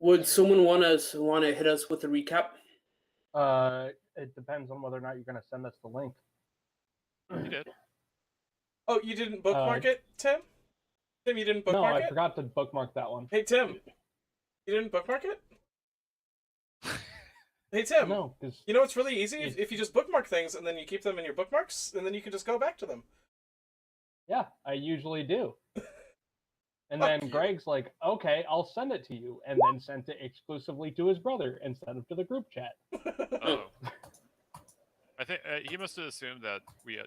Would someone want to hit us with a recap? It depends on whether or not you're going to send us the link. You did. Oh, you didn't bookmark it, Tim? Tim, you didn't bookmark it? No, I forgot to bookmark that one. Hey, Tim, you didn't bookmark it? Hey, Tim. No, because you know it's really easy if you just bookmark things and then you keep them in your bookmarks, and then you can just go back to them. Yeah, I usually do. And then Greg's like, "Okay, I'll send it to you," and then sent it exclusively to his brother instead of to the group chat. Oh, I think he must have assumed that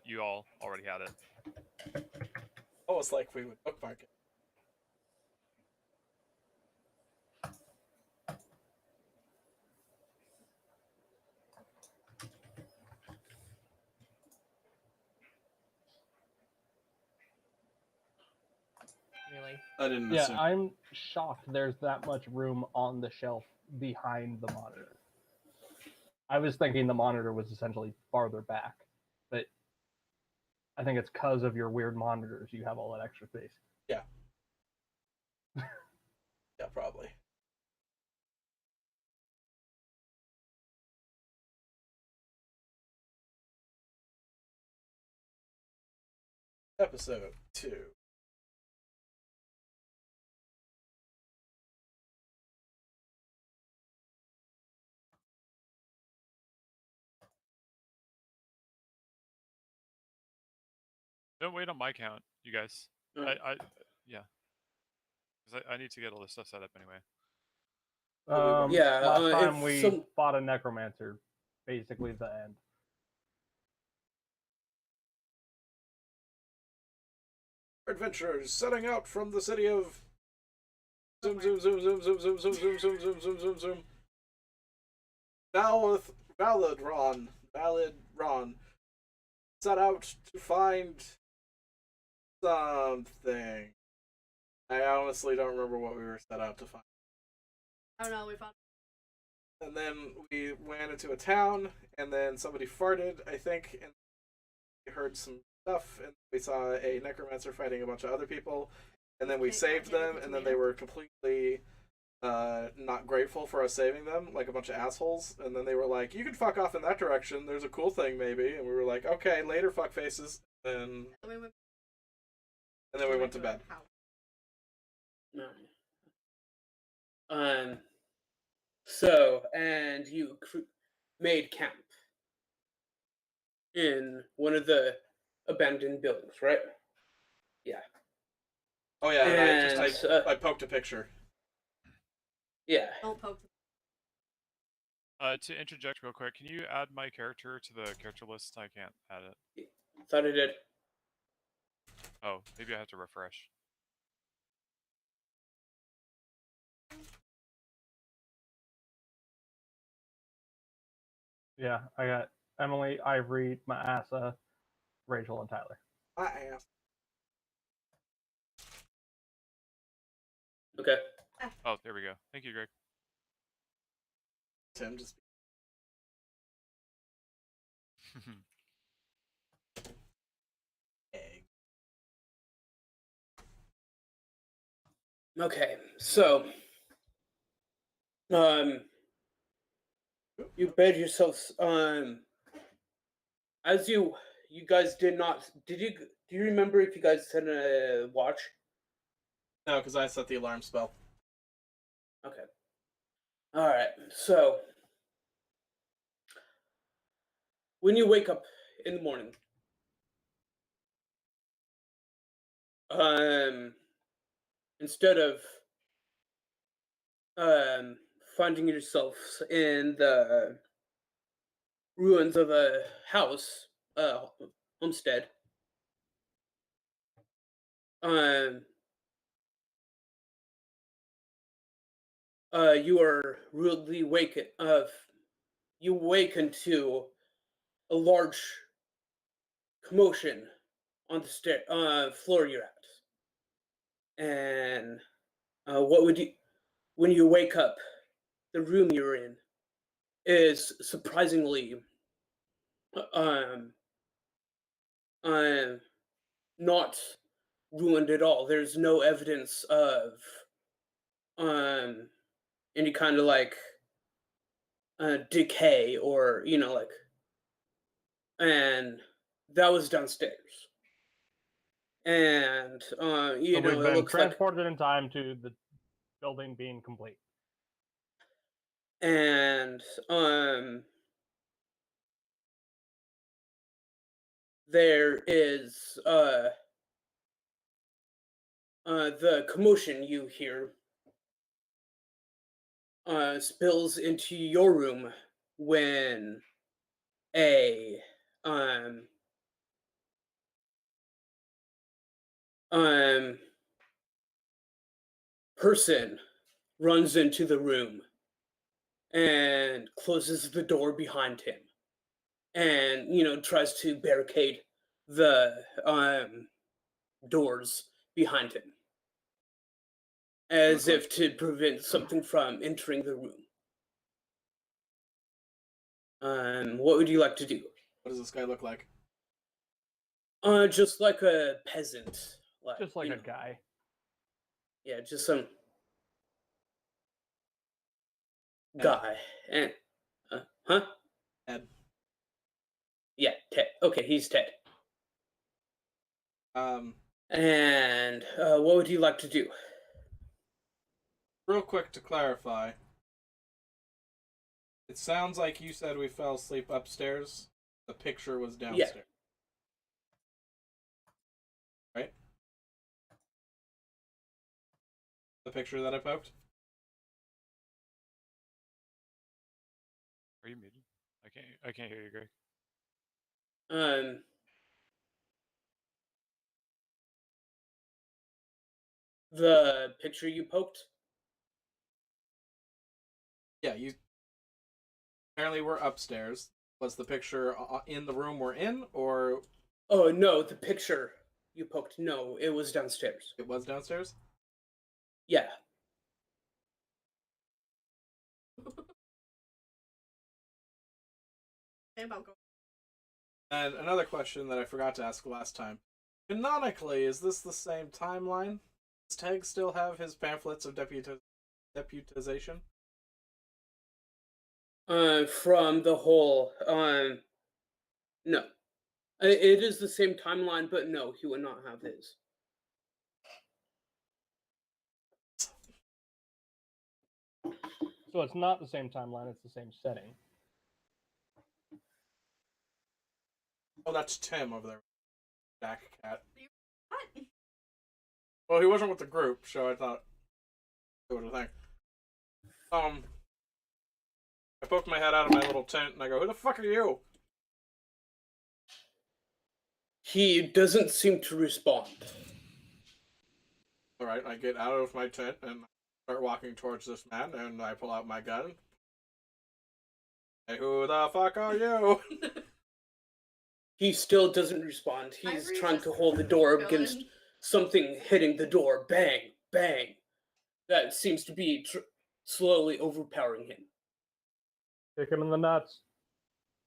you all already had it. Almost like we would bookmark it. Really? I didn't Yeah, assume. I'm shocked there's that much room on the shelf behind the monitor. I was thinking the monitor was essentially farther back, but I think it's because of your weird monitors you have all that extra space. Yeah. Yeah, probably. Episode 2. Don't wait on my count, you guys. Alright. Yeah. Because I need to get all this stuff set up anyway. Last time if we fought a necromancer, basically the end. Adventurers setting out from the city of zoom zoom zoom zoom zoom zoom zoom zoom zoom zoom zoom zoom zoom Valedron set out to find something. I honestly don't remember what we were set out to find. I don't know, we found. And then we went into a town, and then somebody farted, I think, and we heard some stuff, and we saw a necromancer fighting a bunch of other people, and then we saved them, and then they were completely not grateful for us saving them, like a bunch of assholes, and then they were like, you can fuck off in that direction, there's a cool thing maybe, and we were like, okay, later, fuck faces, and then we went to bed. So, and you made camp in one of the abandoned buildings, right? Yeah. Oh yeah, and And, I poked a picture. Yeah. Don't poke. To interject real quick, can you add my character to the character list? I can't add it. Thought I did. Oh, maybe I have to refresh. Yeah, I got Emily, Ivory, Maasa, Rachel, and Tyler. My ass. Okay. Oh, there we go. Thank you, Greg. Tim just. Egg. Okay, so you bed yourselves as you guys do you remember if you guys set a watch? No, because I set the alarm spell. Okay. Alright, so when you wake up in the morning, instead of finding yourselves in the ruins of a house, homestead, you are rudely you awaken to a large commotion on the floor you're at. And when you wake up, the room you're in is surprisingly not ruined at all. There's no evidence of any kind of like decay or like, and that was downstairs. And So we've it been looks like, transported in time to the building being complete. and there is the commotion you hear spills into your room when a um um person runs into the room and closes the door behind him, and tries to barricade the doors behind him, as Okay. if to prevent something from entering the room. What would you like to do? What does this guy look like? Just like a peasant, Just like you a know, guy. yeah, just some Ed. guy. And huh? Ed. Yeah, Ted. Okay, he's Ted. And what would you like to do? Real quick to clarify, it sounds like you said we fell asleep upstairs. The picture was downstairs. Right? The picture that I poked? Are you muted? I can't hear you, Greg. The picture you poked? Yeah, you. Apparently, we're upstairs. Was the picture in the room we're in, or Oh no, the picture you poked. No, it was downstairs. it was downstairs? Yeah. And another question that I forgot to ask last time. Canonically, is this the same timeline? Does Teg still have his pamphlets of deputization? From the whole, no. It is the same timeline, but no, he would not have his. So it's not the same timeline, it's the same setting. Oh, that's Tim over there. Jack Cat. What? Well, he wasn't with the group, so I thought it was a thing. I poked my head out of my little tent and I go, "Who the fuck are you?" He doesn't seem to respond. Alright, I get out of my tent and start walking towards this man and I pull out my gun. Hey, who the fuck are you? He still doesn't respond. He's Ivory's trying just to hold the door up against going. something hitting the door. Bang, bang. That seems to be slowly overpowering him. Kick him in the nuts.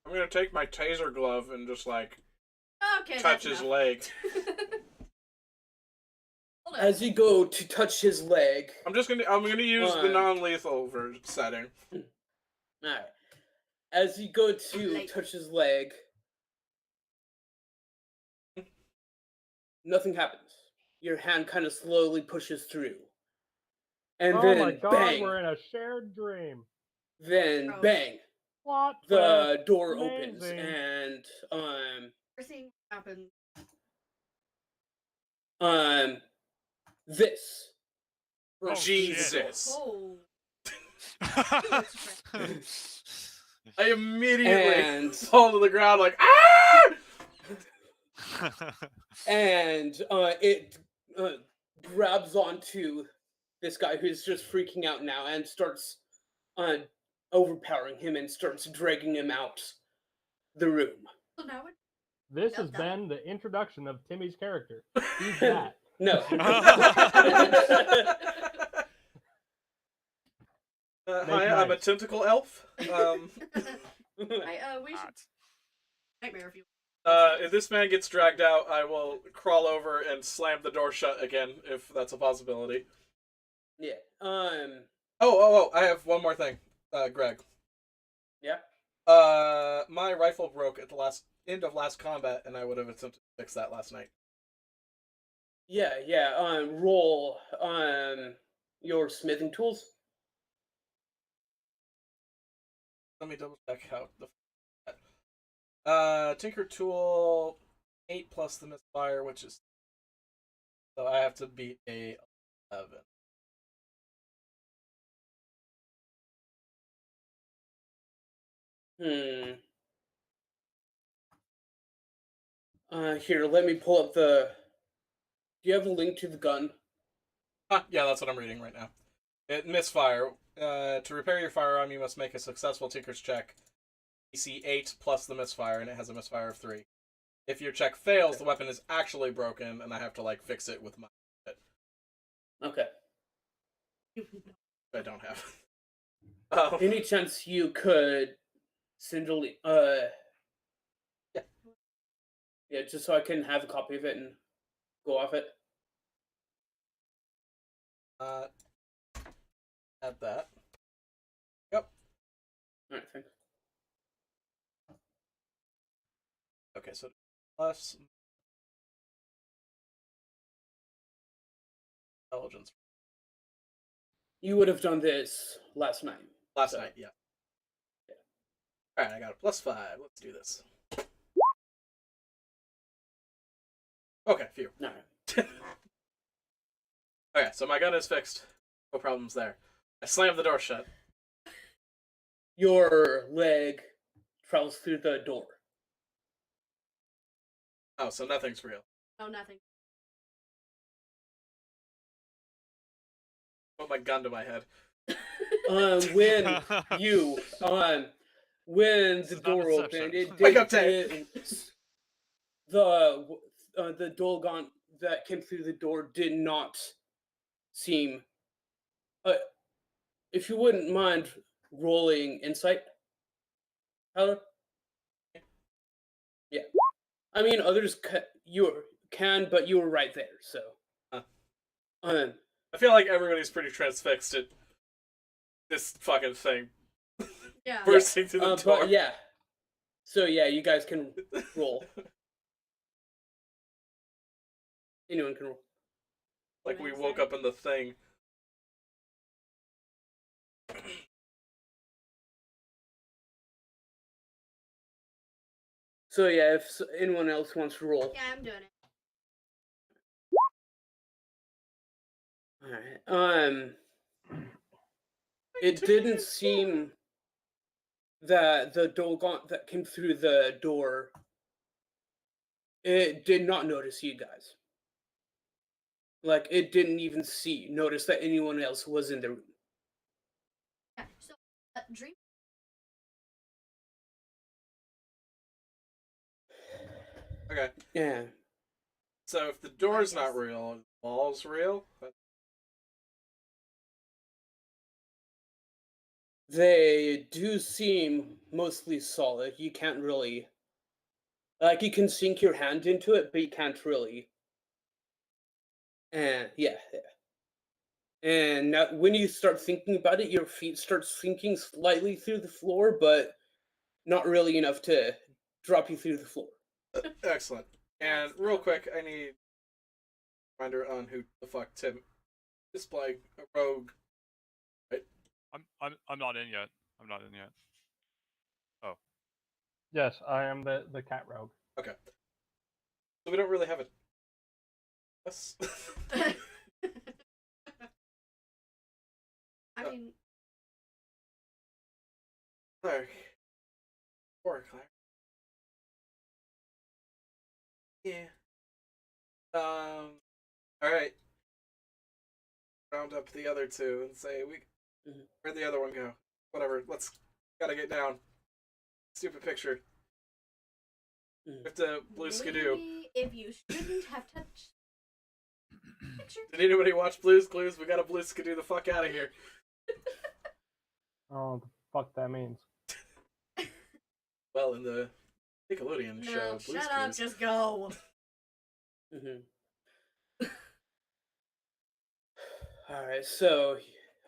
I'm gonna take my taser glove and just like Okay, touch that's his enough. leg. Hold on. As you go to touch his leg, I'm gonna use the non-lethal setting. alright. As you go to touch his leg, nothing happens. Your hand kind of slowly pushes through. And Oh then my god, bang, we're in a shared dream. then Gross. bang, Plot the twist. door opens Amazing. and We're seeing what happens. this. Oh, Jesus. Oh. I immediately And fall to the ground like, ah! and it grabs onto this guy who's just freaking out now and starts overpowering him and starts dragging him out the room. So now it. This Yep, has got it. been the introduction of Timmy's character. He's that. No. Hi, I'm a nice. tentacle elf. We should Hot. nightmare if you. If this man gets dragged out, I will crawl over and slam the door shut again, if that's a possibility. Yeah. Oh! I have one more thing, Greg. Yeah. My rifle broke at the end of last combat, and I would have attempted to fix that last night. Yeah. Roll your smithing tools. Let me double check how the. Tinker tool 8 plus the misfire, which is so I have to beat a 11. Here, let me pull up the. Do you have a link to the gun? Yeah, that's what I'm reading right now. Misfire. To repair your firearm, you must make a successful Tinker's check. DC 8 plus the misfire, and it has a misfire of 3. If your check fails, the weapon is actually broken, and I have to like fix it with my. Okay. I don't have. Any chance you could send a Yeah. Yeah, just so I can have a copy of it and go off it. Add that. Yep. All right, thanks. Okay, so plus intelligence. You would have done this last night. Last night, yeah. Alright, I got a +5. Let's do this. Okay, phew. No. Okay, so my gun is fixed. No problems there. I slammed the door shut. Your leg travels through the door. Oh, so nothing's real. Oh, nothing. Put my gun to my head. When you when This the is not door Inception. opened, it Wake did up, Ted. the Dolgon that came through the door did not seem. If you wouldn't mind rolling insight, Tyler. Yeah, I mean others can, but you were right there, so. Huh. Um, I feel like everybody's pretty transfixed at this fucking thing Yeah. bursting through the door. but yeah. So yeah, you guys can roll. Anyone can roll. Like we woke up in the thing. So yeah, if anyone else wants to roll. Yeah, I'm doing it. Alright. It didn't seem that the Dolgon that came through the door, it did not notice you guys. Like, it didn't even notice that anyone else was in the room. Yeah. So, dream. Okay. Yeah. So if the door's not real, the wall's real? They do seem mostly solid. You can't really. Like, you can sink your hand into it, but you can't really. And yeah. And now, when you start thinking about it, your feet start sinking slightly through the floor, but not really enough to drop you through the floor. Excellent. And real quick, I need a reminder on who the fuck Tim is playing. A rogue. I'm not in yet. I'm not in yet. Yes, I am the cat rogue. Okay. So we don't really have a. Yes. I mean, Clark. Poor Clark. Yeah. Alright. Round up the other two and say, where'd the other one go? Whatever, gotta get down. Stupid picture. We have to Blue Skidoo. maybe if you shouldn't have touched picture. Did anybody watch Blue's Clues? We gotta Blue Skidoo the fuck out of here. Oh, the fuck that means. Well, in the Nickelodeon show, No, Blue's shut up. Clues. Just go. All right, so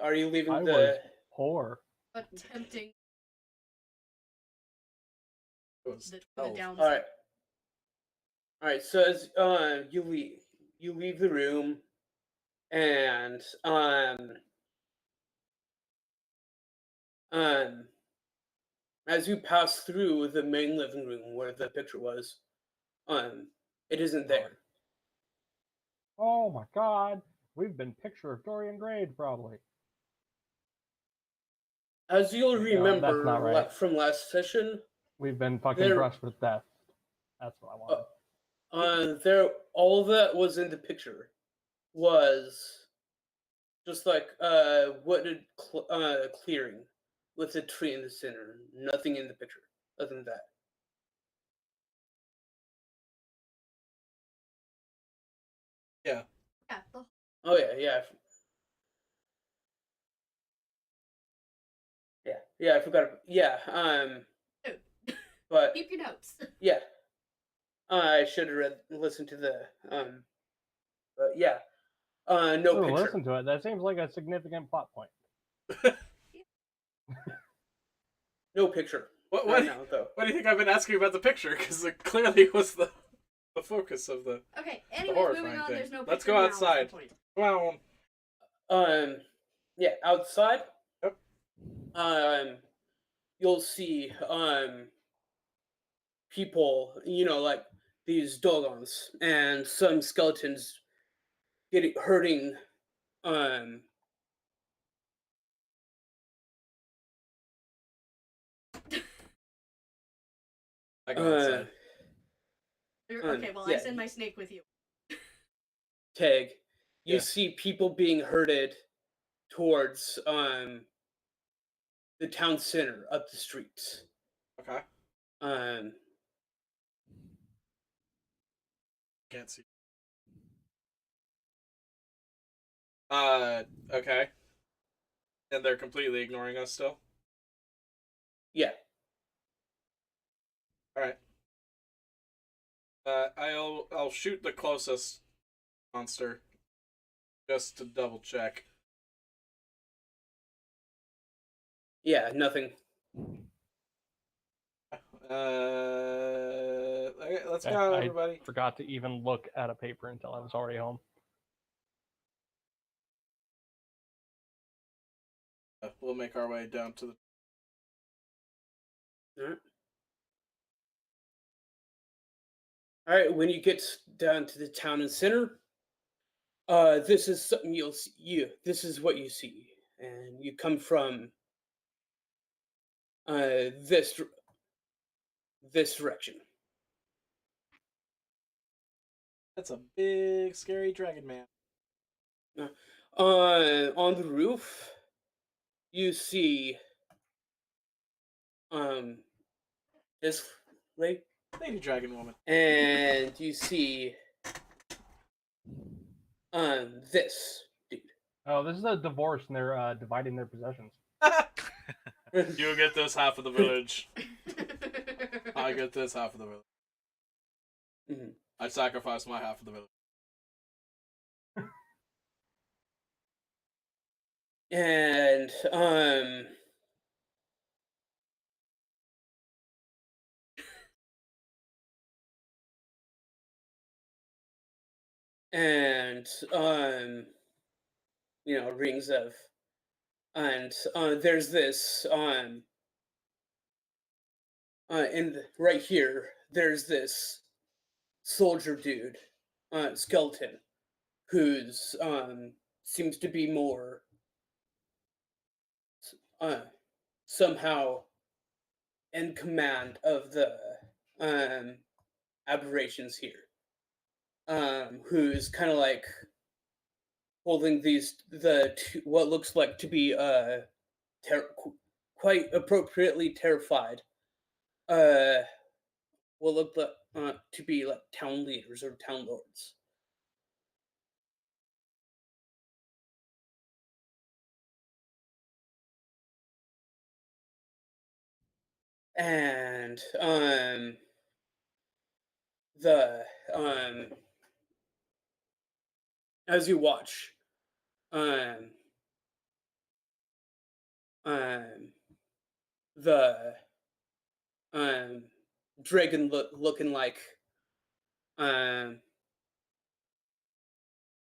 Are you leaving I the? was poor. But tempting It was the 12. down. All right. All right. So as you leave the room, and as you pass through the main living room where the picture was, it isn't there. Oh my god. We've been picture of Dorian Grade, probably. As you'll No, that's remember not right. from last session, We've been fucking There- brushed with death. That's what I wanted. there all that was in the picture was just like wooded clearing with a tree in the center. Nothing in the picture other than that. Yeah. Yeah, the Oh yeah. Yeah, I forgot. Yeah, Dude. but keep your notes. yeah, I should have listened to the but yeah, no Ooh, picture. listen to it. That seems like a significant plot point. No picture. What Right now, though. What do you think I've been asking about the picture? Because it clearly was the focus of the. Okay, anyways, horrifying moving on. thing. There's no Let's picture go now is the outside. point. Well, Yeah, outside. Yep. You'll see people, like these dogons and some skeletons hurting I go outside. Okay, well, I yeah. send my snake with you. Tag. You Yeah. see people being herded towards the town center up the streets. Okay. Um Can't see. Okay. And they're completely ignoring us still? yeah. Alright. I'll shoot the closest monster. Just to double check. Yeah, nothing. Okay, let's I- go, I everybody. Forgot to even look at a paper until I was already home. We'll make our way down to the. All right, when you get down to the town and center, this is something you'll see. This is what you see, and you come from this direction. That's a big, scary dragon man. On the roof, you see this lady, Lady dragon woman. and you see this dude. Oh, this is a divorce, and they're dividing their possessions. You get this half of the village. I get this half of the village. Mhm. I sacrifice my half of the village. And and rings of, and there's this right here there's this soldier dude, skeleton, who's seems to be more somehow in command of the aberrations here, who's kind of like holding what looks like to be quite appropriately terrified what look like to be like town leaders or town lords. And the as you watch, the dragon looking like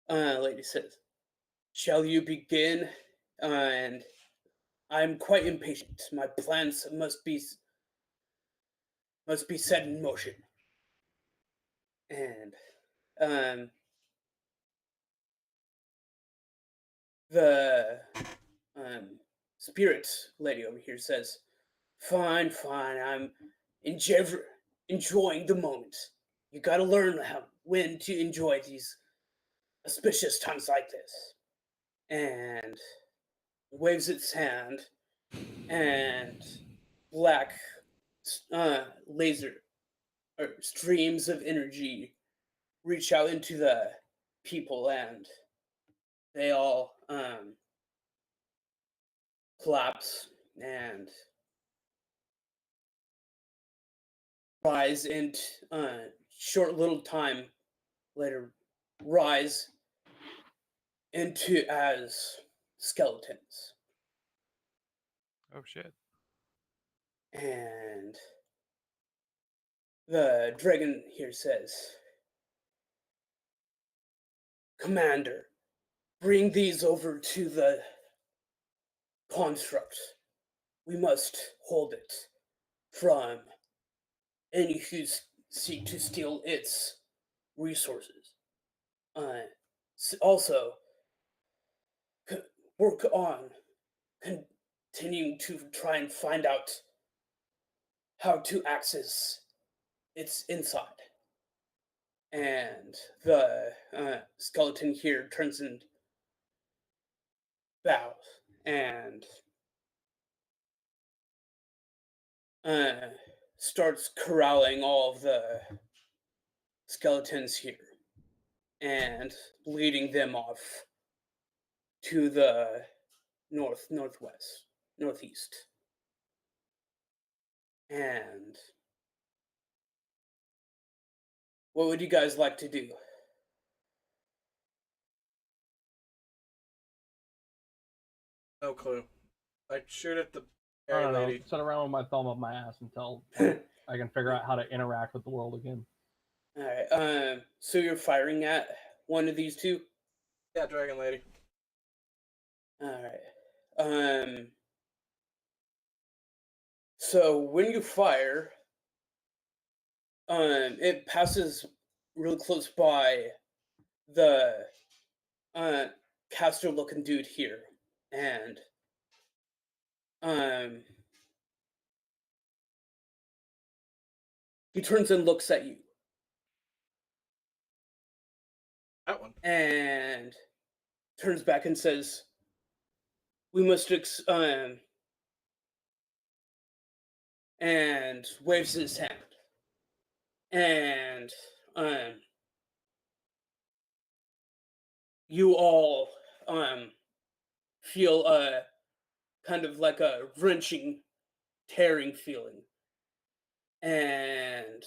lady says, "Shall you begin?" And I'm quite impatient. My plans must be set in motion. And the spirit lady over here says, "Fine, fine. I'm enjoying the moment. You gotta learn when to enjoy these auspicious times like this." And waves its hand, and black laser or streams of energy reach out into the people, and they all collapse and rise, and short little time later rise into as skeletons. Oh shit. And the dragon here says, "Commander, bring these over to the construct. We must hold it from any who seek to steal its resources. Also, work on continuing to try and find out how to access its inside." And the skeleton here turns and bows and starts corralling all of the skeletons here and leading them off to the northeast. And what would you guys like to do? No clue. Like, shoot at the I fairy don't know. lady. Sit around with my thumb up my ass until I can figure out how to interact with the world again. All right. So you're firing at one of these two? Yeah, dragon lady. All right. So when you fire, it passes really close by the caster-looking dude here, and he turns and looks at you, That one. and turns back and says, "We must and waves his hand, and you all feel kind of like a wrenching, tearing feeling, and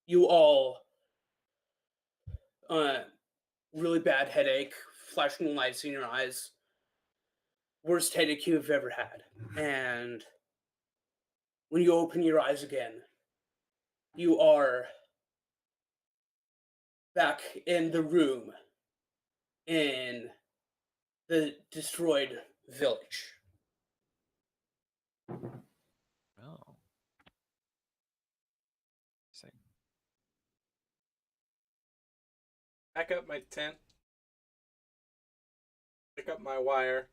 you all really bad headache, flashing lights in your eyes, worst headache you've ever had. And when you open your eyes again, you are back in the room in the destroyed village. Oh. Same. Back up my tent. Pick up my wire.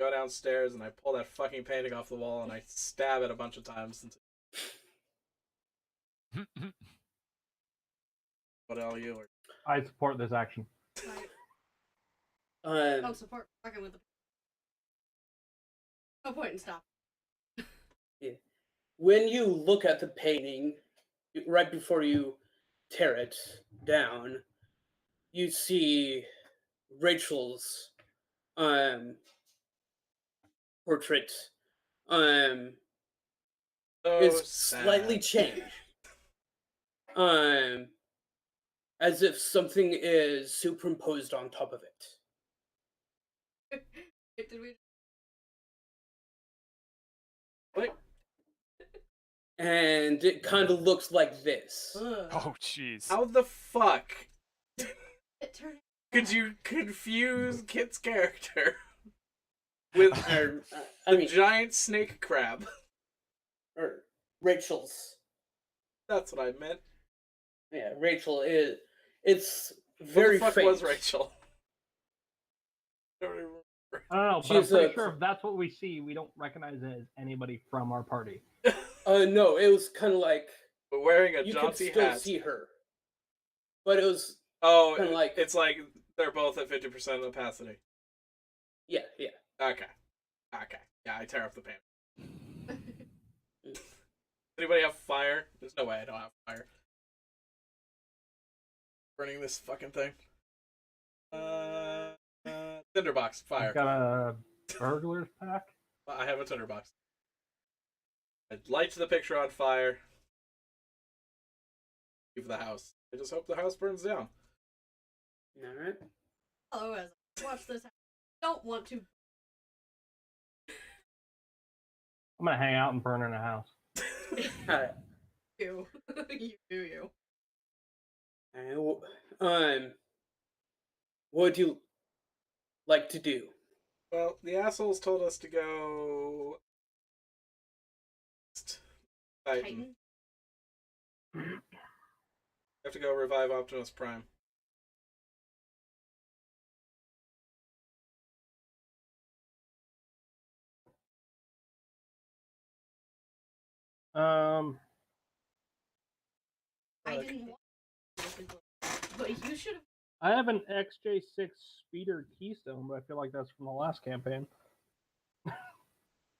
Go downstairs and I pull that fucking painting off the wall and I stab it a bunch of times. What are you? Or... I support this action. Oh, support fucking with the. No point in stopping. Yeah. When you look at the painting, right before you tear it down, you see Rachel's portrait is slightly changed. As if something is superimposed on top of it. did we? Wait. And it kind of looks like this. Oh, jeez. How the fuck It turned. could you confuse Kit's character with Or, I the mean, giant snake crab? or Rachel's. That's what I meant. Yeah, Rachel is. It's What very the fuck faint. was Rachel? I don't even remember. I don't know, but I'm She's pretty a- sure if that's what we see, we don't recognize it as anybody from our party. No, it was kind of like But wearing a you could jaunty still hat. see her, but it was Oh, kinda like- it's like they're both at 50% opacity. yeah. Okay. Yeah, I tear up the pan. Anybody have fire? There's no way I don't have fire. Burning this fucking thing. Tinderbox, fire. I've got a burglar's pack. I have a tinderbox. I light the picture on fire. Leave the house. I just hope the house burns down. All right. Oh, as I watch this, I don't want to. I'm gonna hang out and burn in a house. All right. You, you do you. What would you like to do? Well, the assholes told us to go. Titan. Titan. We have to go revive Optimus Prime. I didn't want to, but you should have. I have an XJ6 speeder keystone, but I feel like that's from the last campaign.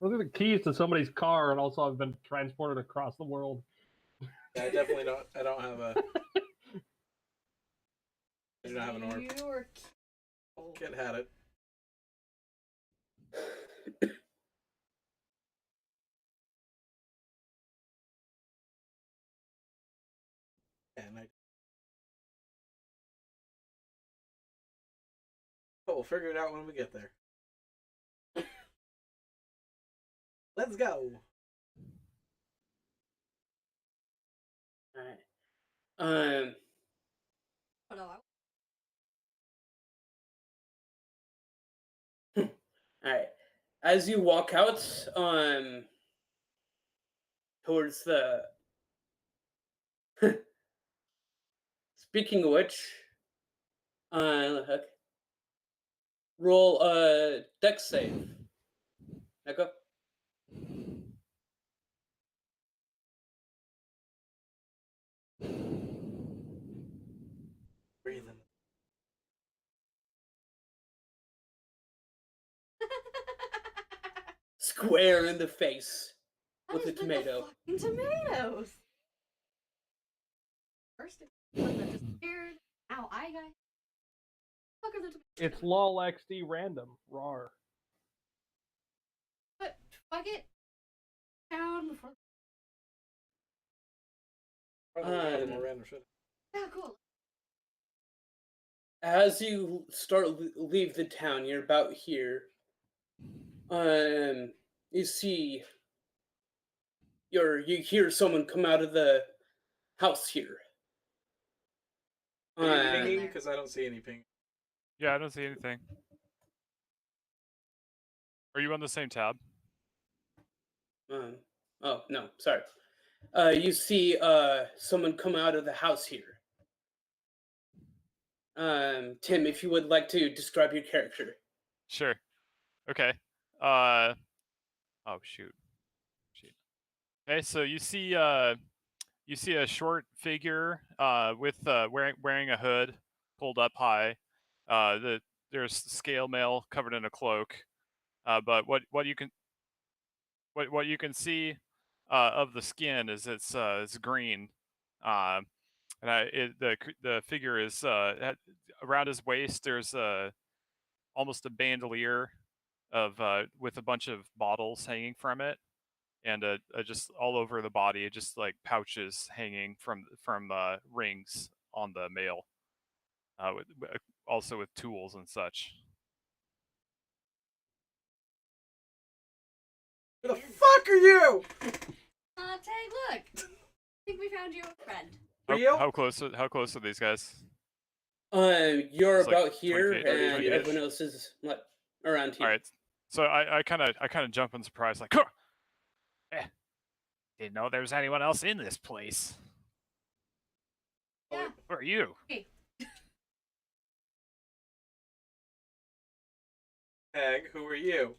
Those are the keys to somebody's car, and also I've been transported across the world. Yeah, I definitely don't. I don't have a. I do not have an orb. You were. Kid had it. And I. But we'll figure it out when we get there. Let's go. All right. Oh no, All right. As you walk out, towards the. Speaking of which, okay. Roll a dex save. Echo. Breathing. Square in the face with a That has been tomato. The fucking tomatoes. First, one that disappeared. Now I got. Fuck are the tomatoes? It's lol XD random. Rar. But fuck it. Down before. Probably more random shit. Yeah, cool. As you leave the town, you're about here. You see, you hear someone come out of the house here. Are you Uh, pinging? Because I don't see any ping. Yeah, I don't see anything. Are you on the same tab? oh no, sorry. You see, someone come out of the house here. Tim, if you would like to describe your character. Sure. Okay. Oh shoot. Okay, so you see a short figure with wearing a hood pulled up high. There's scale mail covered in a cloak. But what you can see of the skin is it's green. And the figure is around his waist. There's almost a bandolier of with a bunch of bottles hanging from it, and just all over the body, just like pouches hanging from rings on the male, also with tools and such. Who the fuck are you? Tag, look. I think we found you a friend. Real? How close are these guys? You're It's like about 20 here, feet, and 20 feet-ish. everyone else is like around here. All right. So I kind of jump in surprise, like, huh! Didn't know there was anyone else in this place. Yeah. Who are you? Hey. Tag, who are you?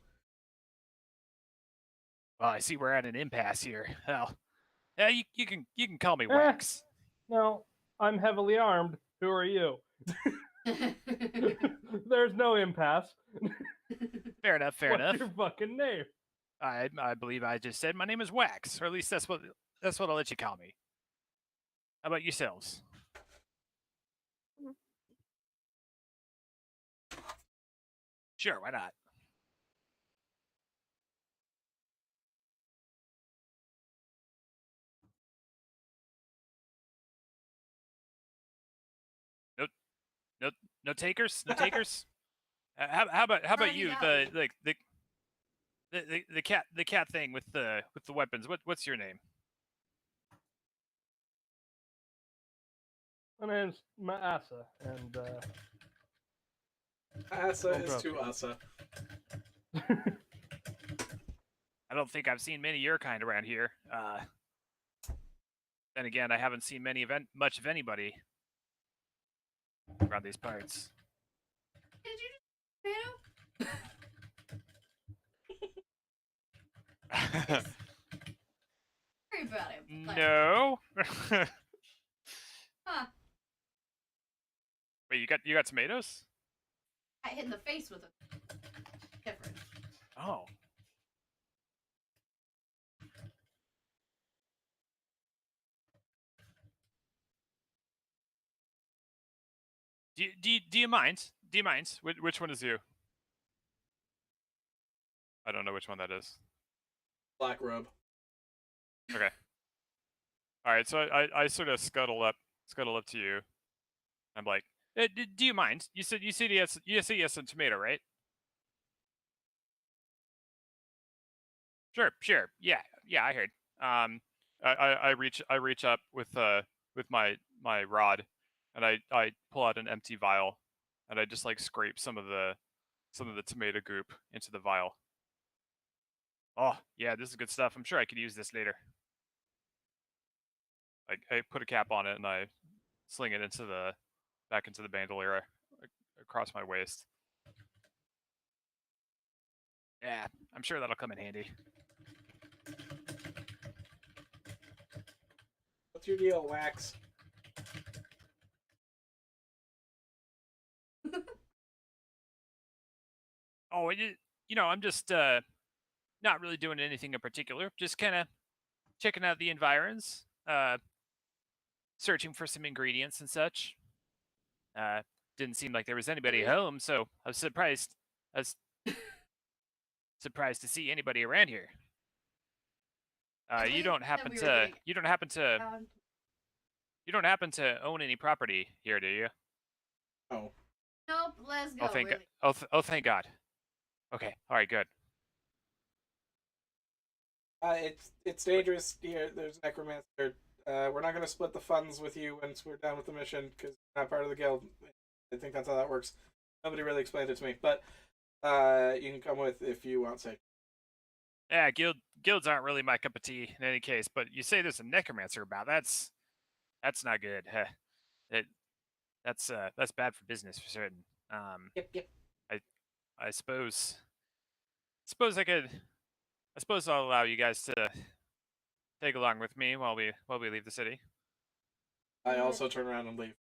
Well, I see we're at an impasse here. Hell, yeah, you can call me Eh. Wax. No, I'm heavily armed. Who are you? There's no impasse. Fair enough. Fair What's enough. your fucking name? I believe I just said my name is Wax, or at least that's what I'll let you call me. How about yourselves? Sure, why not? No takers? No takers? How about Already you? got The one. like the cat thing with the weapons. What's your name? My name's Maasa, and Asa Don't is trust to me. Asa. I don't think I've seen many of your kind around here. Then again, I haven't seen much of anybody around these parts. Did you just worry about him? Like, No. huh? Wait, you got tomatoes? I hit in the face with a different. Oh. Do you mind? Do you mind? Which one is you? I don't know which one that is. Black robe. Okay. All right. So I sort of scuttle up to you. I'm like, do you mind? You said you said some tomato, right? Sure. Yeah, I heard. I reach up with my rod, and I pull out an empty vial, and I just like scrape some of the tomato goop into the vial. Oh yeah, this is good stuff. I'm sure I could use this later. I put a cap on it and I sling it back into the bandolier across my waist. Yeah, I'm sure that'll come in handy. What's your deal, Wax? Oh, I'm just not really doing anything in particular. Just kind of checking out the environs, searching for some ingredients and such. Didn't seem like there was anybody home, so I was surprised. I was surprised to see anybody around here. You don't happen to own any property here, do you? Oh. Nope. Let's go. Thank God. Okay, all right, good. It's dangerous here. There's necromancer. We're not going to split the funds with you once we're done with the mission because you're not part of the guild. I think that's how that works. Nobody really explained it to me, but you can come with if you want to. Yeah, guilds aren't really my cup of tea in any case. But you say there's a necromancer about. That's not good. That's bad for business for certain. Yep. I suppose I'll allow you guys to take along with me while we leave the city. I also turn around and leave.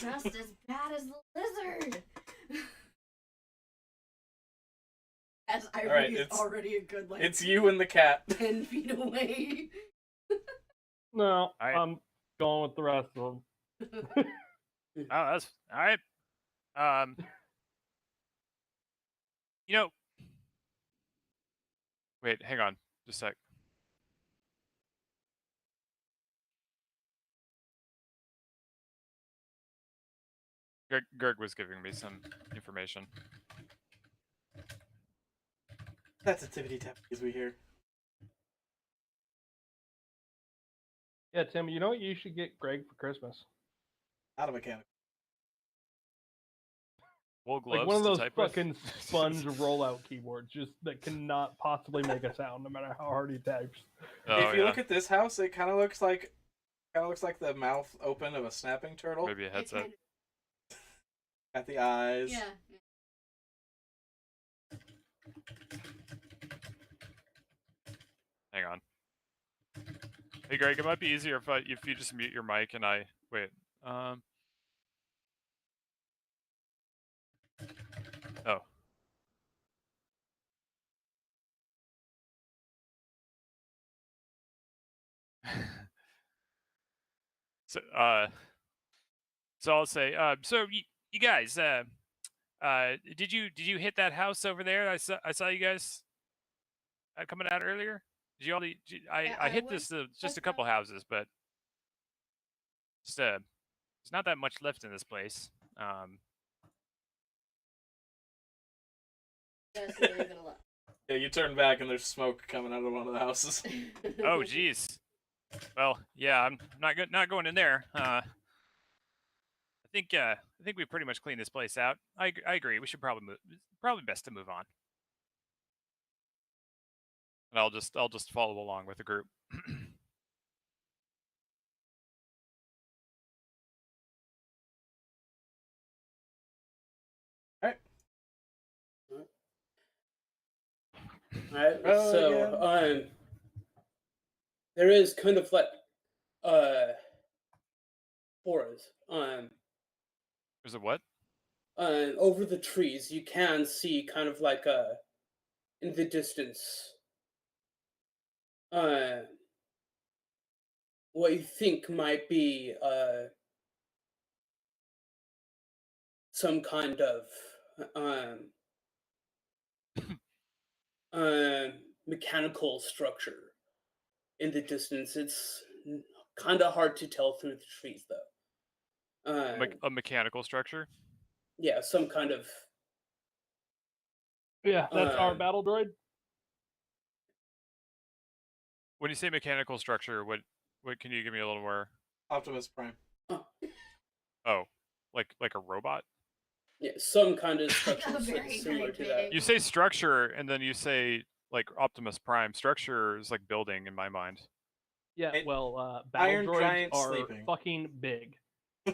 Just as bad as the lizard. As Irene is already a good like. It's you and the cat. 10 feet away. no, right. I'm going with the rest of them. Oh, that's all right. Wait, hang on, just a sec. Gerg was giving me some information. That's a tippity tap as we hear. Yeah, Tim, you know what you should get Greg for Christmas? Not a mechanic. Wool gloves Like one of to those type fucking with. sponge rollout keyboards, just that cannot possibly make a sound no matter how hard he types. Oh, If you yeah. look at this house, it kind of looks like the mouth open of a snapping turtle. Maybe a It headset. kind At the eyes. yeah. Hang on. Hey, Greg, it might be easier if you just mute your mic and I wait. Oh. So I'll say so you guys did you hit that house over there? I saw you guys coming out earlier. Did you all? Yeah, I hit was- this just a I couple houses, but just there's not that much left in this place. Just leave it alone. Yeah, you turn back and there's smoke coming out of one of the houses. Oh, geez. Well, yeah, I'm not going in there. I think we pretty much cleaned this place out. I agree. We should probably move. Probably best to move on. And I'll just follow along with the group. Alright, Oh, so there is kind of like forest. There's a what? Over the trees, you can see kind of like in the distance, what you think might be some kind of um, mechanical structure in the distance. It's kind of hard to tell through the trees, though. A mechanical structure. Yeah, some kind of. Yeah, that's our Um, battle droid. When you say mechanical structure, what can you give me a little more? Optimus Prime. Oh, like a robot? Yeah, some kind of structure Very similar to big. that. You say structure, and then you say like Optimus Prime. Structure is like building in my mind. Yeah, It- well, battle Iron droids Giant are sleeping. fucking big.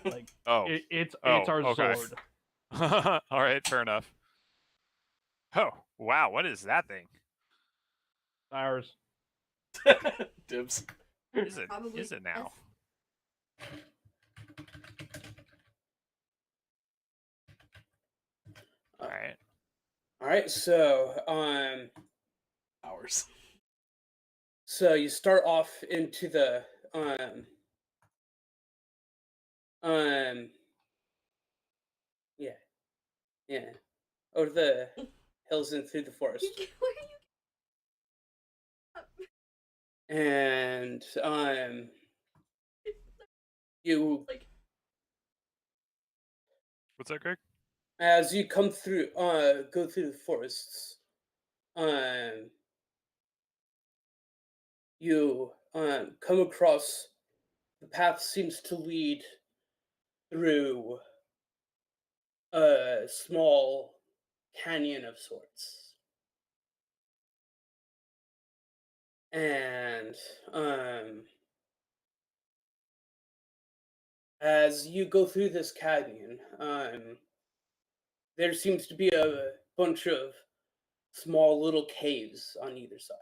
Like Oh, it's Oh, our okay. Zord. All right, fair enough. Oh, wow, what is that thing? Ours. Dibs. Is it Probably now? All right. All right, so Hours. so you start off into the yeah, over the hills and through the forest, Where are you? and you Like What's that, Greg? as you come through go through the forests, you come across the path seems to lead through a small canyon of sorts, and as you go through this canyon, there seems to be a bunch of small little caves on either side,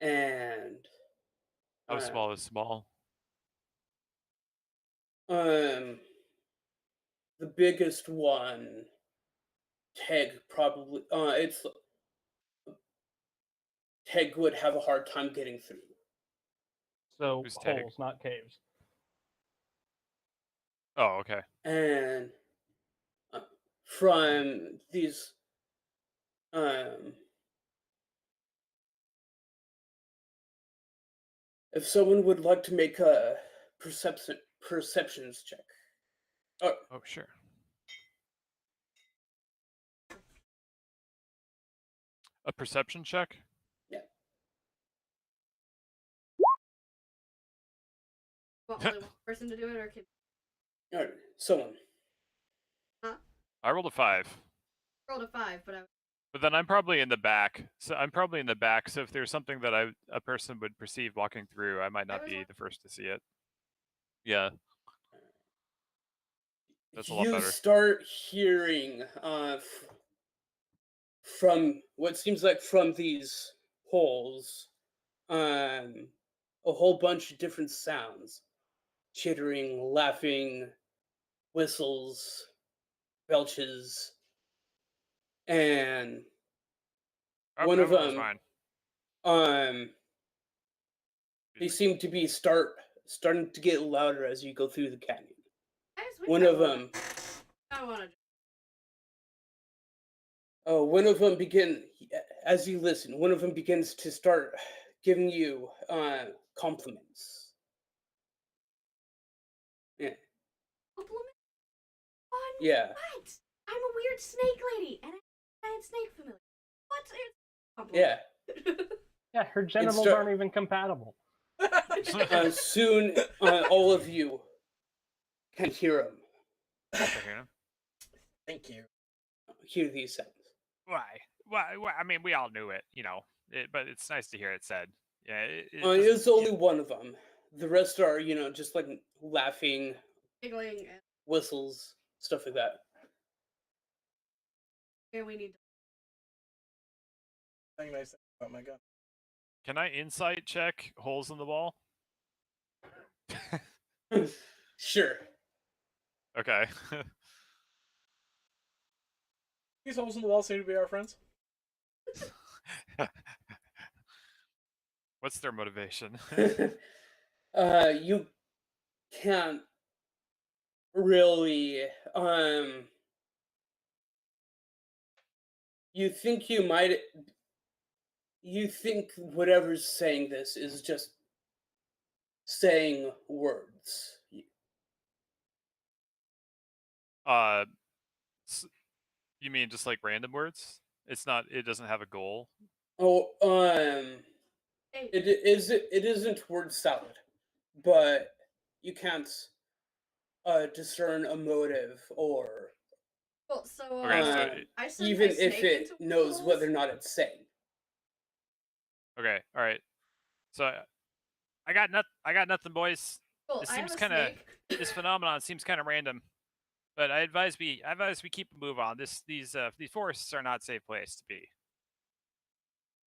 and How small is small? the biggest one, Teg probably it's Teg would have a hard time getting through. So Who's Tag? holes, not caves. Oh, okay. And from these if someone would like to make a perceptions check. Oh, sure. A perception check. Want only one person to do it, or can All right, someone. I rolled a 5. roll to 5? But But then I'm probably in the back. So I'm probably in the back. So if there's something that a person would perceive walking through, I might not was be one- the first to see it. Yeah. That's a lot You better. start hearing from what seems like from these holes, a whole bunch of different sounds: chittering, laughing, whistles, belches, and one of Everyone's them, fine. they seem to be starting to get louder as you go through the canyon. I just wish One I of wanna- them, I want to. one of them as you listen, one of them begins to start giving you compliments. Yeah. Compliment? On Yeah. what? I'm a weird snake lady, and I had snake familiar. What's it? Yeah. Yeah, her genitals start- aren't even compatible. Soon, all of you can hear him. Thank you. Hear these sounds. Why? Why? I mean, we all knew it, but it's nice to hear it said. Yeah. It's only one of them. The rest are, just like laughing, Giggling, whistles, stuff like that. and we need to. Saying nice things about my gun. Can I insight check holes in the wall? Sure. Okay. These holes in the wall seem to be our friends. What's their motivation? You can't really. You think you might. You think whatever's saying this is just saying words. You mean just like random words? It's not. It doesn't have a goal. Oh, Hey, it isn't word salad, but you can't discern a motive or well, so Okay, so I sent even my if snake it into knows holes. whether or not it's saying. Okay, all right. So I got nothing, boys. Cool, This I have seems a kind of snake. this phenomenon seems kind of random, but I advise we keep a move on. These forests are not a safe place to be.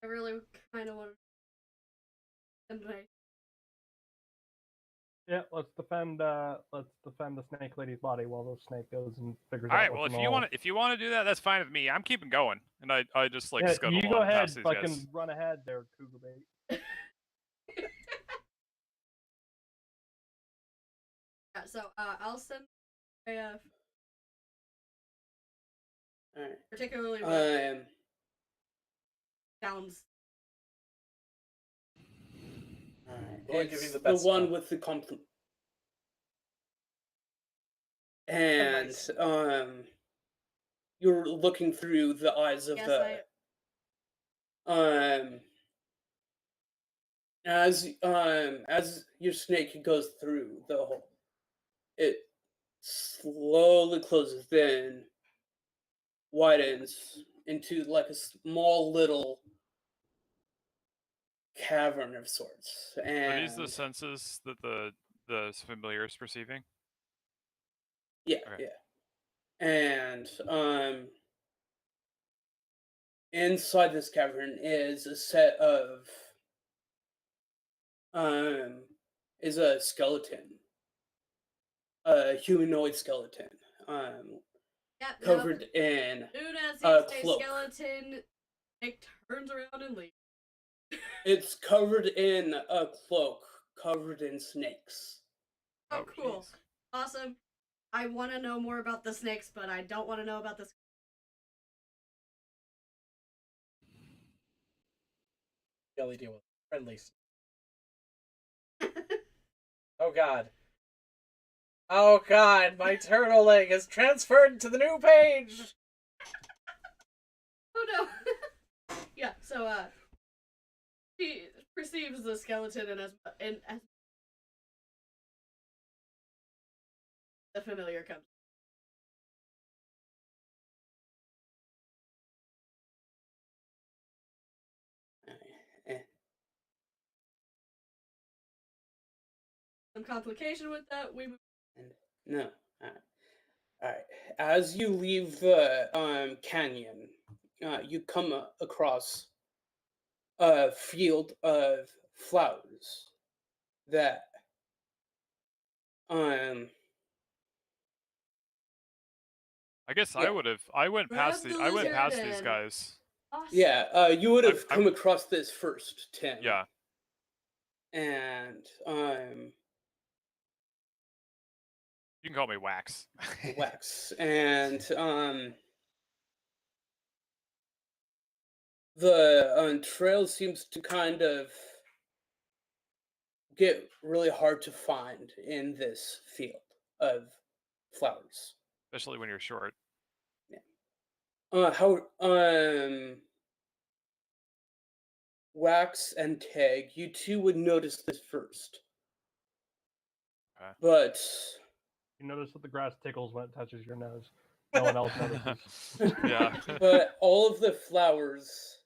I really kind of want to. And Yeah, let's defend the snake lady's body while the snake goes and figures All out right. what's Well, in the if you want to do that, that's fine with me. I'm keeping going, and I just like yeah, scuttle you go on ahead, past these fucking guys. run ahead there, cougar bait. yeah, so All I'll send right. particularly when it sounds. All right. Well, I give you It's the the best one stuff. with the compliment. And Nice. you're looking through the eyes of Yes, as your snake goes through the hole, it slowly closes, then widens into like a small little cavern of sorts. Are these the And senses that the familiar is perceiving? yeah, Okay. yeah. And inside this cavern is a set of is a skeleton, a humanoid skeleton, yeah, covered in Soon as a it's a cloak. skeleton, it turns around and leaves. It's covered in a cloak, covered in snakes. Oh, cool. Jeez. Awesome. I want to know more about the snakes, but I don't want to know about this. Jelly deal with friendly. Oh god. Oh god, my turtle leg is transferred to the new page! Oh no. Yeah. So, she perceives the skeleton as the familiar comes. Eh, Some complication with that. We and no. All right. As you leave the canyon, you come across a field of flowers that um I guess yeah I went Grab past the I went lizard past these and- guys. awesome. yeah you would have I- come across this first, Tim. Yeah. And You can call me Wax. Wax, and the trail seems to kind of get really hard to find in this field of flowers. Especially when you're short. How Wax and Tag, you two would notice this first, Okay. but You notice that the grass tickles when it touches your nose. No one else notices. Yeah. but all of the flowers,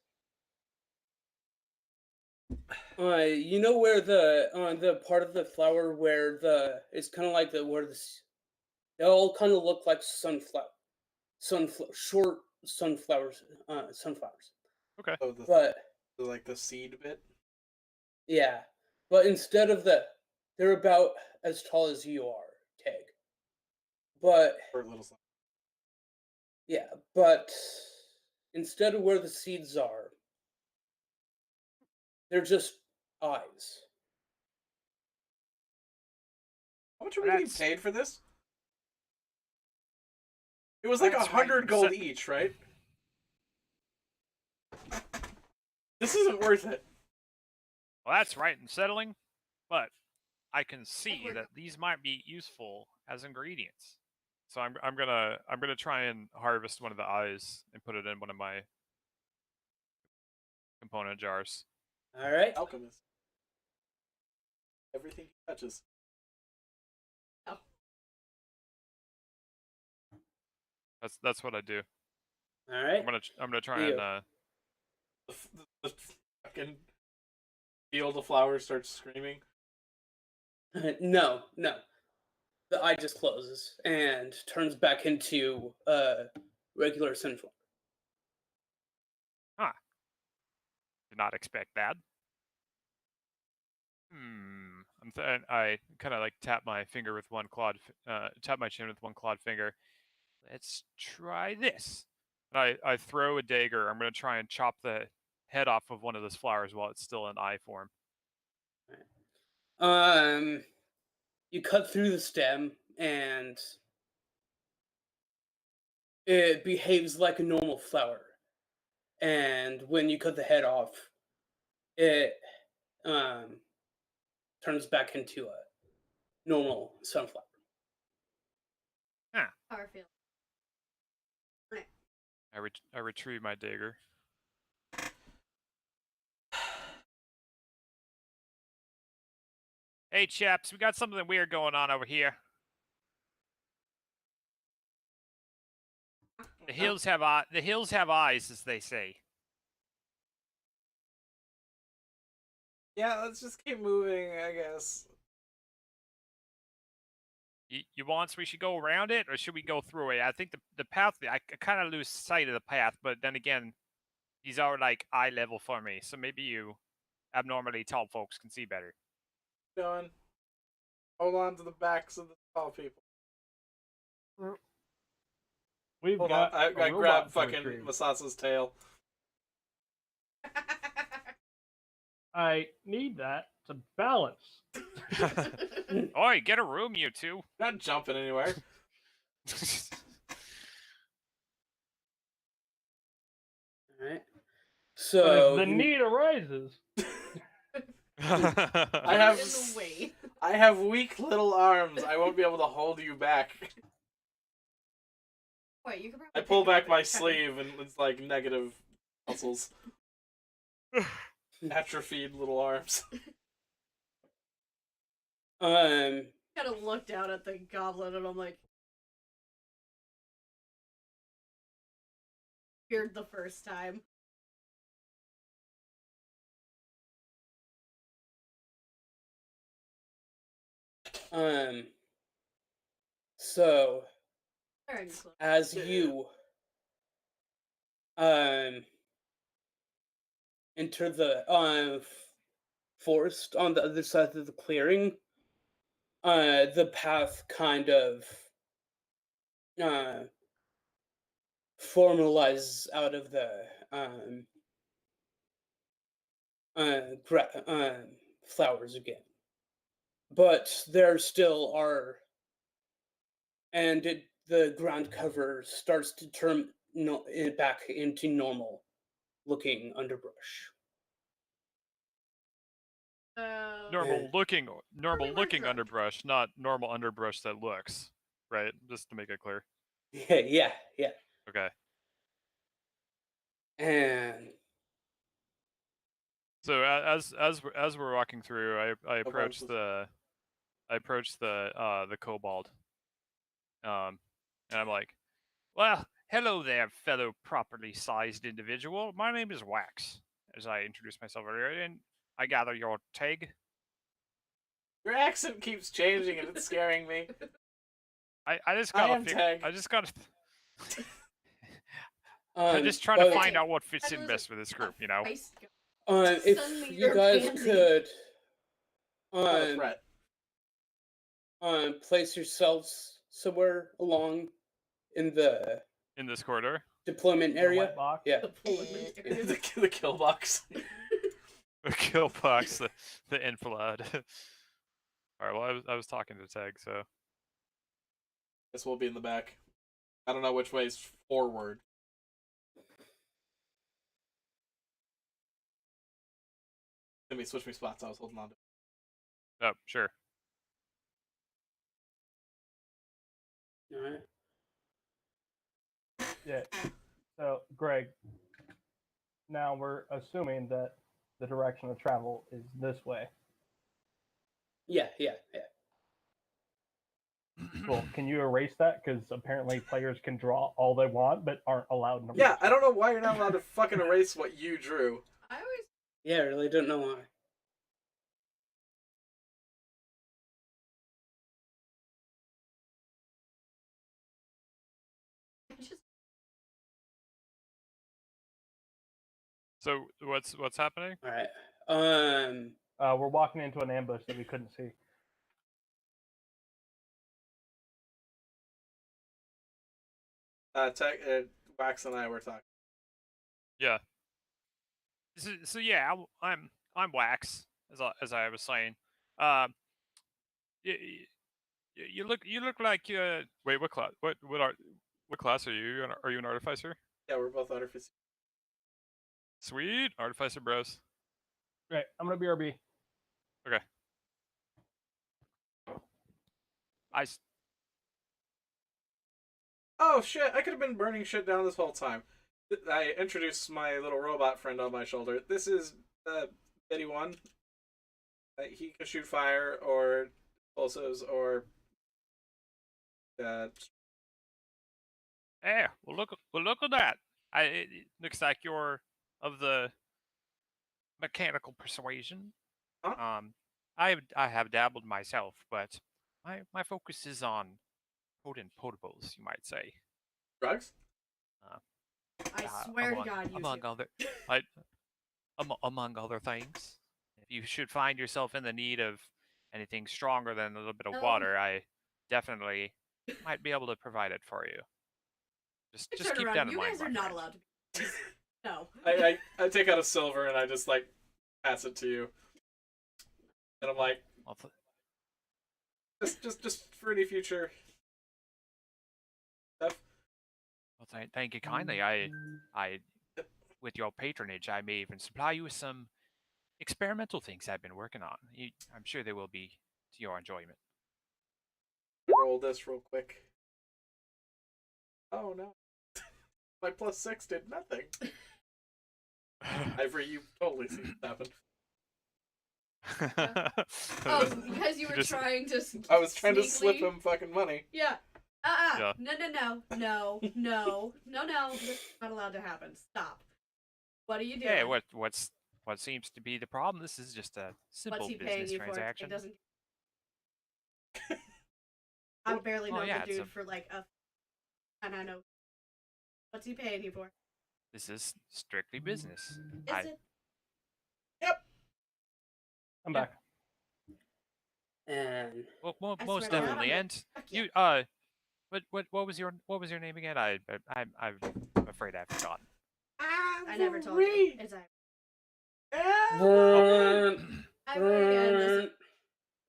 you know where the part of the flower where it's kind of like they all kind of look like short sunflowers. Okay. Oh, But like the seed bit. yeah, but instead of they're about as tall as you are, Tag. But Short little slice. yeah, but instead of where the seeds are, they're just eyes. How much are Well, we getting that's- paid for this? It was like That's 100 right. gold So- each, right? This isn't worth it. Well, that's right and settling, but I can see we're- that these might be useful as ingredients. So I'm gonna try and harvest one of the eyes and put it in one of my component jars. All right. Alchemist. Everything he touches. That's what I do. All right. I'm gonna try Ew. and The fucking field of flowers starts screaming. No. The eye just closes and turns back into regular sunflower. did not expect that. I kind of like tap my finger with one tap my chin with one clawed finger. Let's try this. And I throw a dagger. I'm gonna try and chop the head off of one of those flowers while it's still in eye form. You cut through the stem and it behaves like a normal flower. And when you cut the head off, it turns back into a normal sunflower. Powerfield. I retrieve my dagger. Hey chaps, we got something weird going on over here. The hills have eyes, as they say. Yeah, let's just keep moving, I guess. You want we should go around it, or should we go through it? I think the path, I kind of lose sight of the path, but then again, these are like eye level for me, so maybe you abnormally tall folks can see better. Going. Hold on to the backs of the tall people. We've Hold got on, I a grab robot to fucking retrieve. Masasa's tail. I need that to balance. Oi, get a room, you two. You're not jumping anywhere. All right. But So if the need arises, I have In the way. I have weak little arms. I won't be able to hold you back. Wait, you could I probably pull pick it back up my and- sleeve and it's like negative muscles. Atrophied little arms. Um, Kind of look down at the goblin and I'm like, weird the first time. so Very close. as Yeah. you enter the forest on the other side of the clearing, the path kind of formalizes out of the flowers again. But there still are, and the ground cover starts to turn it back into normal looking underbrush. Normal looking drunk. underbrush, not normal underbrush that looks, right? Just to make it clear. Yeah. Okay. And So as we're walking through, I approach the kobold, and I'm like, well, hello there, fellow properly sized individual. My name is Wax, as I introduced myself earlier, and I gather your tag. Your accent keeps changing and it's scaring me. I just I gotta am Tag. I just gotta. I'm just trying to find out what fits in best with this group, you know. Send me if you your guys pansy. could Not a threat. place yourselves somewhere along in the In this corridor. deployment The area. white box. Yeah. Deployment area. The kill box. The kill box, the enfilade. Alright, well I was talking to Tag, so This will be in the back. I don't know which way's forward. Let me switch me spots. I was holding on to. oh, sure. All right. Yeah. So, Greg, now we're assuming that the direction of travel is this way. Yeah. Cool. Can you erase that? Because apparently players can draw all they want, but aren't allowed to. Yeah, I don't know why you're not allowed to fucking erase what you drew. I always Yeah, I really don't know why. just So what's happening? All right. We're walking into an ambush that we couldn't see. Wax and I were talking. Yeah. So yeah, I'm Wax, as I was saying. You, you look like wait, what class? What class are you? Are you an artificer? Yeah, we're both artificers. Sweet, artificer bros. Right. I'm gonna BRB. Okay. Oh shit! I could have been burning shit down this whole time. I introduced my little robot friend on my shoulder. This is Betty One. He can shoot fire or explosives or. Hey, well look at that. It looks like you're of the mechanical persuasion. Huh? I have dabbled myself, but my focus is on potent potables, you might say. Drugs? I swear to God, you among two. other among other things. If you should find yourself in the need of anything stronger than a little bit of No. water, I definitely might be able to provide it for you. Just Turn keep around. that in You mind. guys my are not friend. allowed to be. No. I take out a silver and I just like pass it to you, and I'm like, Well, just for any future stuff. well, thank you kindly. I, with your patronage, I may even supply you with some experimental things I've been working on. I'm sure they will be to your enjoyment. Roll this real quick. Oh no. My +6 did nothing. Ivory, you totally see this happen. Oh, because you were just- trying to. I was trying to slip sneakily- him fucking money. Yeah. Yeah. No. This is not allowed to happen. Stop. What are you doing? Hey, what seems to be the problem? This is just a simple What's he paying business you for? transaction. It doesn't. I've barely known yeah, the it's dude a- for like a. And I know. What's he paying you for? This is strictly business. Is it? I'm back. And Well, I most swear to God, definitely. I'm And Fuck yeah. you, what was your name again? I'm afraid I've forgotten. I never told you. It's Brrrr, Ivory again.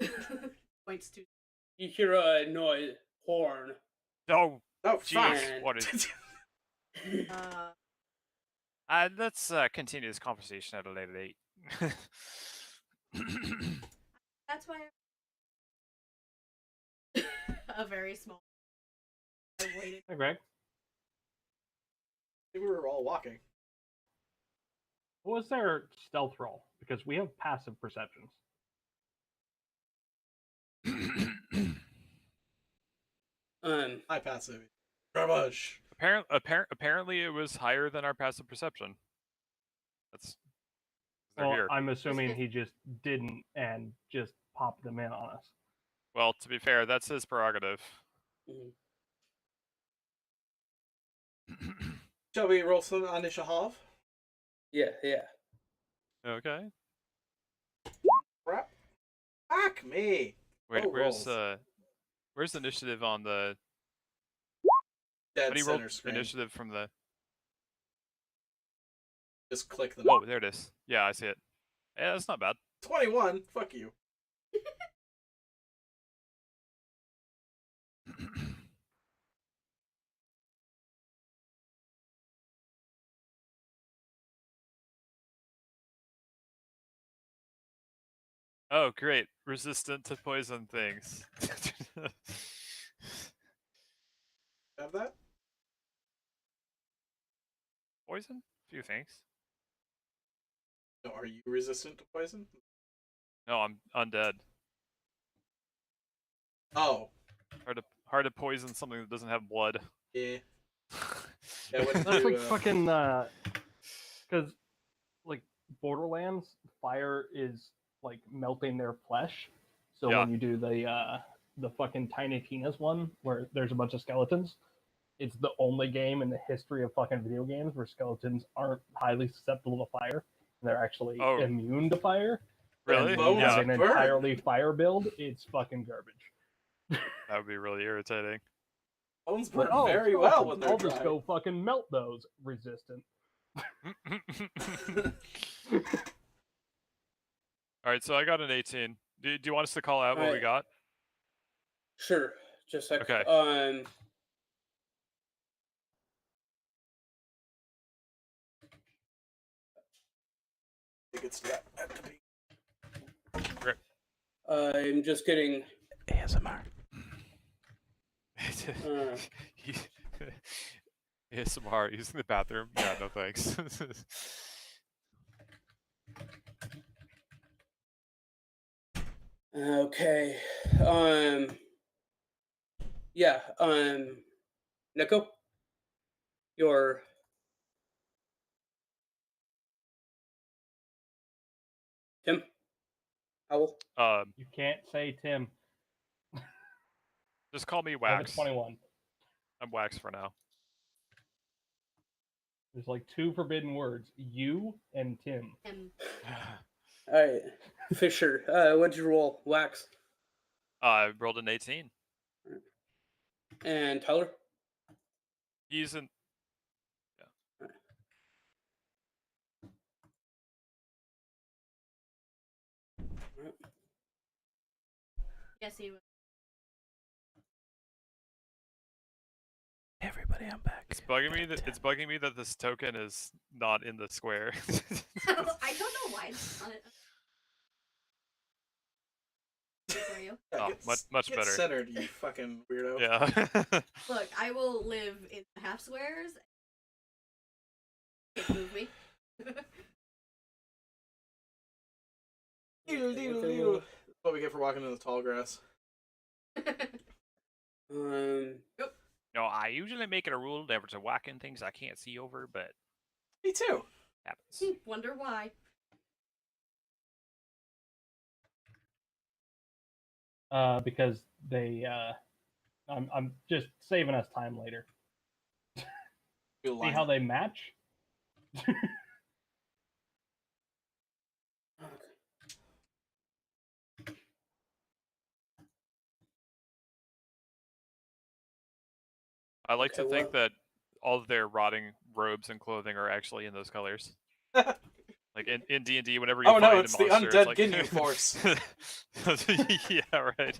brrrr. Points to. You hear a noise, horn. Oh, Oh, jeez, fuck. And- what is? Let's continue this conversation at a later date. That's why. A very small. I waited. Hey, Greg. We were all walking. What was their stealth roll? Because we have passive perceptions. High passive. Garbage. Apparently, it was higher than our passive perception. They're Well, here. I'm assuming he just didn't and just popped them in on us. Well, to be fair, that's his prerogative. Mhm. Shall we roll some initiative? Yeah. Okay. Crap. Fuck me. Wait, Oh, where's rolls. where's the initiative on the? Dead How do you roll center screen. initiative from the? Just click the. Oh, there it is. Yeah, I see it. Yeah, that's not bad. 21. Fuck you. Oh, great! Resistant to poison things. Have that? Poison? Few things. No, are you resistant to poison? No, I'm undead. Oh. Hard to poison something that doesn't have blood. Yeah. Yeah, what That's do, like fucking because like Borderlands, fire is like melting their flesh. So Yeah. when you do the fucking Tiny Tina's one where there's a bunch of skeletons, it's the only game in the history of fucking video games where skeletons aren't highly susceptible to fire. They're actually Oh. immune to fire. Really? And bones when you have Yeah, an burn. entirely fire build, it's fucking garbage. that would be really irritating. Bones burn But, very well skeletons, when they're I'll just dry. go fucking melt those. Resistant. All right, so I got an 18. Do you want us to call out what we Alright. got? Sure. Just a sec. Okay. It gets that at the beat. I'm just getting. ASMR. Uh, ASMR using the bathroom? Yeah, no thanks. Okay. Yeah. Neko, your Tim, Owl. You can't say Tim. Just call me I have a Wax. 21. I'm Wax for now. There's like two forbidden words: you and Tim. All right, Fisher. What'd you roll? Wax. I rolled an 18. And Tyler. He's in. Yes, he was. Everybody, I'm back. It's bugging me that this token is not in the square. I don't know why it's on it. For you. Oh, much get better. Centered, you fucking weirdo. Yeah. Look, I will live in half squares. Can't move me. That's what we get for walking in the tall grass. No, I usually make it a rule never to walk in things I can't see over, but Me too. happens. Wonder why. Because they, I'm just saving us time later. See how they match? I like to Okay, think that all of their rotting robes and clothing are actually in those colors. Like in D&D, whenever you Oh, no, find it's a the monster, undead it's like... Ginyu Force. Yeah, right.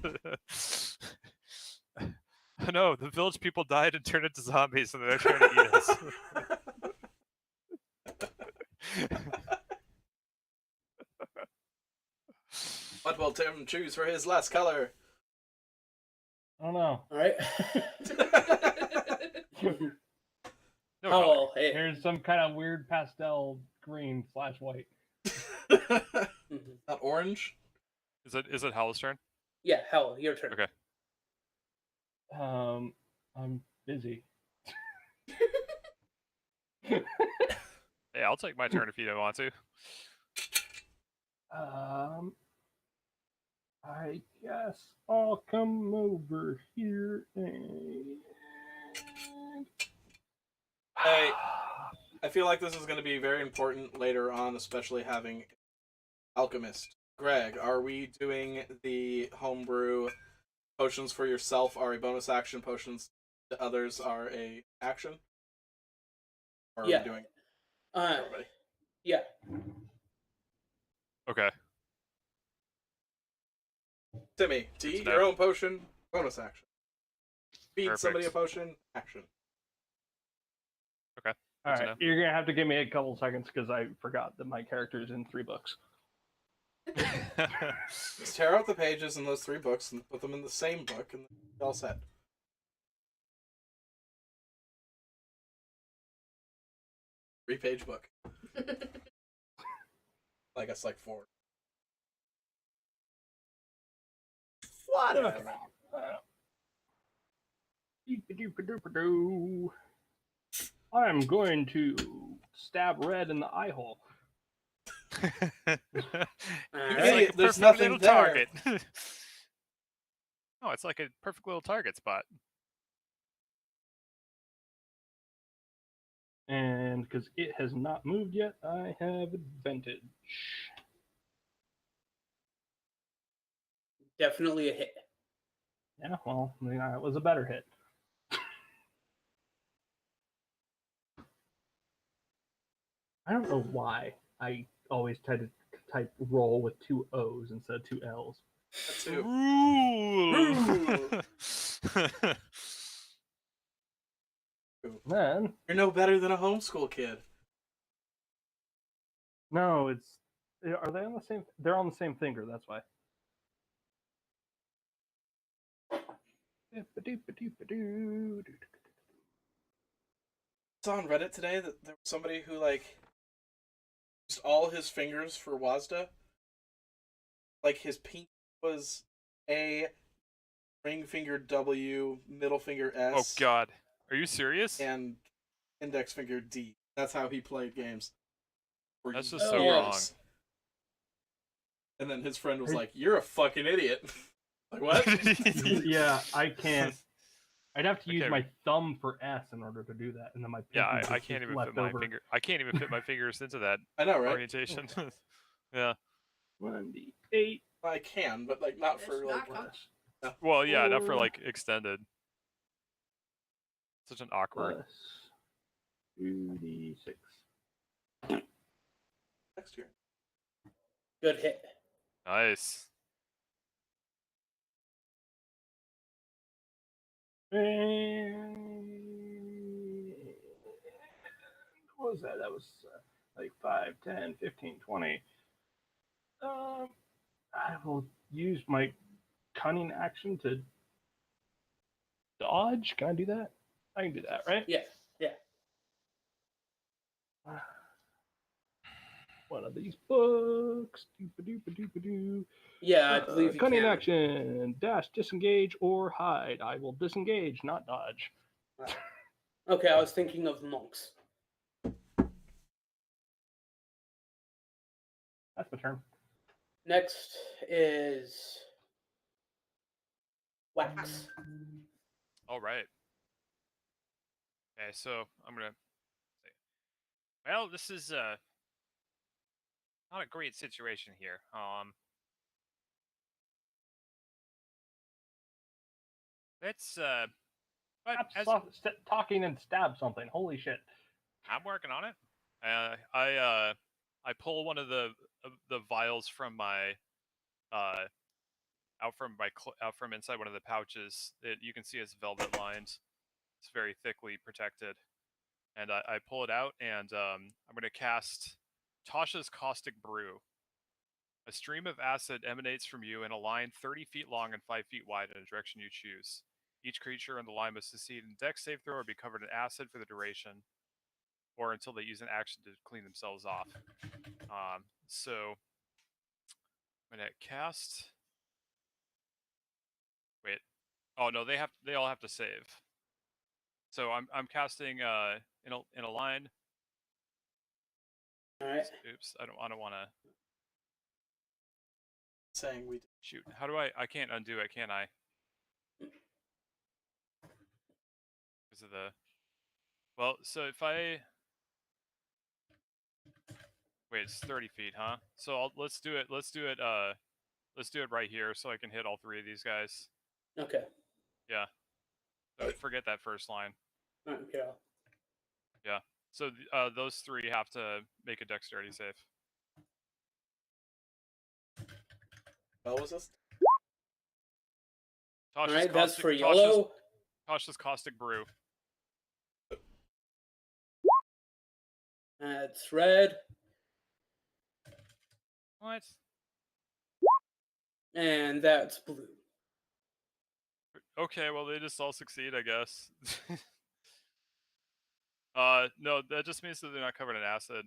Oh, no, the village people died and turned into zombies, and they're trying to eat us. What will Tim choose for his last color? I don't know. All right. No color. Oh, hey. Here's some kind of weird pastel green / white. Not orange? Is it Howl's turn? Yeah, Hell, your turn. Okay. I'm busy. Hey, I'll take my turn if you don't want to. I guess I'll come over here and. I feel like this is going to be very important later on, especially having Alchemist. Greg, are we doing the homebrew potions for yourself are a bonus action, potions to others are a action? Or are Yeah. we doing Uh, everybody? yeah. Okay. Timmy, to eat know. your own potion, bonus action. Feed Perfect. somebody a potion, action. Okay. All Good to right, you're gonna have to give me a couple seconds because I forgot that my character is in 3 books. know. Just tear out the pages in those 3 books and put them in the same book, and it's all set. Three-page book. I guess like 4. Whatever. Doop-a-doop-a-doop-a-doo. I'm going to stab Red in the eye hole. It's Alright. like a There's perfect nothing little there. target. Oh, it's like a perfect little target spot. And because it has not moved yet, I have advantage. Definitely a hit. Yeah, well, yeah, it was a better hit. I don't know why I always try to type roll with 2 O's instead of 2 L's. That too. Then, You're no better than a homeschool kid. no, it's. Are they on the same? They're on the same finger, that's why. I saw on Reddit today that there was somebody who like used all his fingers for WASDA. Like his pinky was A, ring finger W, middle finger Oh S, God, are you serious? and index finger D. That's how he played games. For That's just so years. wrong. And then his friend was like, "You're a fucking idiot." Like what? Yeah, I can't. I'd have to use Okay. my thumb for S in order to do that, and then my pinky Yeah, is I just can't even left fit my over. finger. I can't even fit my fingers into that I know, right? orientation. Yeah. 1d8 I can, but like not It's for not like. com- Well, yeah, not for Four. like extended. Such an awkward. plus 2d6. Next year. Good hit. Nice. And what was that? That was like 5, 10, 15, 20. I will use my cunning action to dodge. Can I do that? I can do that, right? Yeah. Yeah. one of these books. Doop-a-doop-a-doop-a-doo. Yeah, I believe you Cunning can. action, dash, disengage, or hide. I will disengage, not dodge. Okay, I was thinking of monks. That's my turn. Next is Wax. All right. Okay, so I'm gonna say, well, this is not a great situation here. Let's but Stop talking and stab something. Holy shit. I'm working on it. I pull one of the vials from my out from inside one of the pouches that you can see it's velvet lined. It's very thickly protected, and I pull it out, and I'm going to cast Tasha's Caustic Brew. A stream of acid emanates from you in a line 30 feet long and 5 feet wide in a direction you choose. Each creature in the line must succeed in Dex save throw or be covered in acid for the duration, or until they use an action to clean themselves off. So I'm gonna cast. Wait. Oh no, they all have to save. So I'm casting in a line. All right. Oops, I don't want to Saying we shoot. How do I can't undo it, can I? Because of the. Well, so if I. Wait, it's 30 feet, huh? So let's do it. Let's do it. Let's do it right here, so I can hit all three of these guys. Okay. Yeah. So forget that first line. Okay. Yeah. So those three have to make a dexterity save. What was this? All Tasha's right, that's caustic, for yellow. Tasha's Caustic Brew. That's red. What? And that's blue. Okay, well they just all succeed, I guess. No, that just means that they're not covered in acid.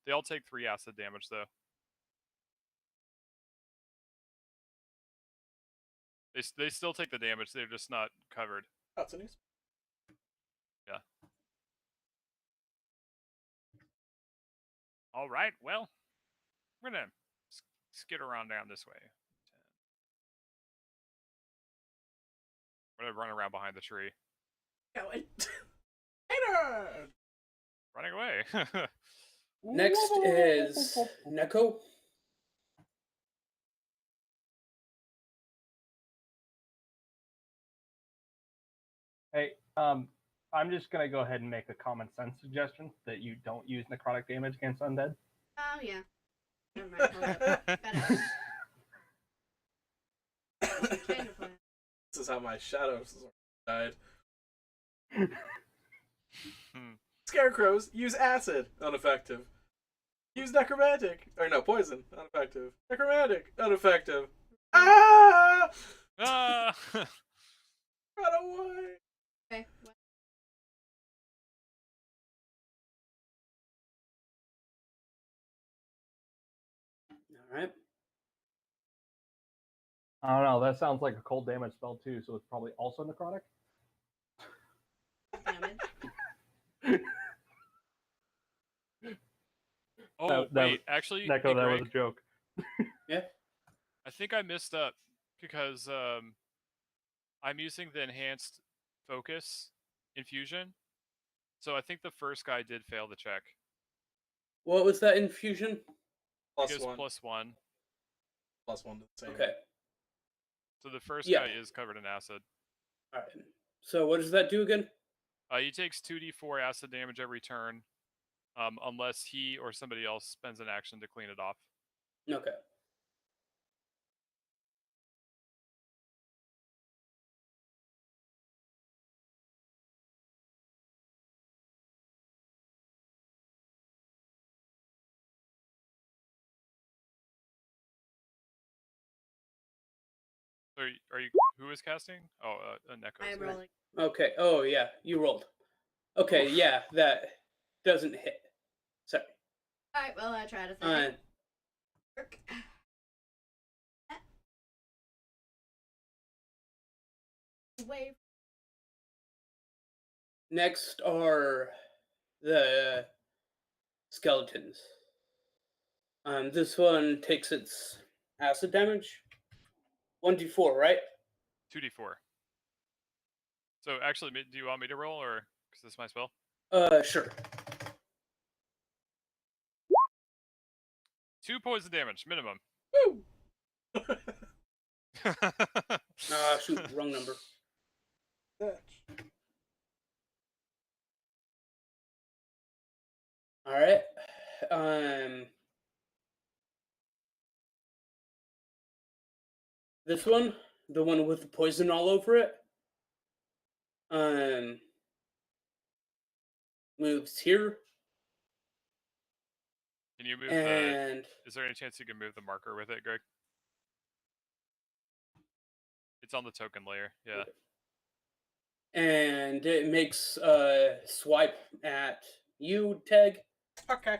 They all take 3 acid damage though. They still take the damage. They're just not covered. Oh, it's a news. Yeah. All right. Well, we're gonna skid around down this way. I'm gonna run around behind the tree. Going. Hater! Running away. Next is Neko. Hey, I'm just gonna go ahead and make a common sense suggestion that you don't use necrotic damage against undead. Oh yeah. Never mind. Hold up. Better. Change of plan. This is how my shadows died. Scarecrows use acid, ineffective. Use necromantic, or no, poison, ineffective. Necromantic, ineffective. Ah! Ah! Run away! Okay. What? All right. I don't know. That sounds like a cold damage spell too, so it's probably also necrotic. Damage. Oh, that wait. Actually, Neko, hey, that Greg, was a joke. Yeah. I think I messed up because I'm using the enhanced focus infusion. So I think the first guy did fail the check. What was that infusion? Plus It goes one. +1. Plus one to the same. Okay. So the first Yeah. guy is covered in acid. All right. So what does that do again? He takes 2d4 acid damage every turn, unless he or somebody else spends an action to clean it off. Okay. So are you? Who is casting? Oh, Neko. I am rolling. Okay. Oh yeah, you rolled. Okay. Oof. Yeah, that doesn't hit. Sorry. Alright, well, I tried a Uh, thing. Work. Wave. next are the skeletons. This one takes its acid damage. 1d4, right? 2d4. So actually, do you want me to roll, or because this is my spell? Sure. 2 poison damage minimum. Woo! Shoot, wrong number. All right. This one, the one with the poison all over it, moves here, Can you move and Is there any chance you can move the marker with it, Greg? It's on the token layer. Yeah. and it makes a swipe at you, Teg. Okay.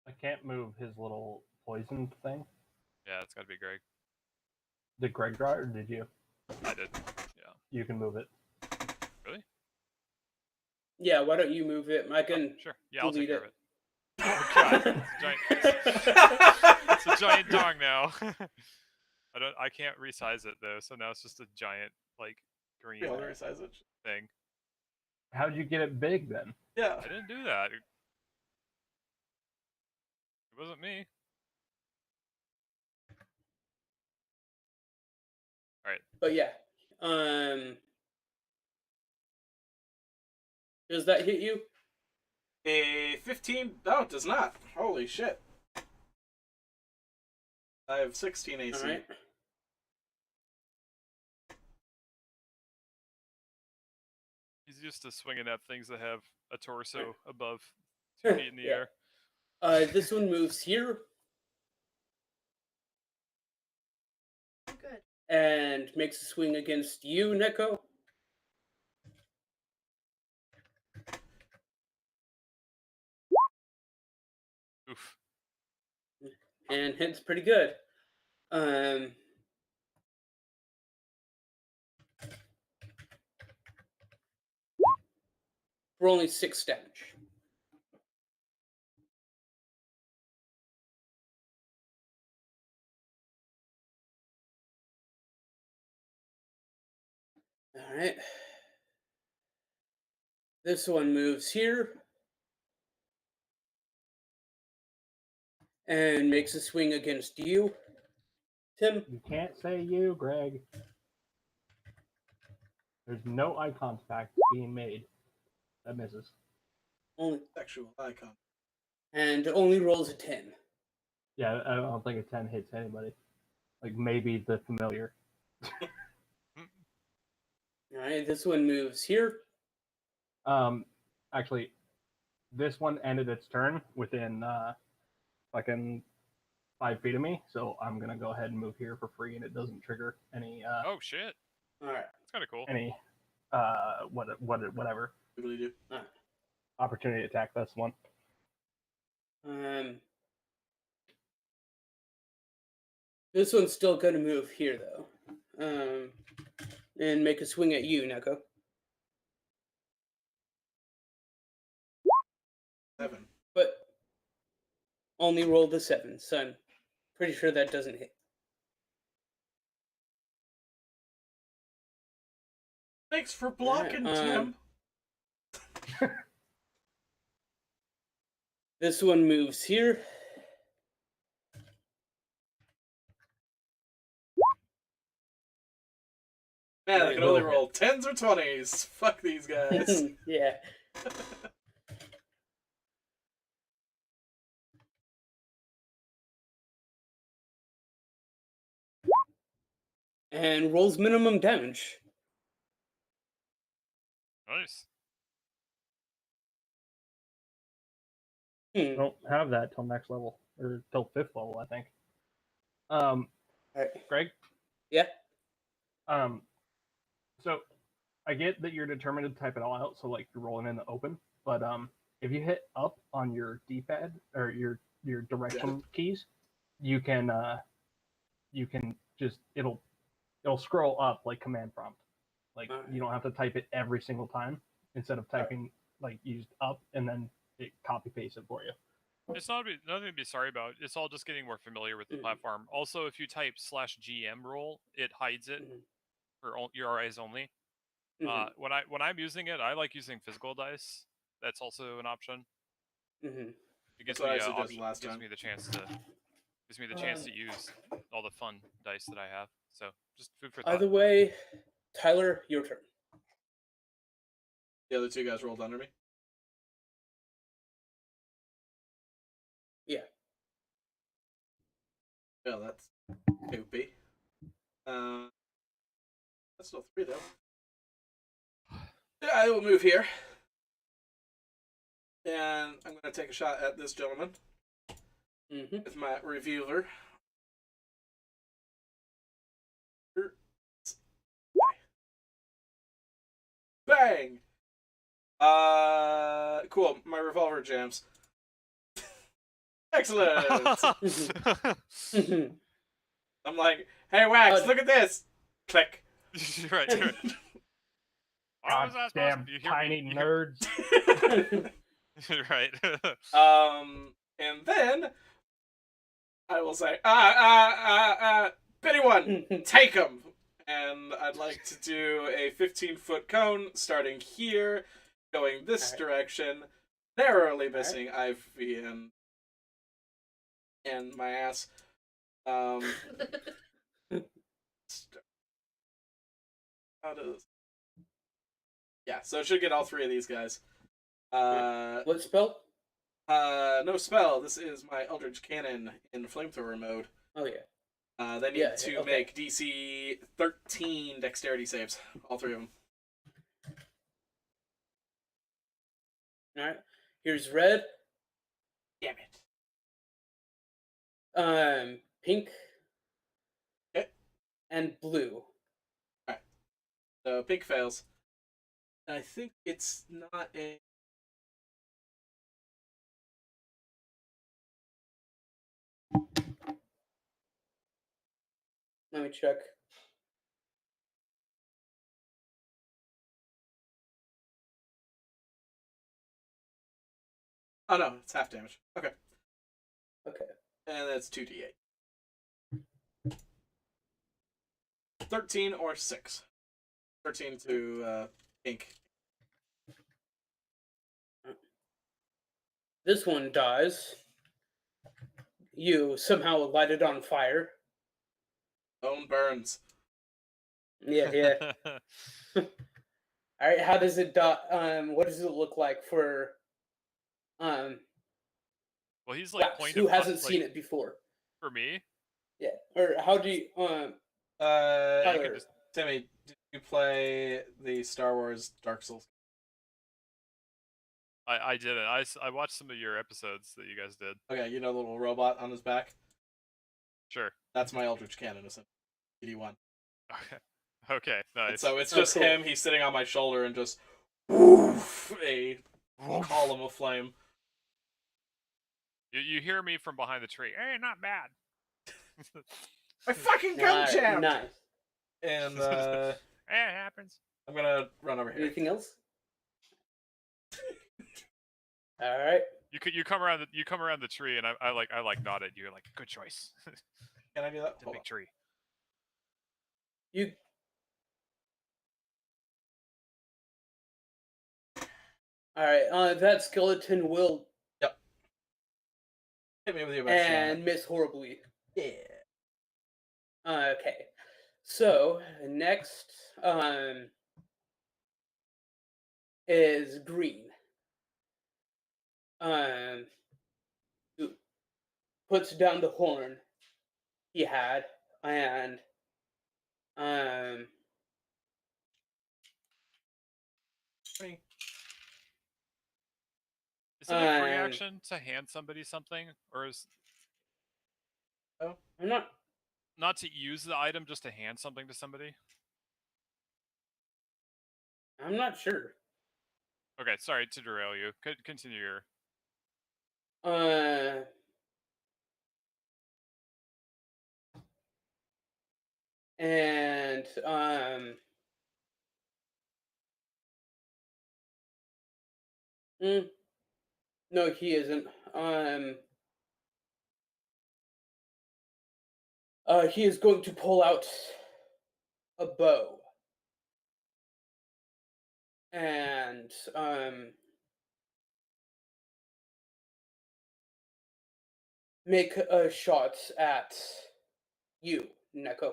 I can't move his little poison thing. Yeah, it's got to be Greg. Did Greg draw it, or did you? I did. Yeah. You can move it. Really? Yeah, why don't you move it? I can. Sure. Yeah, I'll take delete care of it. it. Oh god, it's a giant dong now. I can't resize it though, so now it's just a giant like green Be able to resize it. thing. How'd you get it big then? Yeah. I didn't do that. It wasn't me. Alright. But yeah, does that hit you? A 15. No, it does not. Holy shit. I have 16 AC. All right. He's used to swinging at things that have a torso above 2 feet in the Yeah. air. This one moves here Good. and makes a swing against you, Neko. Oof. And hits pretty good. For only 6 damage. All right. This one moves here and makes a swing against you, Tim. You can't say you, Greg. There's no eye contact being made. That misses. Only Sexual icon. and only rolls a 10. Yeah, I don't think a 10 hits anybody. Like maybe the familiar. All right, this one moves here. Actually, this one ended its turn within fucking 5 feet of me, so I'm gonna go ahead and move here for free, and it doesn't trigger any Oh shit. All right. That's kind of cool. any whatever What do we do? opportunity attack. That's one. This one's still gonna move here though, and make a swing at you, Neko. 7. But only rolled a 7, so I'm pretty sure that doesn't hit. Thanks for blocking, Tim. This one moves here. Man, I It can will only hit. roll 10s or 20s. Fuck these guys. Yeah. And rolls minimum damage. Nice. I don't have that till next level or till 5th level, I think. Alright. Greg. Yeah. So I get that you're determined to type it all out, so like you're rolling in the open, but if you hit up on your D-pad or your direction keys, you can just it'll scroll up like command prompt. Like you don't have to type it every single time. Instead of typing like used up and then it copy pastes it for you. It's nothing to be sorry about. It's all just getting more familiar with the platform. Also, if you type /GM role, it hides it for your eyes only. When I'm using it, I like using physical dice. That's also an option. It gives That's what me I suggested last gives time. me the chance to use all the fun dice that I have. So just food for thought. Either way, Tyler, your turn. The other two guys rolled under me. Yeah. Well, that's poopy. That's still 3 though. I will move here. And I'm going to take a shot at this gentleman with my revealer. Bang! Cool. My revolver jams. Excellent! I'm like, hey, Wax, look at this! Click. right. God damn tiny nerds. Right. And then I will say, Bitty one, take him. And I'd like to do a 15-foot cone starting here, going this direction, narrowly missing Ivy and my ass. How does... Yeah, so it should get all 3 of these guys. What spell? No spell. This is my Eldritch Cannon in flamethrower mode. Oh yeah. They need to make DC 13 dexterity saves. All 3 of them. Alright. Here's red. Damn it. Pink. Okay. And blue. Alright. So pink fails. I think it's not a... Let me check. Oh no, it's half damage. Okay. Okay. And that's 2d8. 13 or 6. 13 to pink. This one dies. You somehow light it on fire. Bone burns. Yeah. Alright, how does it die? What does it look like for well, he's like Wax, point who of hasn't like, seen it before? for me. Yeah. Or how do you Tyler, Timmy, did you play the Star Wars Dark Souls? I didn't. I watched some of your episodes that you guys did. Okay, you know the little robot on his back? Sure. That's my Eldritch Cannon, essentially. PD1. Okay, nice. And so it's just cool. him, he's sitting on my shoulder and just woof, a column of flame. You hear me from behind the tree. Hey, not bad. My fucking gun jammed! Nice. And Hey, it happens. I'm gonna run over here. Anything else? Alright. You come around the tree and I like nod at you like good choice. Can I do that? It's a big tree. You Alright, that skeleton will Hit me with your best shot. miss horribly. Yeah. Okay. So next is green. Who puts down the horn he had and Is it a free action to hand somebody something, or is I'm not to use the item, just to hand something to somebody? not sure. Okay, sorry to derail you. Continue your. Uh, and mm, no, he isn't. He is going to pull out a bow and make a shot at you, Neko.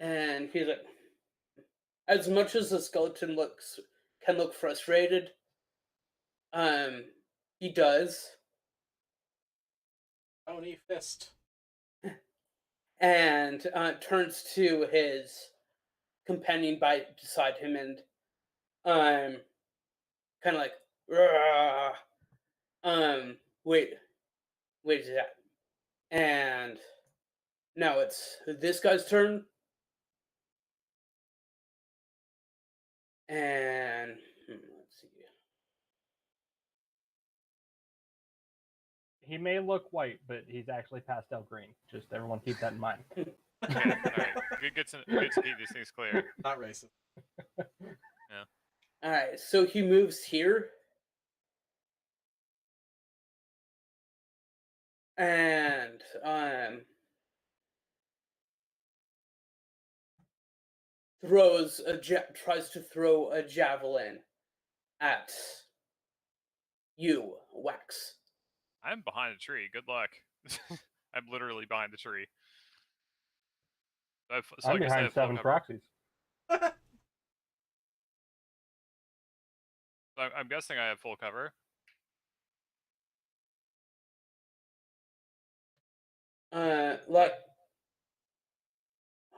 And he's like, as much as the skeleton can look frustrated, he does, Tony Fist. and turns to his companion beside him and kind of like, "Rah." Wait, is that? And now it's this guy's turn, and let's see. He may look white, but he's actually pastel green. Just everyone keep that in mind. Okay, all right. Good to keep these things clear. Not racist. All right, so he moves here, and tries to throw a javelin at you, Wax. I'm behind a tree. Good luck. I'm literally behind the tree. So I'm I guess I behind have full 7 cover. proxies. I'm guessing I have full cover. Like,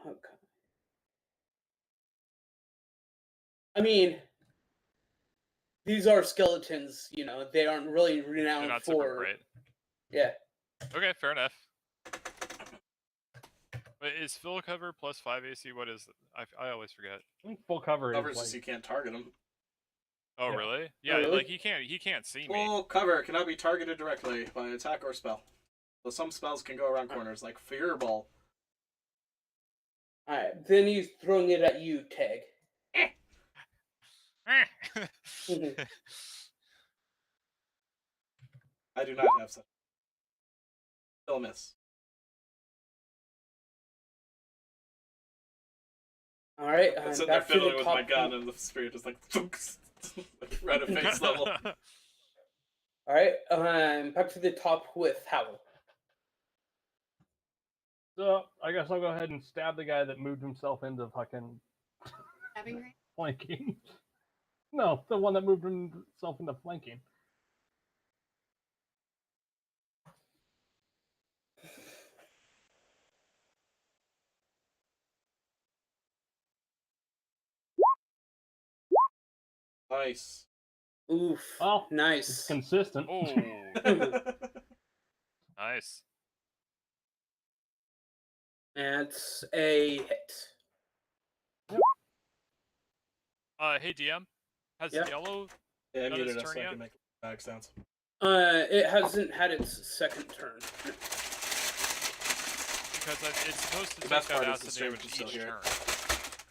okay. I mean, these are skeletons. You know, they aren't really They're renowned not super for. bright. Yeah. Okay, fair enough. But is full cover plus 5 AC? What is it? I always forget. I think full cover Covers is just you like can't target him. Oh Yeah. really? Yeah, Oh, really? like he can't see me. Full cover cannot be targeted directly by attack or spell. So some spells can go around corners, like Fireball. All right. Then he's throwing it at you, Tag. I do not have such. Still miss. All right. I'm I'm sitting there back to the fiddling with my top. gun, and the spirit just like right at face level. All right. Back to the top with Howl. so. I guess I'll go ahead and stab the guy that moved himself into fucking Having great. flanking. No, the one that moved himself into flanking. Nice. Oof. Well, it's Nice. consistent. Oh, nice. That's a hit. Hey DM, has Yeah. yellow Yeah, I Done muted its us so turn I yet? can make back sounds. It hasn't had its second turn. because it's supposed to The take best that part is the acid stream damage can still each hear it. turn.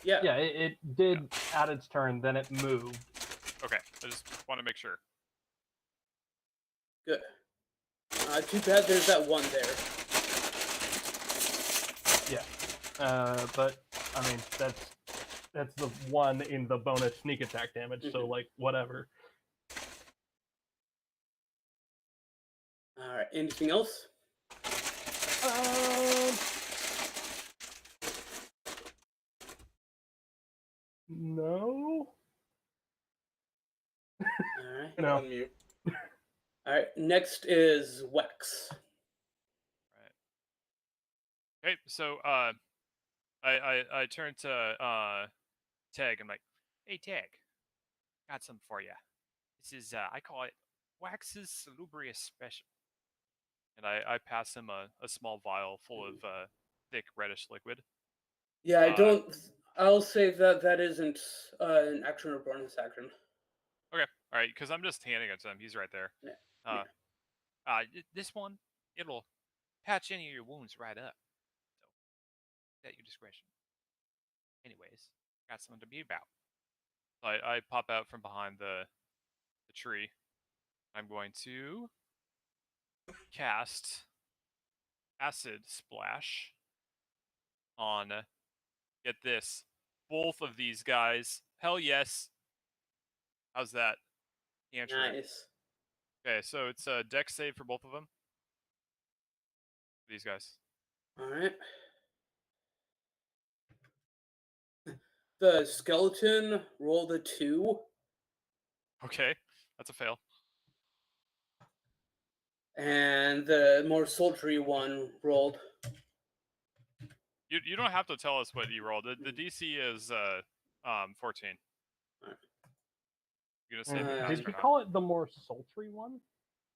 Yeah. Yeah, it did at its turn, then it moved. Okay, I just want to make sure. Good. Too bad there's that one there. But I mean that's the one in the bonus sneak attack damage. So Mhm. like whatever. All right. Anything else? No. All right. No. Unmute. All right. Next is Wex. Okay, so I turn to Tag. I'm like, hey Tag, got something for you. This is I call it Wax's Salubrious Special. And I pass him a small vial full of thick reddish liquid. Yeah, I Uh, don't. I'll say that that isn't an action or bonus action. Okay, all right, because I'm just handing it to him. He's right there. Yeah. This one, it'll patch any of your wounds right up. So, at your discretion. Anyways, got something to be about. I pop out from behind the tree. I'm going to cast Acid Splash on, get this, both of these guys. Hell yes. How's that? Cantrip. Nice. Okay, so it's a dex save for both of them. These guys. All right. The skeleton rolled a 2, Okay, that's a fail. and the more sultry one rolled. You don't have to tell us what you rolled. The DC is 14. Alright. You gonna save your pass Did or he not? call it the more sultry one?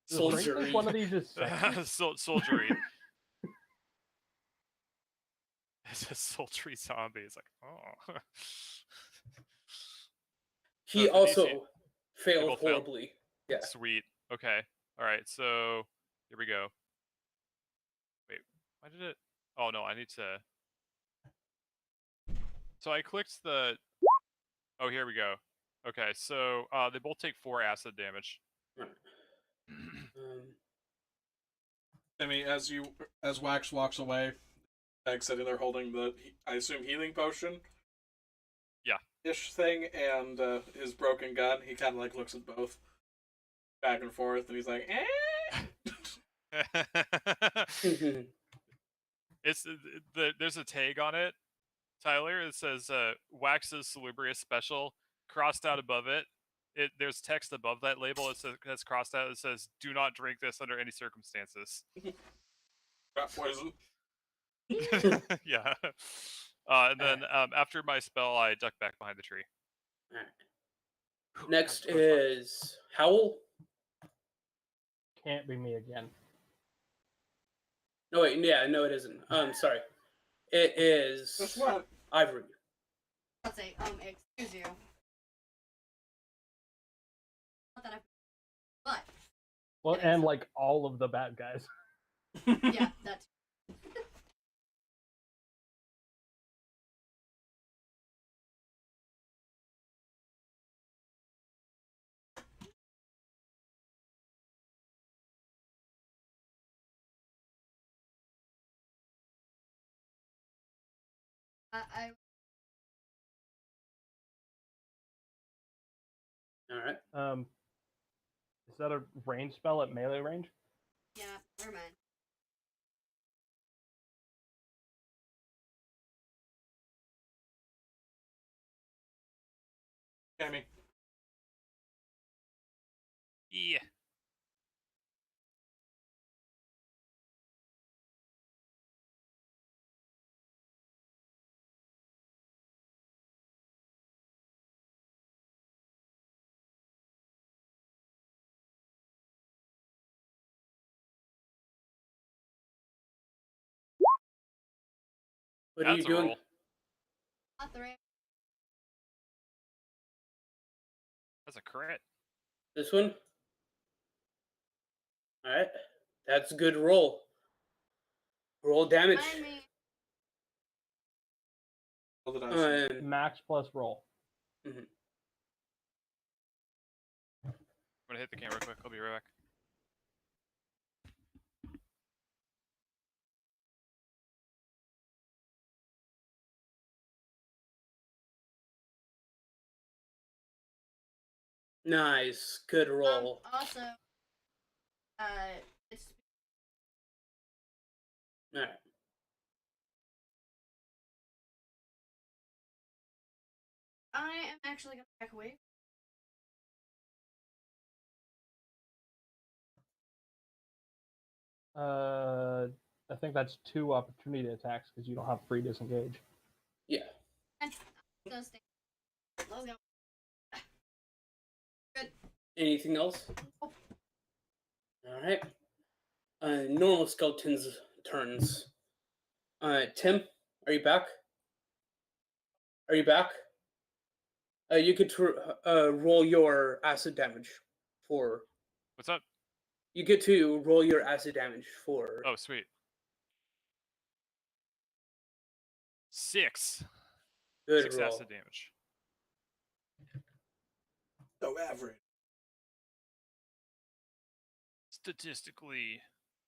Does Drake think Soldiery. one of these is sexy? Soldiery. It's a sultry zombie. It's like, oh. He the also DC failed both failed? horribly. Yeah. Sweet. Okay. All right. So here we go. Wait, why did it? Oh no, I need to. So I clicked the. Oh, here we go. Okay, so they both take 4 acid damage. Timmy, as Wax walks away, Tag sitting there holding the, I assume, healing potion. Yeah. Ish thing and his broken gun. He kind of like looks at both, back and forth, and he's like, "Eh." It's there's a tag on it, Tyler. It says Wax's Salubrious Special. Crossed out above it. There's text above that label. It says that's crossed out. It says, "Do not drink this under any circumstances." Rat poison. Yeah. And then after my spell, I duck back behind the tree. Next is Howl. Can't be me again. No wait, yeah, no, it isn't. Sorry, it is Just what? Ivory. I'll say, excuse you. Not that I. But Well, It is. and like all of the bad guys. yeah, that's. I All right. Is that a range spell at melee range? yeah, never mind. Tammy. Yeah. What are you That's a doing? roll. Not the right. That's a crit. This one. All right. That's a good roll. Roll damage. Remind me. Roll the dice. Max plus roll. I'm gonna hit the camera quick. I'll be right back. Nice. Good roll. Also, it's All right. I am actually gonna back away. I think that's 2 opportunity attacks because you don't have free disengage. Yeah. Let's go. Good. Anything else? Nope. All right. Normal skeleton's turns. Tim, are you back? Are you back? You could roll your acid damage for. What's up? You get to roll your acid damage for. Oh, sweet. 6. Good 6 roll. acid damage. So average. Statistically,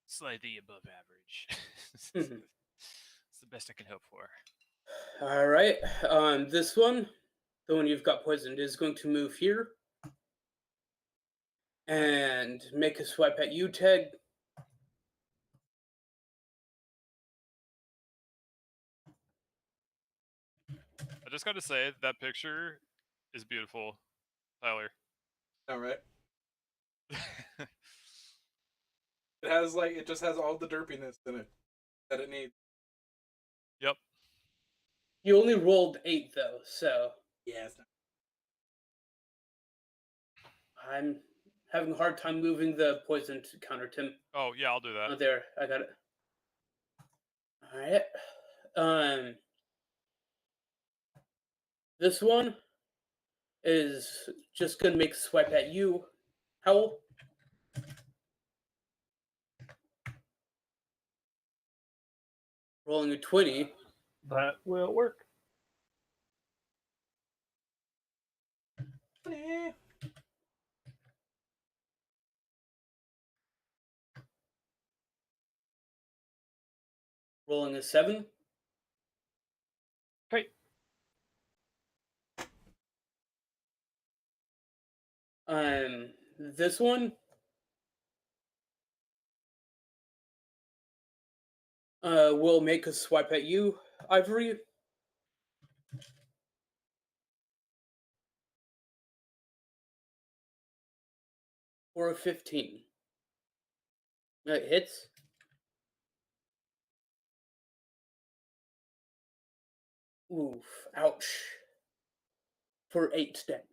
slightly above average. Mhm. It's the best I can hope for. All right. This one, the one you've got poisoned, is going to move here and make a swipe at you, Ted. I just got to say that picture is beautiful, Tyler. All right. It just has all the derpiness in it that it needs. Yep. You only rolled 8 though, so Yeah, it's not. I'm having a hard time moving the poison to counter Tim. Oh, yeah, I'll do that. Oh, there, I got it. All right. This one is just gonna make a swipe at you, Howl. Rolling a 20. That will work. Rolling a 7. Okay. This one will make a swipe at you, Ivory. For a 15. It hits. Oof, ouch. For 8 damage.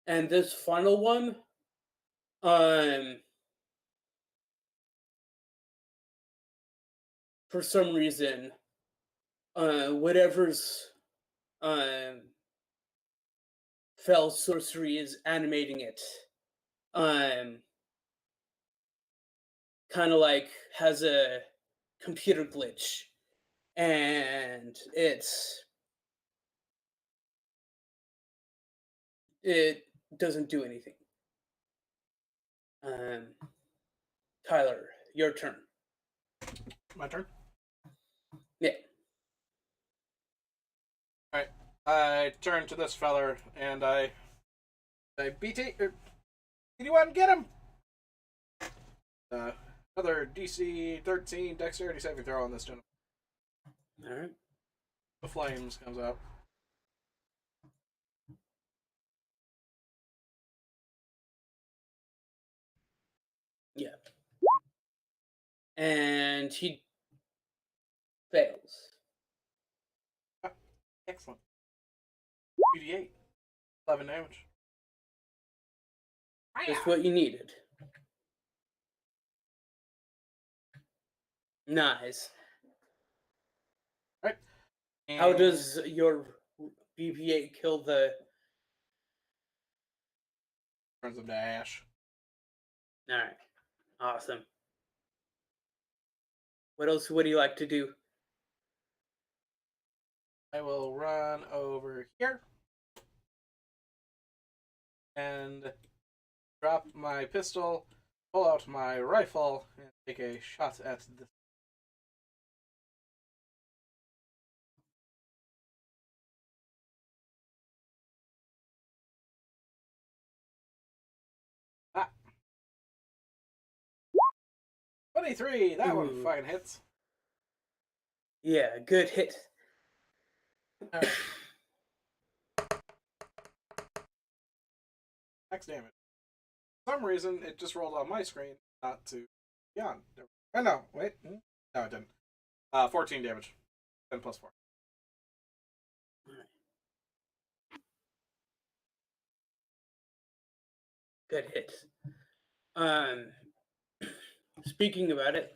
And this final one, for some reason, whatever's fell sorcery is animating it. Kind of like has a computer glitch, and it doesn't do anything. Tyler, your turn. My turn. Yeah. All right. I turn to this feller and I BT. Anyone get him? Another DC 13 dexterity saving throw on this gentleman. All right. The flames comes out. Yeah. And he fails. Excellent. 2d8. 11 damage. Just what you needed. Nice. Right. How does your BB-8 kill the... Turns him to ash. All right. Awesome. What else would you like to do? I will run over here and drop my pistol, pull out my rifle, and take a shot at this. Ah. 23! That one Ooh. fucking hits. Yeah, good hit. Alright. max damage. For some reason, it just rolled on my screen, not to beyond. Oh no, wait, no, it didn't. 14 damage, 10 plus 4. Good hit. Speaking about it,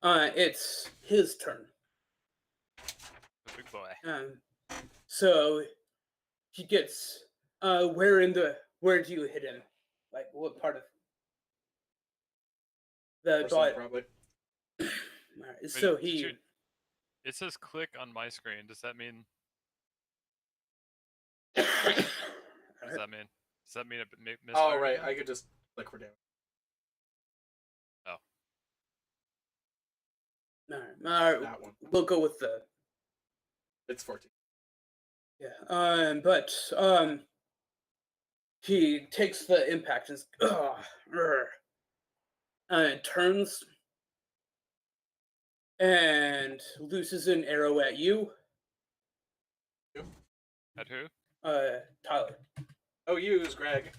it's his turn. The big boy. So he gets where do you hit him? Like what part of the Or so, body? probably. Alright, so Did he you- It says click on my screen. Does that mean? What does that mean? Does that mean it misfired? Oh right, again? I could just click for damage. Alright, That one. we'll go with the It's 14. yeah. But he takes the impact and turns and looses an arrow at you, At who? Tyler. Oh, use Greg.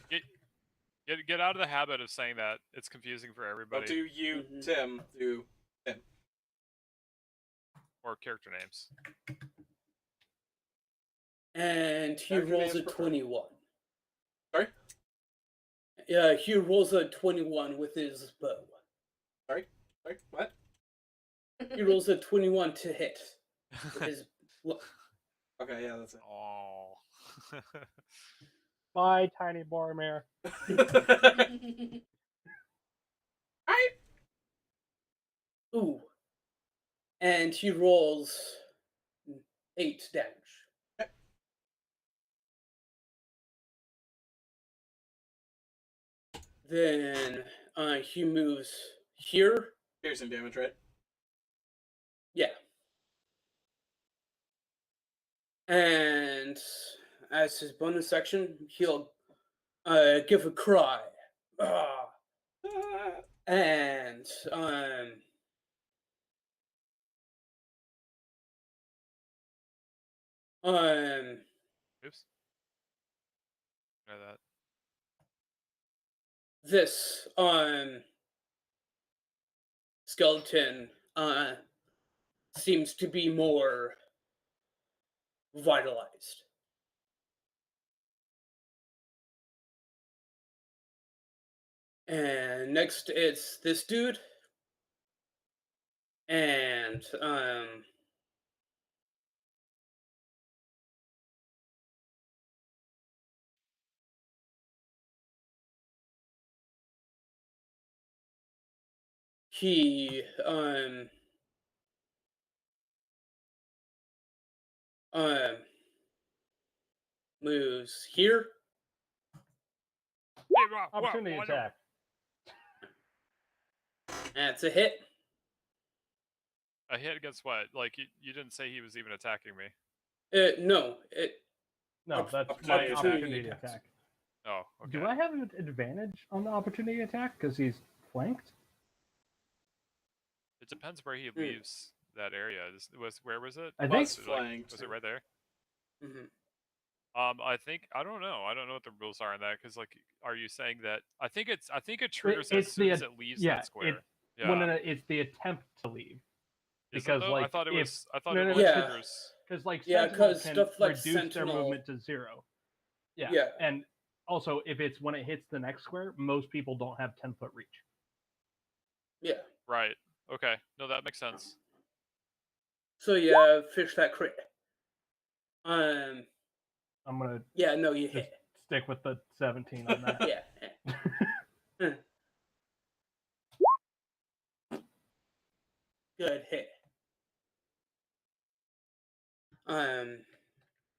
Get out of the habit of saying that. It's confusing for I'll everybody. do you, Mhm. Tim. Do Tim. Or character names. And he Character rolls names a preferred. 21. Sorry? Yeah, he rolls a 21 with his bow. Sorry, what? He rolls a 21 to hit with his. Okay, yeah, that's Oh. Bye, tiny Boromir. it. Ooh. And he rolls 8 damage. Then he moves here. Piercing damage, right? Yeah. And as his bonus action, he'll give a cry. Ah. And Oops. Try that. this skeleton seems to be more vitalized. And next it's this dude. And he moves here. Hey, Opportunity no. attack. That's a hit. A hit against what? Like you didn't say he was even attacking me. No, No, that's my Opportunity opportunity attacks. attack. Oh, okay. Do I have an advantage on the opportunity attack because he's flanked? It depends where he leaves that area. Where was it? I think- Was it, flanked. was it right there? Mhm. I don't know. I don't know what the rules are on that because, like, are you saying that? I think it triggers it's as soon the as it leaves yeah, that square. Yeah. Well, no, it's the attempt to leave. Is it Because, though? like, I thought it if- was. I thought no, it no, was no, triggers. Because like Yeah, Sentinel 'cause can stuff like reduce their Sentinel- movement to 0. Yeah. Yeah. And also, if it's when it hits the next square, most people don't have 10-foot reach. Yeah. Right. Okay. No, that makes sense. So yeah, fish that crit. I'm gonna Yeah, no, you just hit. stick with the 17 on that. Yeah. Good hit.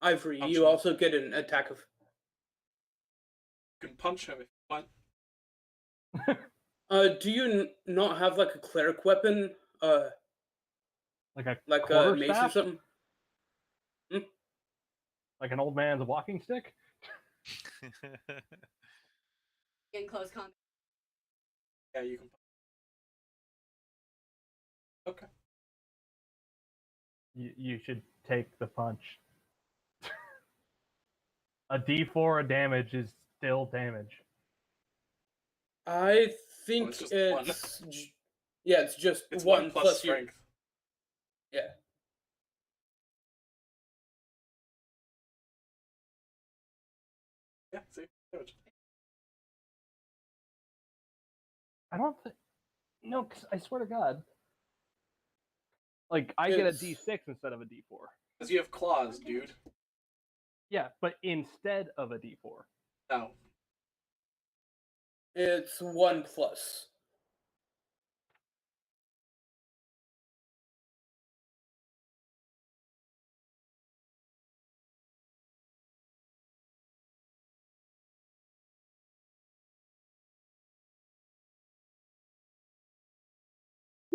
Ivory, Punch you him. also get an attack of. You can punch him if you want. Do you not have like a cleric weapon? Like a Like a quarter mace or staff? something? Like an old man's walking stick? In close combat. Yeah, you can. Okay. You should take the punch. A D4 of damage is still damage. I think it's just it's, one. yeah, it's just It's one one plus plus your strength. yeah. Yeah, see? Damage. I don't think. No, because I swear to God. Like, I get a It's- D6 instead of a D4. Because you have claws, dude. Yeah, but instead of a D4. No. It's 1 plus.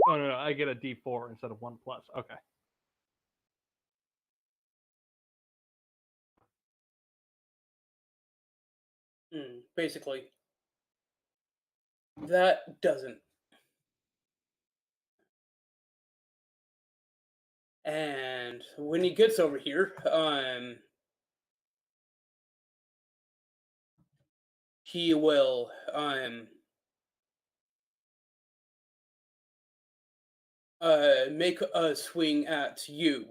Oh, no, I get a D4 instead of 1 plus. Okay. Basically. That doesn't. And when he gets over here, he will make a swing at you,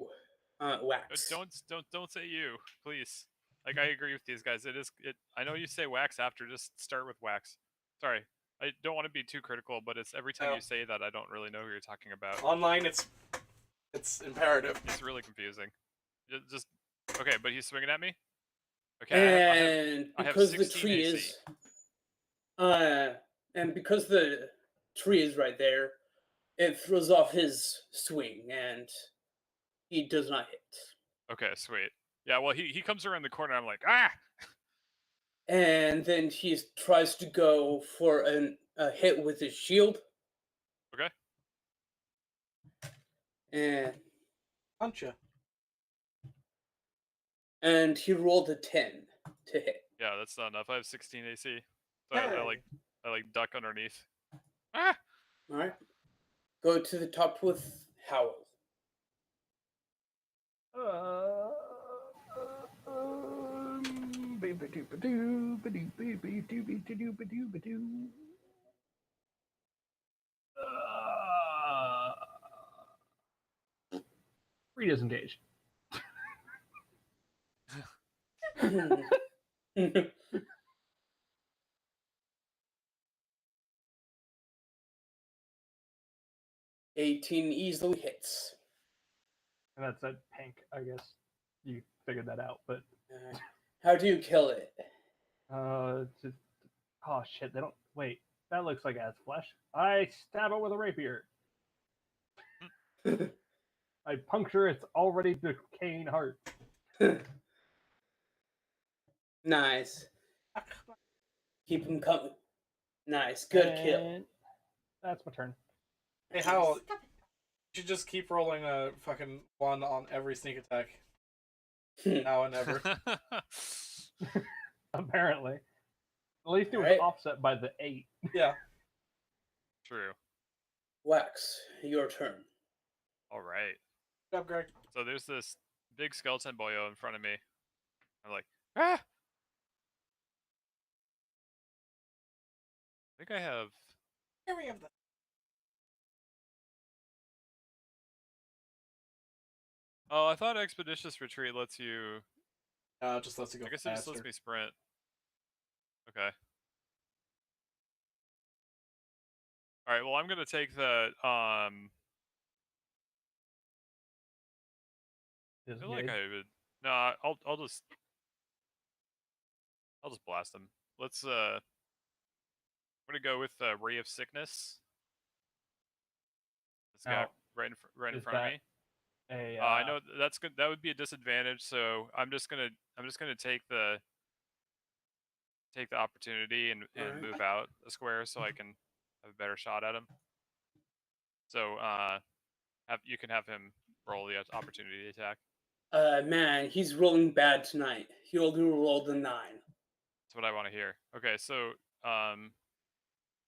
Wax. Don't say you, please. Like, I agree with these guys. I know you say Wax after. Just start with Wax. Sorry, I don't want to be too critical, but it's every time No. you say that, I don't really know who you're talking about. Online, it's imperative. It's really confusing. Just okay, but he's swinging at me. Okay, And I have because the 16 tree AC. is, and because the tree is right there, it throws off his swing, and he does not hit. Okay, sweet. Yeah, well, he comes around the corner. I'm like, ah! And then he tries to go for a hit with his shield. Okay. Punch ya. And he rolled a 10 to hit. Yeah, that's not enough. I have 16 AC. So Hey. I like duck underneath. Ah! All right. Go to the top with Howl. Free disengage. 18 easily hits. And that's a pink, I guess. You figured that out, but How do you kill it? just, oh shit, they don't, wait, that looks like it has flesh. I stab it with a rapier. I puncture its already decaying heart. Nice. Keep him coming. Nice. Good kill. And that's my turn. Hey, Howell, Stop it. you should just keep rolling a fucking 1 on every sneak attack. Now and ever. Apparently. At least it was Alright. offset by the 8. Yeah. True. Wax, your turn. All right. Good job, Greg. So there's this big skeleton boyo in front of me. I'm like, ah! I think I have. Here we have the. Oh, I thought Expeditious Retreat lets you. Just lets you go I guess it just faster. lets me sprint. Okay. All right. Well, I'm gonna take the I feel like I would. No, I'll just blast him. Let's I'm gonna go with Ray of Sickness. This guy Now, right in is front of that me. a, I know that's good. That would be a disadvantage. So I'm just gonna take the opportunity and Alright. move out a square so I can have a better shot at him. So you can have him roll the opportunity attack. Man, he's rolling bad tonight. He only rolled a 9. That's what I want to hear. Okay, so I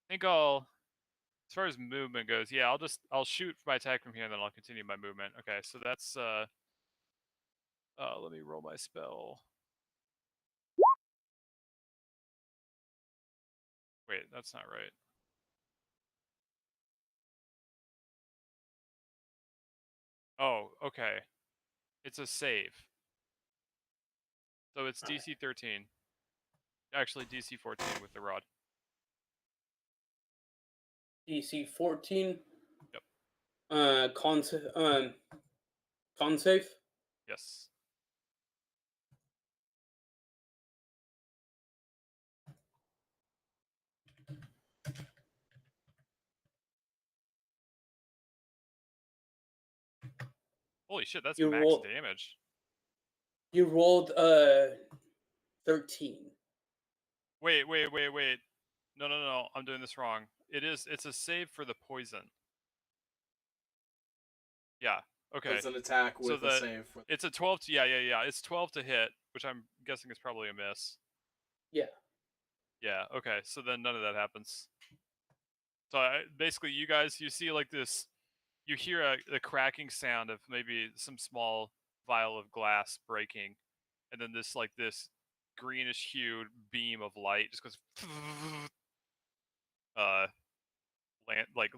think I'll, as far as movement goes, yeah, I'll shoot my attack from here and then I'll continue my movement. Okay, so that's let me roll my spell. Wait, that's not right. Oh, okay. It's a save. So it's DC 13. Actually, DC 14 with the rod. DC 14. Yep. Con save. Yes. Holy shit, that's You max roll- damage. You rolled 13. Wait. No. I'm doing this wrong. It's a save for the poison. Yeah. Okay. It's an attack So with a save. It's a 12 to, yeah. It's 12 to hit, which I'm guessing is probably a miss. Yeah. Yeah, okay. So then none of that happens. So basically you guys, you see like this, you hear the cracking sound of maybe some small vial of glass breaking, and then this greenish hued beam of light just goes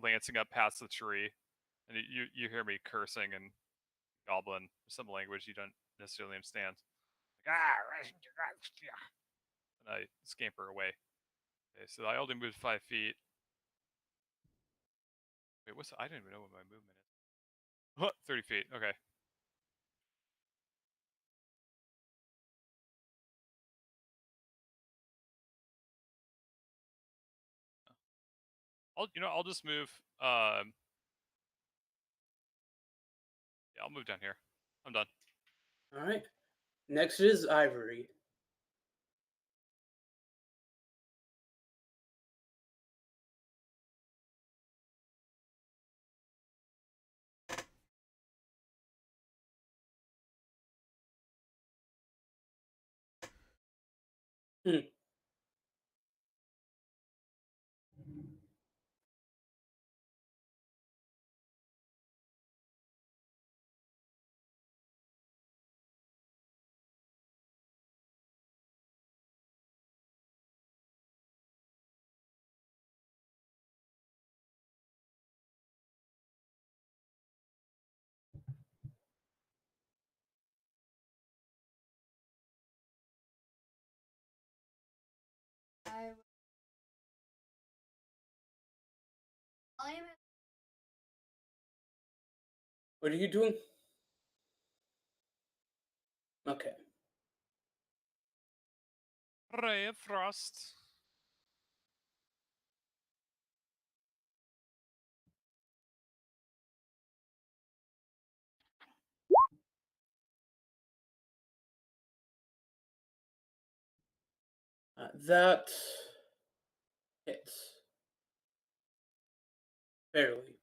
lancing up past the tree, and you hear me cursing in goblin, some language you don't necessarily understand. Like, and I scamper away. Okay, so I only moved 5 feet. Wait, I don't even know what my movement is. 30 feet. Okay. I'll just move. Yeah, I'll move down here. I'm done. All right. Next is Ivory. I am What are you doing? Okay. Ray of Frost. That hits. Barely.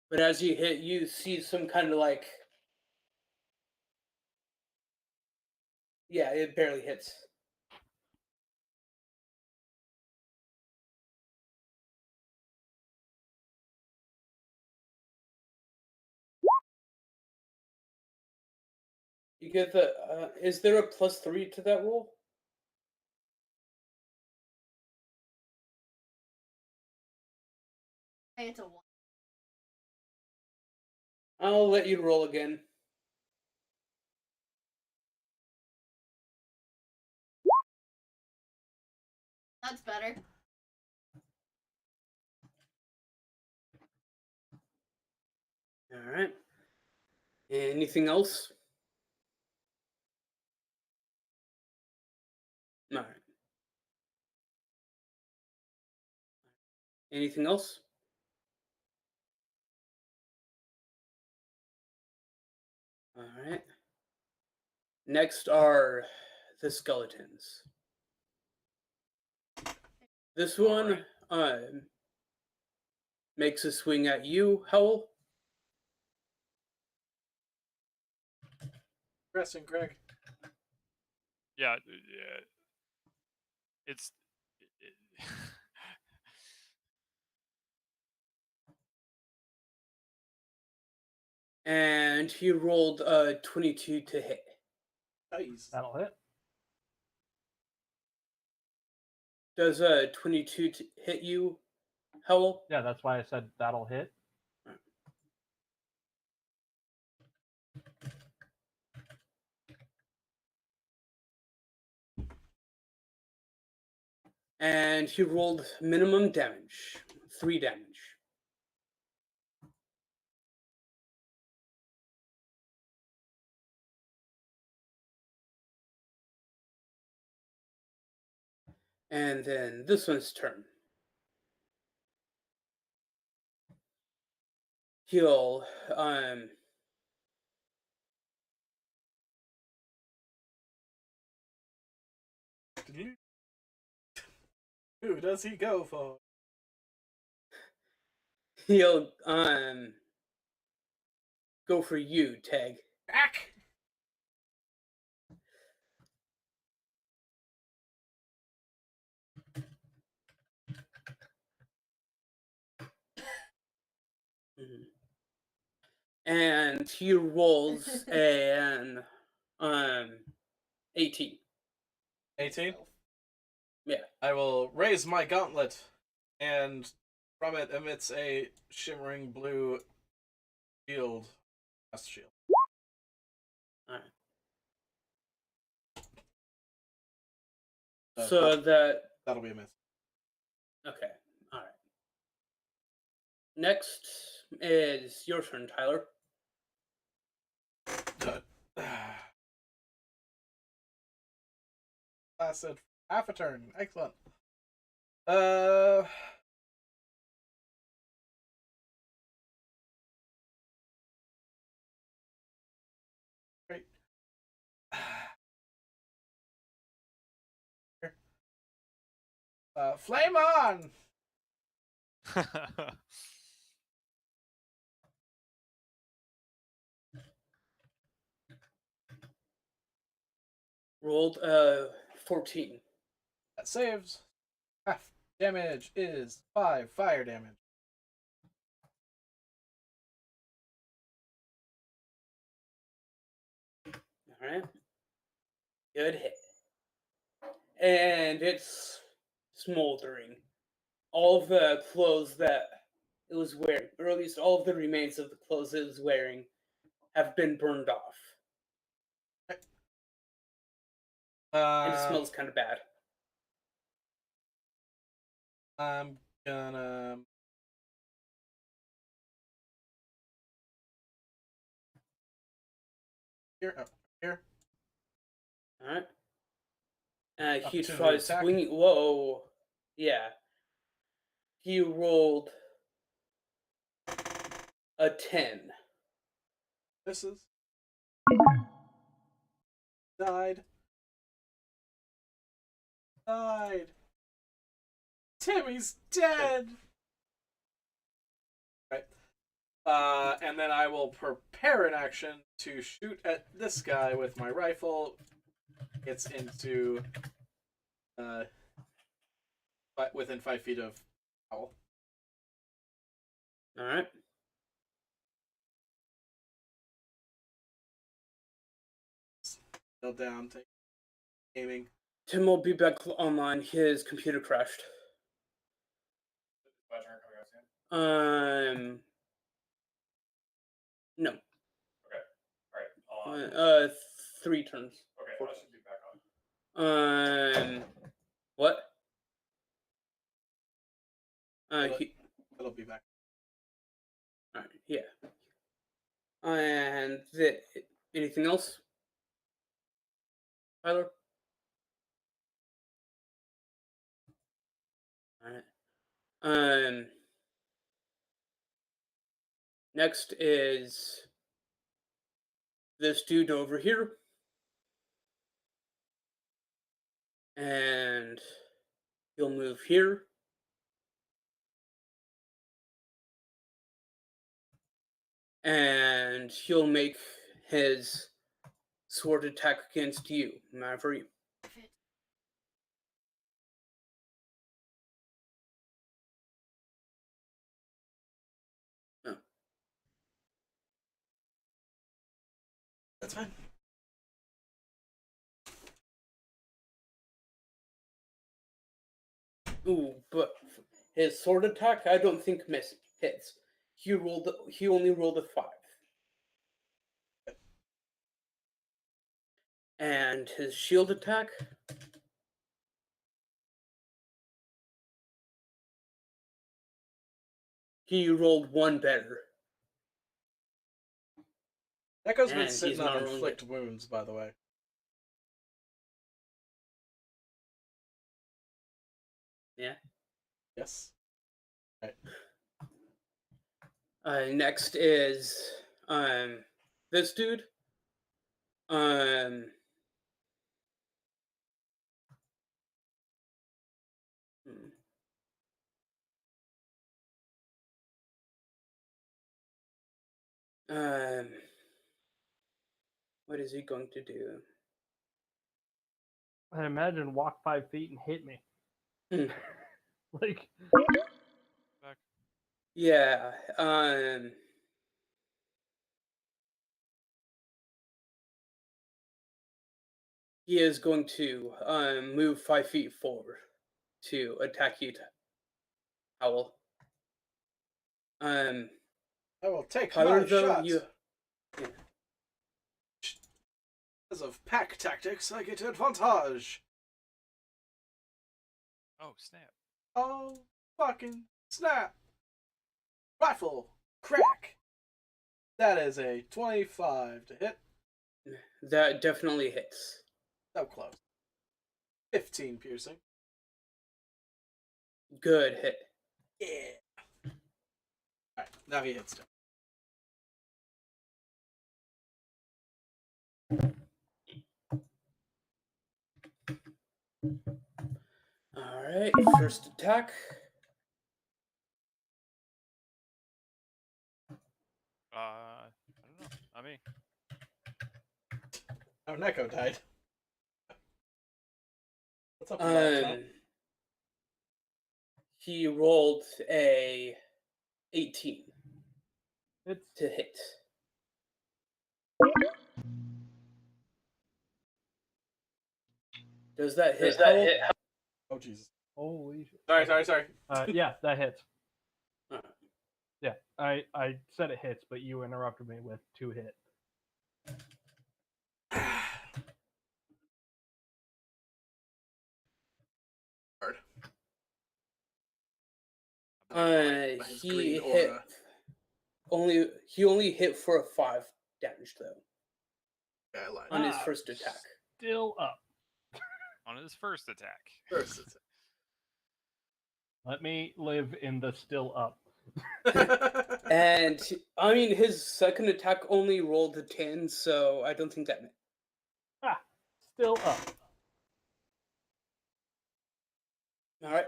But as you hit, you see some kind of like. Yeah, it barely hits. You get the. Is there a +3 to that roll? it's a 1. I'll let you roll again. That's better. All right. Anything else? All right. Anything else? All right. Next are the skeletons. This one makes a swing at you, Howl. Pressing, Greg. Yeah. It's. And he rolled a 22 to hit. Nice. That'll hit. Does a 22 hit you, Howell? Yeah, that's why I said that'll hit. And he rolled minimum damage, 3 damage. And then this one's turn. He'll Who does he go for? he'll go for you, Tag. Back. And he rolls an 18. 18. Yeah. I will raise my gauntlet, and from it emits a shimmering blue shield. Fast shield. Alright. Uh, So that'll be a miss. okay. Alright. Next is your turn, Tyler. Lasted half a turn. Excellent. Great. Flame on! Rolled 14. That saves. Half damage is 5 fire damage. Alright. Good hit. And it's smoldering. All of the clothes that it was wearing, or at least all of the remains of the clothes it was wearing, have been burned off. And it smells kind of bad. I'm gonna here. Alright. He Opportunity tries attack. swinging. Whoa. Yeah. He rolled a 10. Misses. Died. Timmy's dead. Right. And then I will prepare an action to shoot at this guy with my rifle. It's into within 5 feet of Owl. Alright. Kneel down, take aiming. Tim will be back online. His computer crashed. My turn coming up soon. No. Okay. All right. 3 turns. Okay, I should be back on. What? It'll be back. Alright, yeah. And anything else, Tyler? Alright. Next is this dude over here. And he'll move here. And he'll make his sword attack against you, Maverick. Ooh, but his sword attack, I don't think hits. He only rolled a 5. And his shield attack, he rolled 1 better. Echo's been And sitting he's on not only inflict wounds, by the way. Yeah. Yes. Right. Next is this dude. Um, hmm. What is he going to do? I imagine walk 5 feet and hit me. Hmm. Like, Back. Yeah. He is going to move 5 feet forward to attack you, Howl. I will take Tyler, my though, shot. you. Because of pack tactics, I get advantage. Oh snap! Oh, fucking snap. Rifle. Crack. That is a 25 to hit. That definitely hits. So close. 15 piercing. Good hit. Yeah. Alright, now he hits him. Alright, first attack. I don't know. Not me. Oh, Neko died. What's up with that, Tom? He rolled a 18 it's to hit. Does that hit? Oh, Jesus. holy shit. Sorry. Yeah, that hits. Uh, Yeah, I said it hits, but you interrupted me with 2 hit. Hard. His he green hit aura. he only hit for a 5 damage though Yeah, I lied. on his first attack. Still up. On his first attack. First Let me live in the still up. attack. And I mean his second attack only rolled a 10, so I don't think that meant. Still up. All right.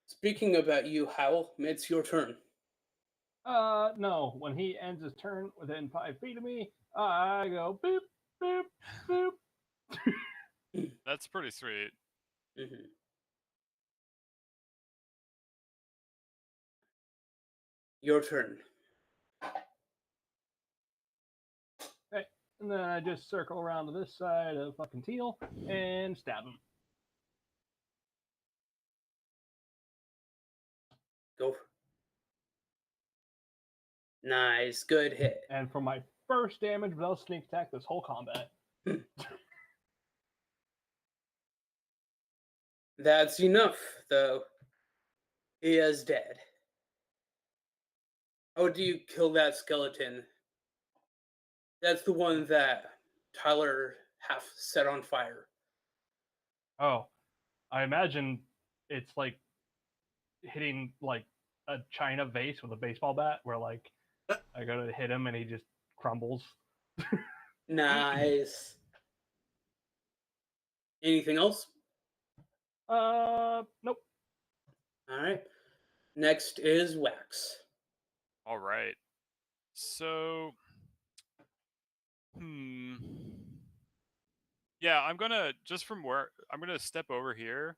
Speaking about you, Howl, it's your turn. No. When he ends his turn within 5 feet of me, I go boop, boop, boop. That's pretty sweet. Mm-hmm. Your turn. Okay. And then I just circle around to this side of fucking Teal and stab him. Go. Nice, good hit. And for my first damage without sneak attack this whole combat. That's enough, though. He is dead. How do you kill that skeleton? That's the one that Tyler half set on fire. Oh, I imagine it's like hitting like a china vase with a baseball bat, where like I go to hit him and he just crumbles. Nice. Anything else? Nope. All right. Next is Wax. All right. So, yeah, I'm gonna just from where I'm gonna step over here,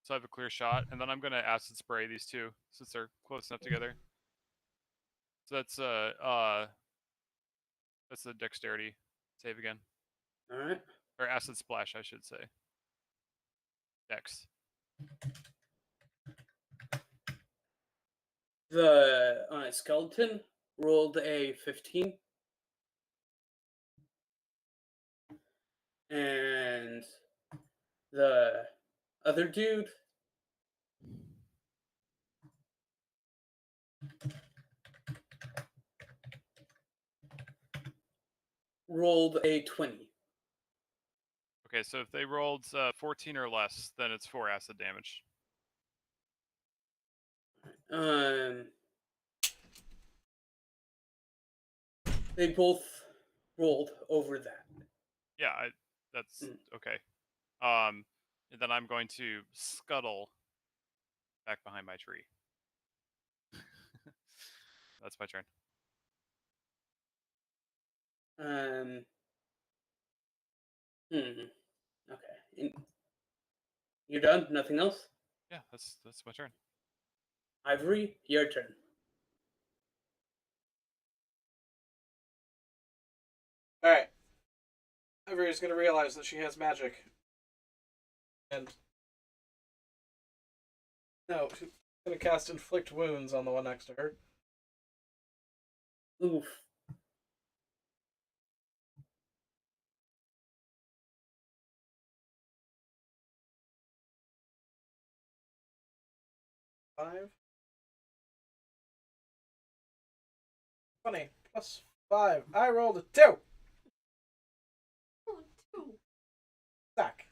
so I have a clear shot, and then I'm gonna acid spray these two since they're close enough together. So that's a dexterity save again, All right. or acid splash, I should say. Dex. The skeleton rolled a 15. And the other dude rolled a 20. Okay, so if they rolled 14 or less, then it's 4 acid damage. They both rolled over that. Yeah, that's Mm. okay. And then I'm going to scuttle back behind my tree. That's my turn. Okay. You're done? Nothing else? Yeah, that's my turn. Ivory, your turn. All right. Ivory's gonna realize that she has magic, and no, she's gonna cast inflict wounds on the one next to her. Oof. Five. Funny. +5. I rolled a 2. Oh, two. Suck.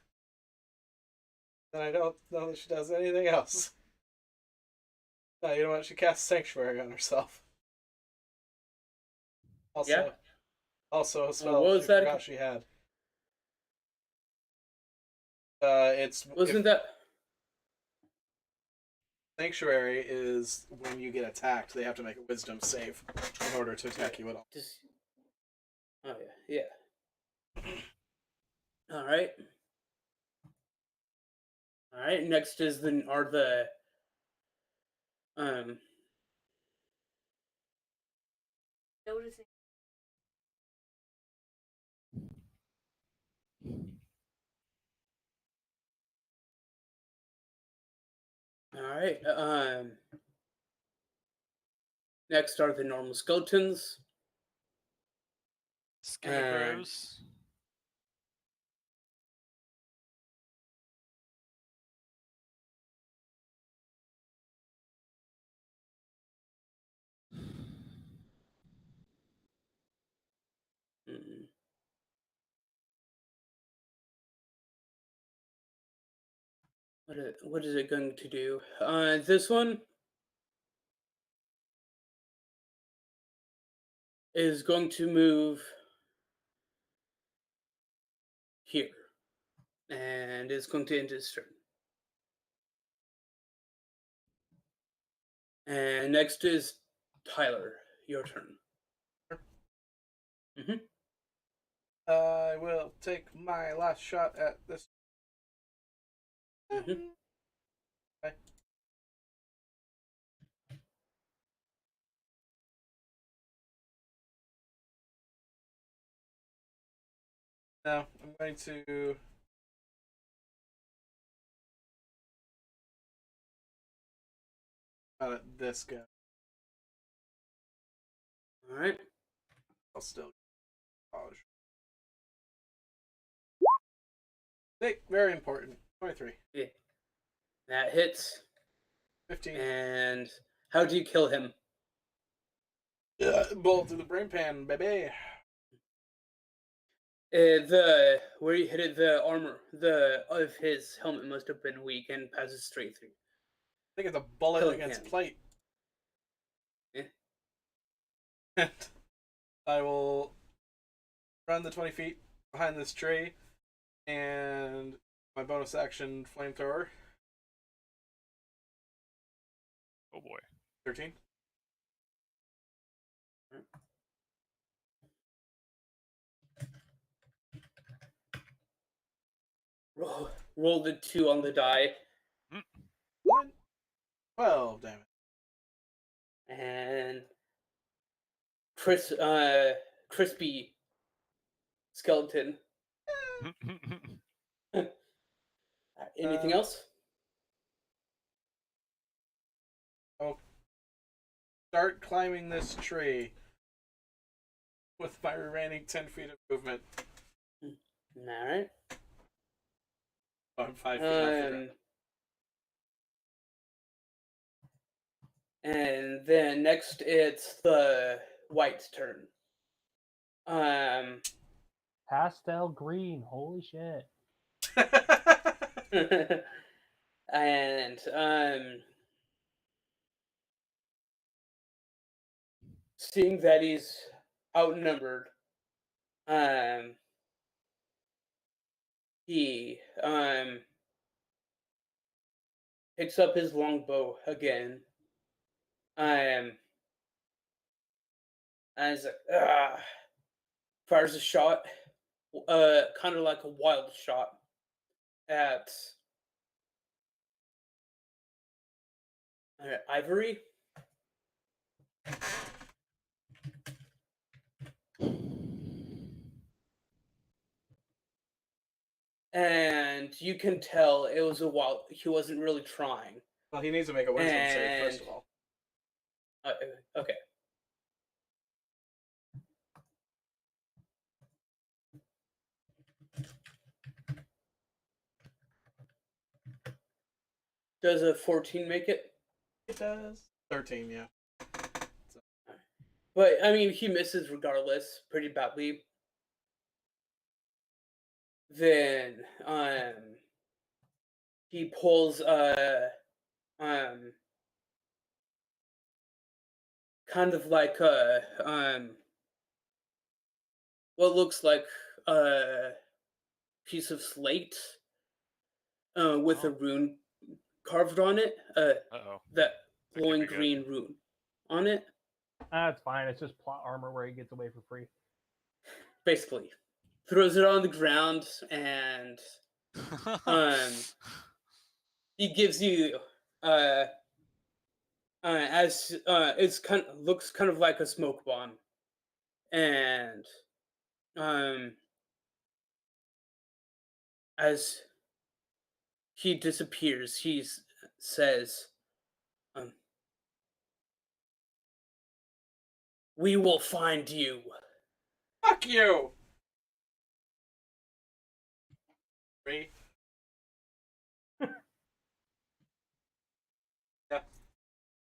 Then I don't know that she does anything else. No, you know what? She casts Sanctuary on herself. Also, Yeah. also a spell what she was that forgot again? she had. It's Wasn't that? Sanctuary is when you get attacked, they have to make a Wisdom save in order to attack you at all. Just. Oh yeah, yeah. All right. All right. Next is the um. Noticing. All right. Next are the normal skeletons. Skelly Bros. Mm. What is it going to do? This one is going to move here, and is going to end its turn. And next is Tyler. Your turn. Mm-hmm. I will take my last shot at this. Mm-hmm. Okay. Now I'm going to at this guy. All right. I'll still polish. Hey, very important. 23. Yeah. That hits. 15. And how do you kill him? Bullet through the brain pan, baby. The where you hit it, the armor, of his helmet must have been weak and passes straight through. I think it's a bullet Killing against him. plate. Yeah. And I will run the 20 feet behind this tree and my bonus action flamethrower. Oh boy. 13. Roll the 2 on the die. 12 damage. And crispy skeleton. Anything else? Oh, start climbing this tree with my remaining 10 feet of movement. Alright. I'm 5 feet off the ground. And then next it's the white's turn. Pastel green. Holy shit. And seeing that he's outnumbered, he picks up his longbow again. As fires a shot, kind of like a wild shot at Ivory. And you can tell it was a wild. He wasn't really trying. Well, he needs to make a wisdom save, first of all. Okay. Does a 14 make it? It does. 13, yeah. But, I mean, he misses regardless, pretty badly. Then, he pulls, kind of like, what looks like a piece of slate, with a rune carved on it, Uh-oh. that That could glowing be good. green rune on it, That's fine. It's just plot armor where he gets away for free. basically. Throws it on the ground, and he gives you as it's looks kind of like a smoke bomb, and as he disappears, he says, "We will find you." Fuck you! 3. Yeah.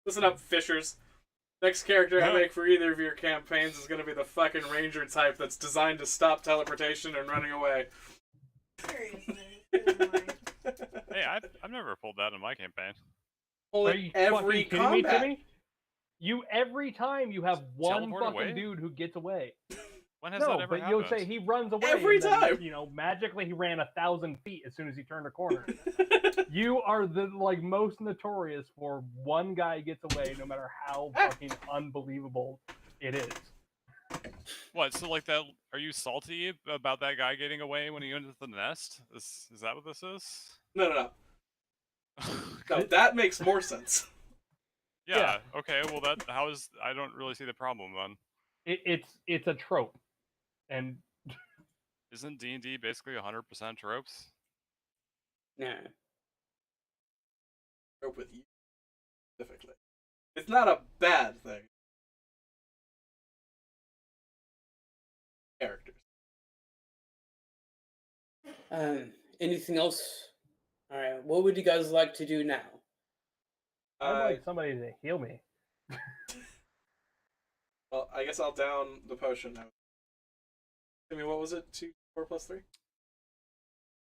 Listen up, fishers. Next character I make for either of your campaigns is going to be the fucking ranger type that's designed to stop teleportation and running away. Seriously. Oh my. Hey, I've never pulled that in my campaign. Are you Every fucking kidding me, combat. Timmy? You every time you have one Teleport fucking away? dude who gets away. When has No, that ever but happened? you'll say he runs away Every and then, time. you know, magically he ran 1,000 feet as soon as he turned a corner. You are the most notorious for one guy gets away, no matter how fucking unbelievable it is. What? So like that? Are you salty about that guy getting away when he went into the nest? Is that what this is? No. No, that makes more sense. Yeah. Okay. Well, I don't really see the problem then. It's a trope, and Isn't D&D basically 100% tropes? Yeah. With you specifically. It's not a bad thing. Characters. Anything else? All right. What would you guys like to do now? I'd like somebody to heal me. Well, I guess I'll down the potion now. I mean, what was it? 2, 4 plus 3?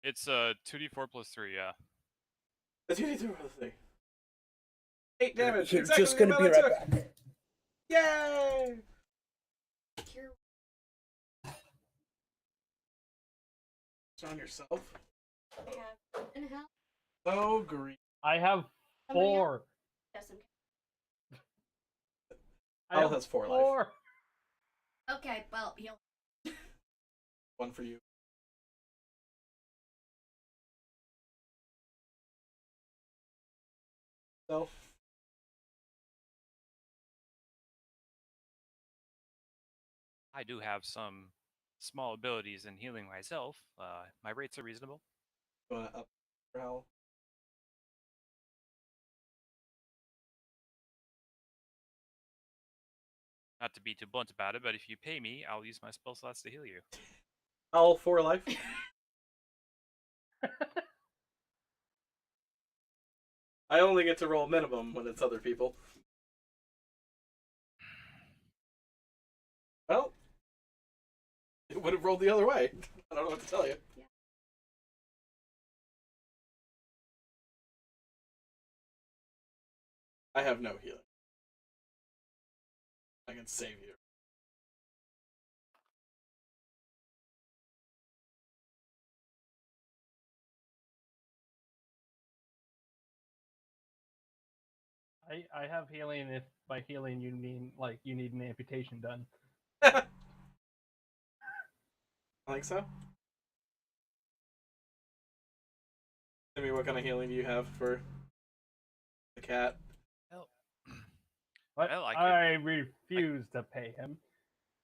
It's 2d4 plus 3. Yeah. That's 2, 4 plus 3. 8 damage. You're Exactly just the gonna amount be I right took. back. Yay! Cure. It's on yourself. I have in hell. So green. I have Somebody 4. Yes, I'm I Al have has 4 life. 4. okay, well, heal. 1 for you. Self. I do have some small abilities in healing myself. My rates are reasonable. You want to up for Al? Not to be too blunt about it, but if you pay me, I'll use my spell slots to heal you. All 4 life. I only get to roll minimum when it's other people. Well, it would have rolled the other way. I don't know what to tell you. Yeah. I have no healing. I can save you. I have healing if by healing you mean like you need an amputation done. I think so. Timmy, what kind of healing do you have for the cat? Well, But Well, I could- I refuse to pay him.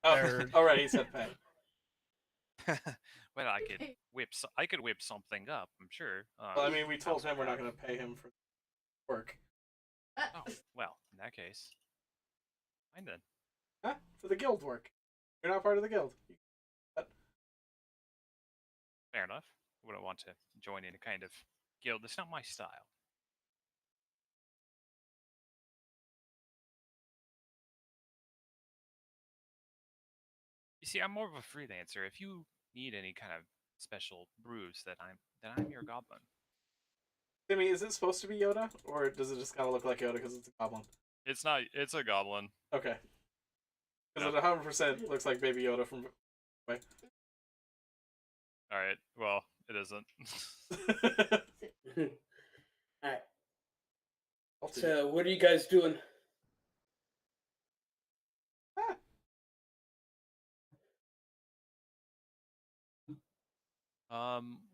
Oh, Or- all right, he said pay. well, I could Okay. I could whip something up. I'm sure. Well, I mean, we told also him we're not have- going to pay him for work. Oh, well, in that case, fine then. Huh? For the guild work. You're not part of the guild. Fair enough. Wouldn't want to join in a kind of guild. It's not my style. You see, I'm more of a freelancer. If you need any kind of special brews, then I'm your goblin. Timmy, is it supposed to be Yoda, or does it just kind of look like Yoda because it's a goblin? It's not. It's a goblin. Okay. Because No. it 100% looks like Baby Yoda from. All right. Well, it isn't. Alright, I'll do it. so what are you guys doing?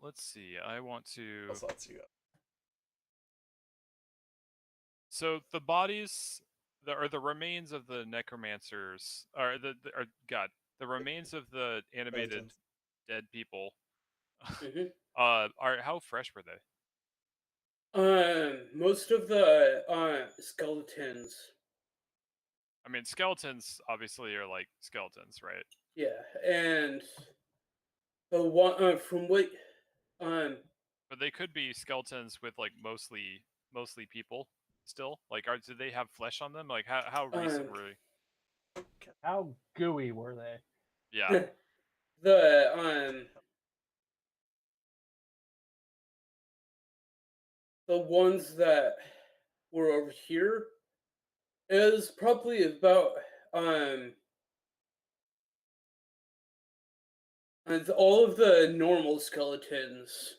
Let's see. I want to. What slots you got? So the bodies, the remains of the necromancers, or the remains of the animated Skeletons. dead people. Mhm. Are how fresh were they? Most of the skeletons, I mean, skeletons obviously are like skeletons, right? yeah, and the one from what um But they could be skeletons with like mostly people still. Like, do they have flesh on them? Like, how recent Um, were they? How gooey were they? Yeah. the the ones that were over here is probably about and all of the normal skeletons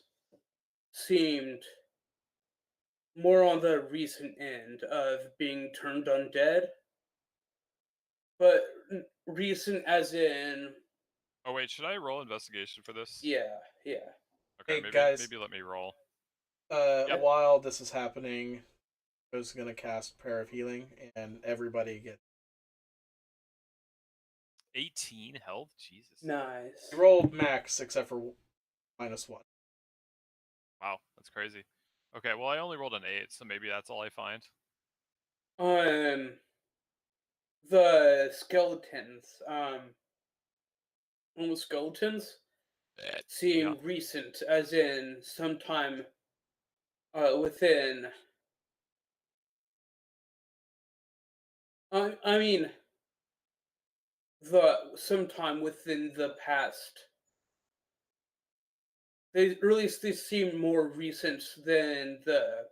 seemed more on the recent end of being turned undead, but recent as in Oh wait, should I roll investigation for this? yeah. Okay, Hey, maybe guys. let me roll. Yep. While this is happening, I was gonna cast Prayer of Healing, and everybody get. 18 health. Jesus. Nice. You rolled max except for -1. Wow, that's crazy. Okay, well I only rolled an 8, so maybe that's all I find. The skeletons, almost skeletons seem Yeah. recent, as in sometime within. I mean, sometime within the past. They or at least they seem more recent than the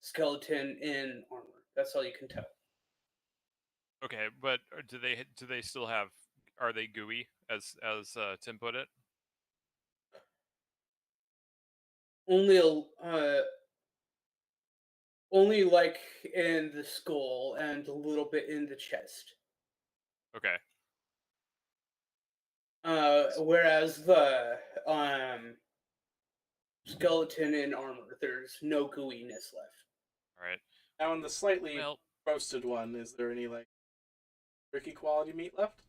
skeleton in armor. That's all you can tell. Okay, but do they still have? Are they gooey as Tim put it? Only only like in the skull and a little bit in the chest. Okay. Whereas the skeleton in armor, there's no gooiness left. All right. Now, in the slightly Well, roasted one, is there any like tricky quality meat left?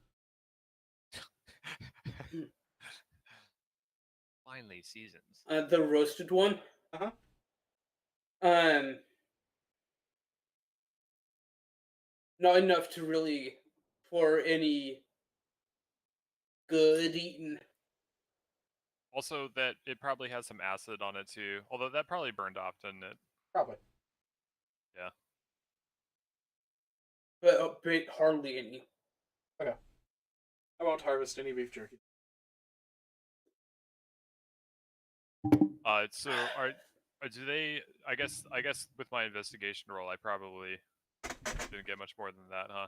finely seasons. The roasted one. Uh-huh. Not enough to really for any good eating. Also, that it probably has some acid on it too. Although that probably burned off, didn't it? Probably. Yeah. But hardly any. I won't harvest any beef jerky. So do they? I guess with my investigation roll, I probably didn't get much more than that, huh?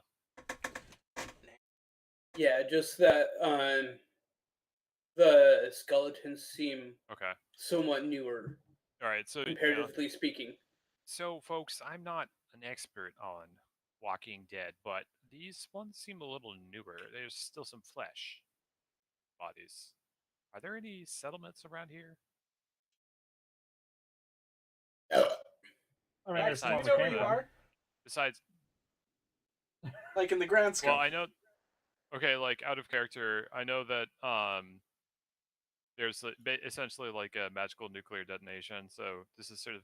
Yeah, just that the skeletons seem Okay. somewhat newer, All right. So comparatively speaking. So, folks, I'm not an expert on Walking Dead, but these ones seem a little newer. There's still some flesh bodies. Are there any settlements around here? I mean, Max, there's do small you know where you Canada. are? Besides, Like in the grand scope. well, I know. Okay, like out of character, I know that there's essentially like a magical nuclear detonation. So this is sort of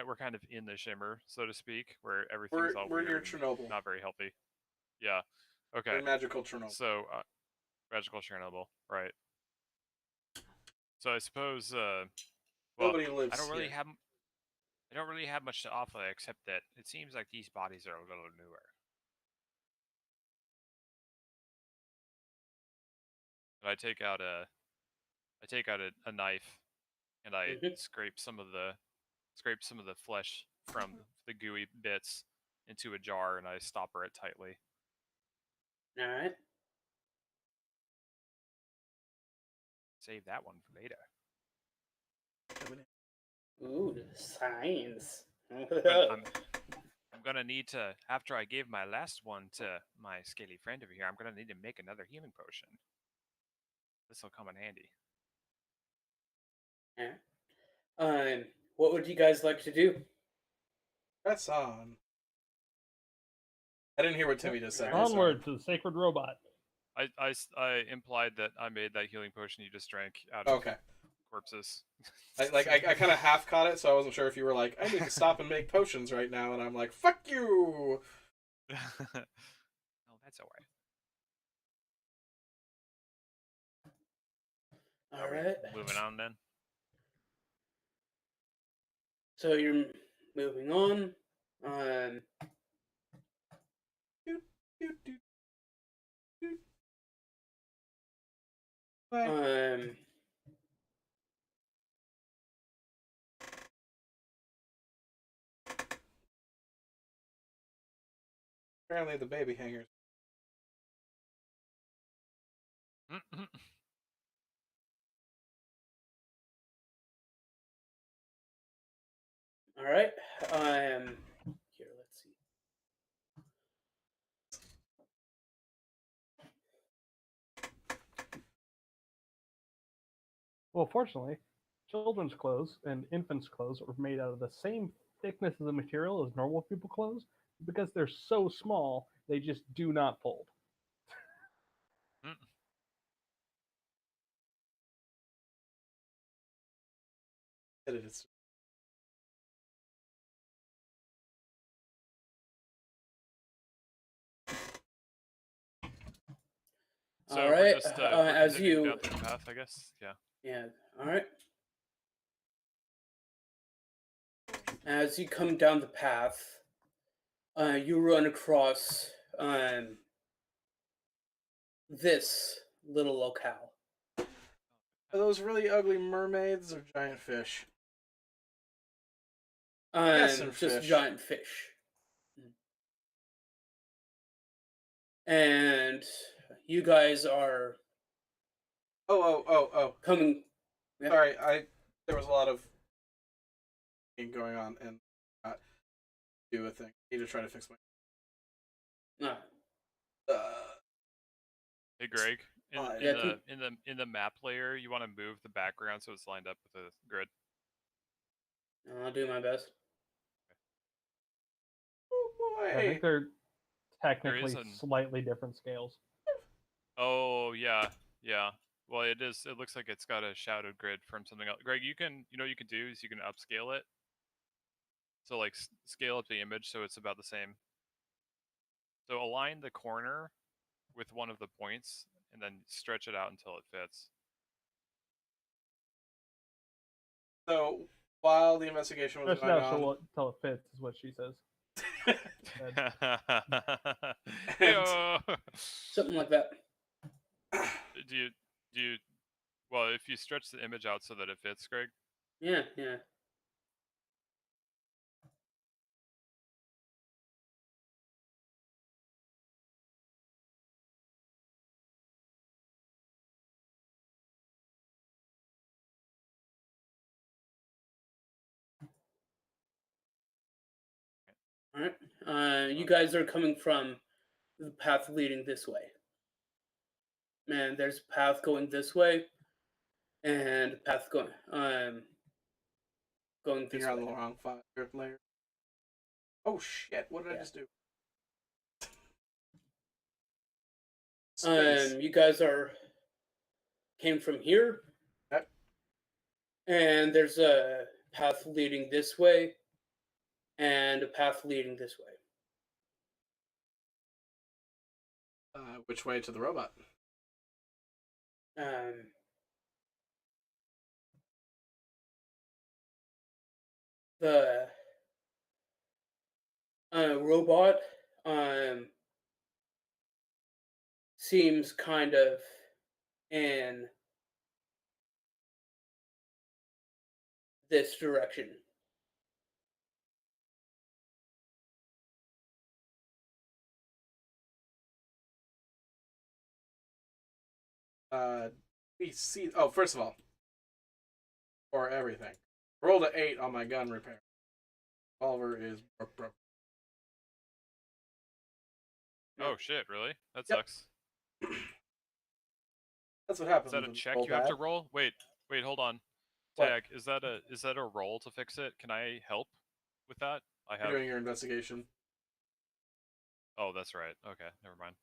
we're kind of in the shimmer, so to speak, where everything's all We're weird near and Chernobyl. not very healthy. Yeah. Okay. We're in magical Chernobyl. So magical Chernobyl, right? So I suppose, well, Nobody lives I don't really here. have, I don't really have much to offer except that it seems like these bodies are a little newer. And I take out a knife, and I Mhm. scrape some of the flesh from the gooey bits into a jar, and I stopper it tightly. All right. Save that one for later. Ooh, science. But I'm gonna need to, after I give my last one to my scaly friend over here, I'm gonna need to make another healing potion. This will come in handy. Yeah. What would you guys like to do? Press on. I didn't hear what Timmy just said. I'm Onward to the sacred robot. I implied that I made that healing potion you just drank out of Okay. corpses. I kind of half caught it, so I wasn't sure if you were like, I need to stop and make potions right now, and I'm like, fuck you! Oh, that's alright. All right. Moving on then. So you're moving on. Doot, doot, doot, doot. Um, Apparently the baby hangers. all right. Here, let's see. Well, fortunately, children's clothes and infants' clothes are made out of the same thickness of the material as normal people clothes. Because they're so small, they just do not fold. It is. So All we're right. just As continuing you, down the path, I guess. Yeah. yeah. All right. As you come down the path, you run across this little locale. Are those really ugly mermaids or giant fish? Yes, they're just fish. giant fish. And you guys are Oh. coming. Yeah. Sorry, there was a lot of going on and not do a thing. I need to try to fix my. Ah, Hey, Greg. In, Fine. in Yeah, the in the map layer, you want to move the background so it's lined up with the grid. I'll do my best. Oh I boy! think they're technically an- slightly different scales. Oh yeah, yeah. Well, it is. It looks like it's got a shadowed grid from something else. Greg, you know what you can do is you can upscale it. So like scale up the image so it's about the same. So align the corner with one of the points, and then stretch it out until it fits. So while the investigation was Stretch it going out on, till it fits, is what she says. Heyo! Something like that. do you? Well, if you stretch the image out so that it fits, Greg. Yeah, yeah. All right. You guys are coming from the path leading this way. And there's a path going this way, and a path going this you're on way. the wrong layer. Oh shit! What did I Yeah. just do? Space. You guys came from here, Yep. and there's a path leading this way, and a path leading this way. Which way to the robot? The robot seems kind of in this direction. We see. Oh, first of all, for everything, rolled an 8 on my gun repair. Revolver is broke. Oh shit! Really? That Yep. sucks. That's what happens. Is that a when check roll you have to bad. roll? Wait, hold on. What? Tag, is that a roll to fix it? Can I help with that? I have. You're doing your investigation. Oh, that's right. Okay, never mind.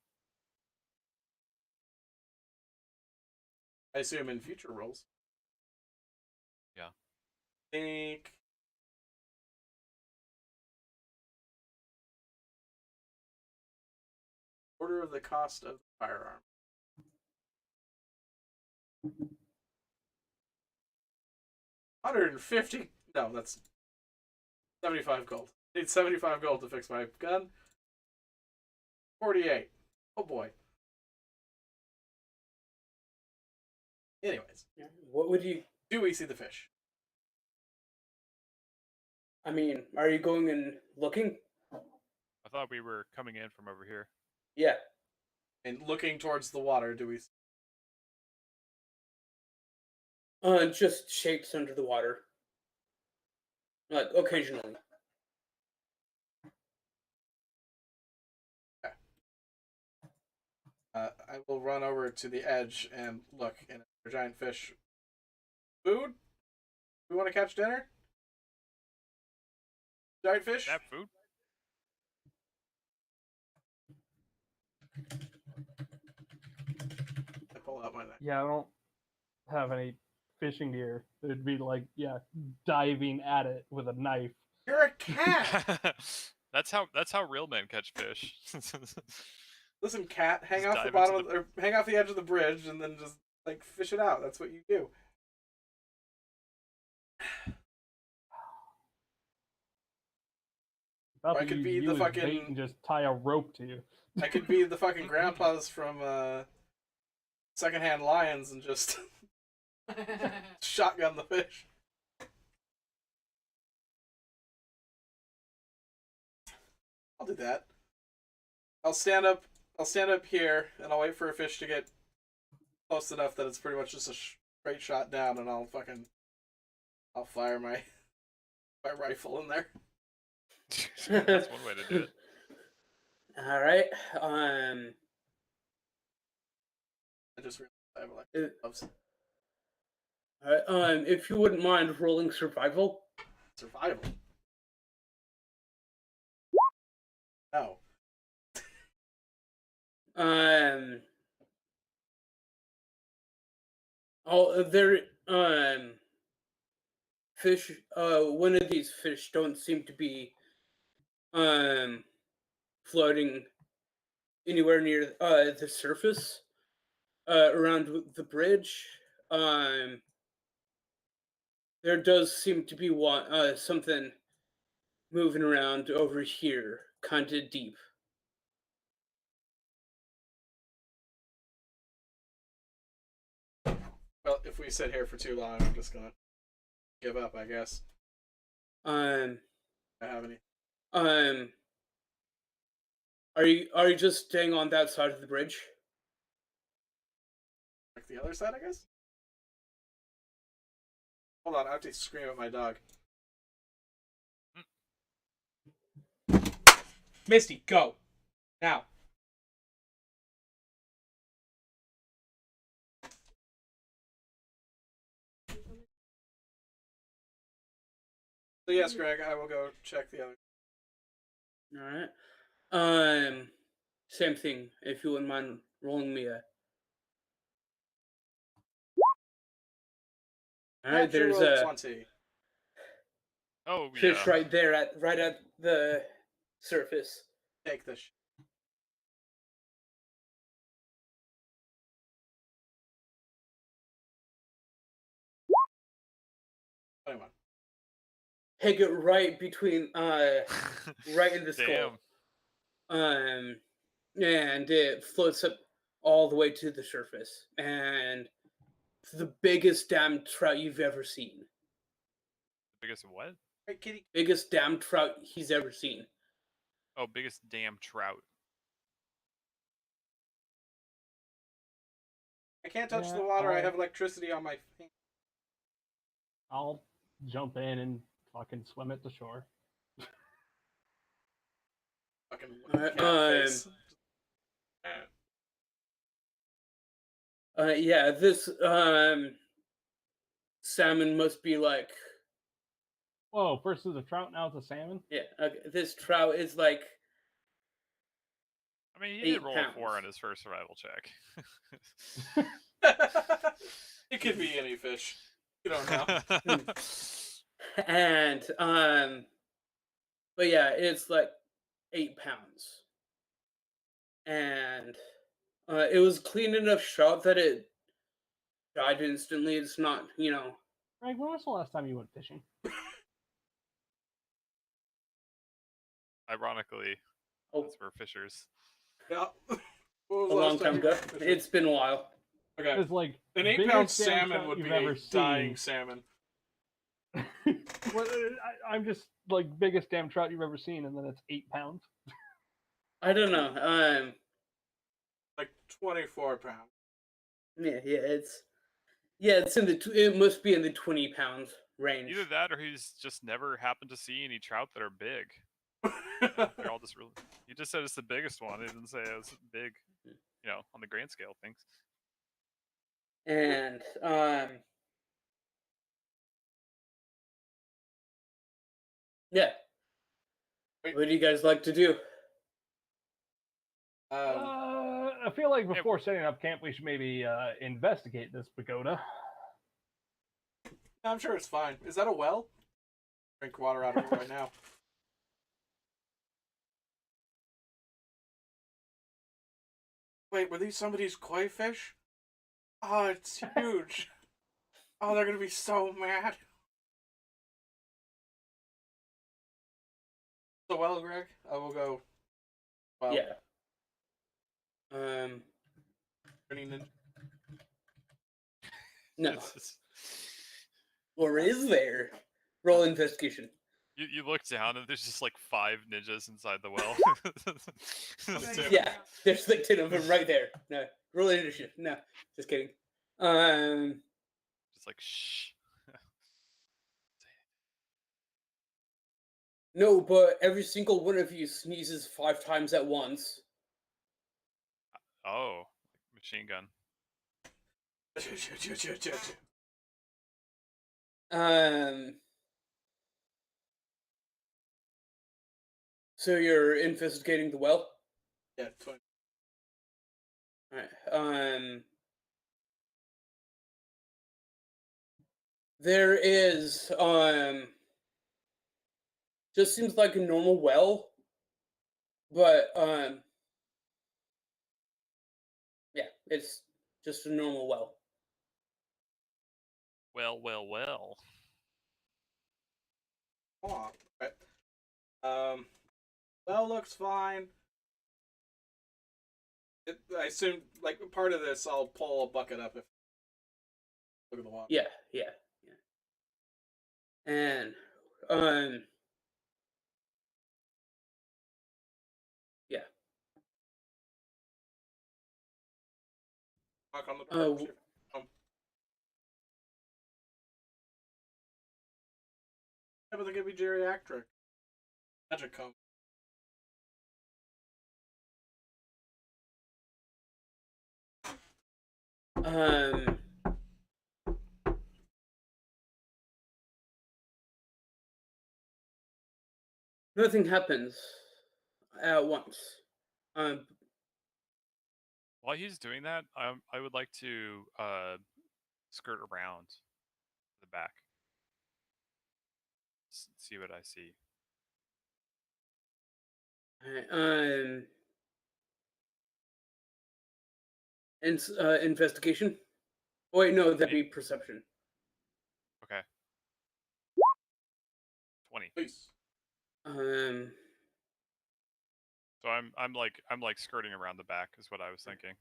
I assume in future rolls. Yeah. Think. Order of the cost of the firearm. $150. No, that's 75 gold. Need 75 gold to fix my gun. 48. Oh boy. Anyways, What would you? do we see the fish? I mean, are you going and looking? I thought we were coming in from over here. Yeah. And looking towards the water, do we? Just shapes under the water, like occasionally. I will run over to the edge and look. And a giant fish. Food? We want to catch dinner? Giant fish? That food? I pull out my knife. Yeah, I don't have any fishing gear. It'd be like, yeah, diving at it with a knife. You're a cat. That's how real men catch fish. Listen, cat, hang Just off the dive bottom into of, or hang off the edge of the bridge, and then just like fish it out. That's what you do. About I to could use be you the as fucking- bait and just tie a rope to you. I could be the fucking grandpas from Secondhand Lions and just shotgun the fish. I'll do that. I'll stand up here, and I'll wait for a fish to get close enough that it's pretty much just a straight shot down, and I'll fire my rifle in there. That's one way to do it. All right. I just realized I have electric gloves. All right. If you wouldn't mind rolling survival. Survival. No. There. Fish. One of these fish don't seem to be floating anywhere near the surface around the bridge. Um, there does seem to be something moving around over here, kind of deep. Well, if we sit here for too long, I'm just gonna give up, I guess. Um, I have any. um, are you just staying on that side of the bridge? Like the other side, I guess? Hold on, I have to scream at my dog. Misty, go! Now! So yes, Greg, I will go check the other. All right. Same thing. If you wouldn't mind rolling me a. All right. There's Natural a 20. Oh fish yeah. right there right at the surface. Take this. 21. Hit it right between right in the skull. Damn. And it floats up all the way to the surface, and it's the biggest damn trout you've ever seen. Biggest what? Hey, kitty. Biggest damn trout he's ever seen. Oh, biggest damn trout. I can't touch Yeah, the water. I I'll- have electricity on my finger. I'll jump in and fucking swim it to shore. Fucking Alright, cat face. Yeah, this salmon must be like, Whoa! First is a trout, now it's a salmon. yeah, okay, this trout is like I mean, he 8 did roll a 4 pounds. on his first survival check. It could be any fish. You don't know. and but yeah, it's like 8 pounds. And it was clean enough shot that it died instantly. It's not, Greg, when was the last time you went fishing? Ironically, oh, as we're fishers. Yeah. What was a the long last time you ago. went fishing? It's been a while. Okay. It's like An biggest 8-pound damn salmon trout would you've be a ever dying seen. salmon. Well, I'm just like biggest damn trout you've ever seen, and then it's 8 pounds. I don't know. Like 24 pounds. It's in the it must be in the 20 pound range. Either that, or he's just never happened to see any trout that are big. They're all just really. You just said it's the biggest one. He didn't say it was big, on the grand scale of things. And yeah. What do you guys like to do? I feel like before setting up camp, we should maybe investigate this pagoda. I'm sure it's fine. Is that a well? Drink water out of it right now. Wait, were these somebody's koi fish? Oh, it's huge. Oh, they're gonna be so mad. So well, Greg, I will go. Well, Yeah. turning in. No. Or is there? Roll investigation. You look down and there's just like 5 ninjas inside the well. Yeah, there's like 10 of them right there. No, roll initiative. No, just kidding. Just like shh. No, but every single one of you sneezes 5 times at once. Oh, machine gun. So you're investigating the well? Yeah, 20. Alright. There is just seems like a normal well, but it's just a normal well. Well, well, well. Aw, right. Well, looks fine. I assume, like, part of this, I'll pull a bucket up if look at the water. Yeah. And um, yeah. Knock on the door. Uh, see if- Yeah, but they could be geriatric. Magic comb. um, nothing happens at once. Um, While he's doing that, I would like to skirt around the back. See what I see. um, investigation. Oh, wait, no, that'd be perception. Okay. 20. Please. So I'm like skirting around the back is what I was thinking.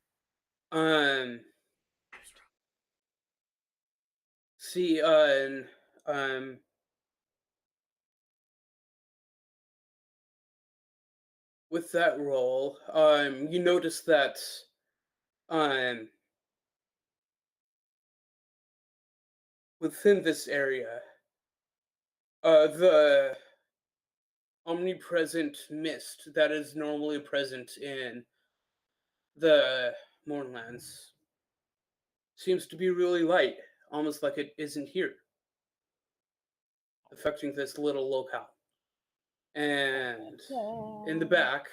See, with that roll, you notice that, within this area, the omnipresent mist that is normally present in the Mournlands seems to be really light, almost like it isn't here, affecting this little locale. And in the back,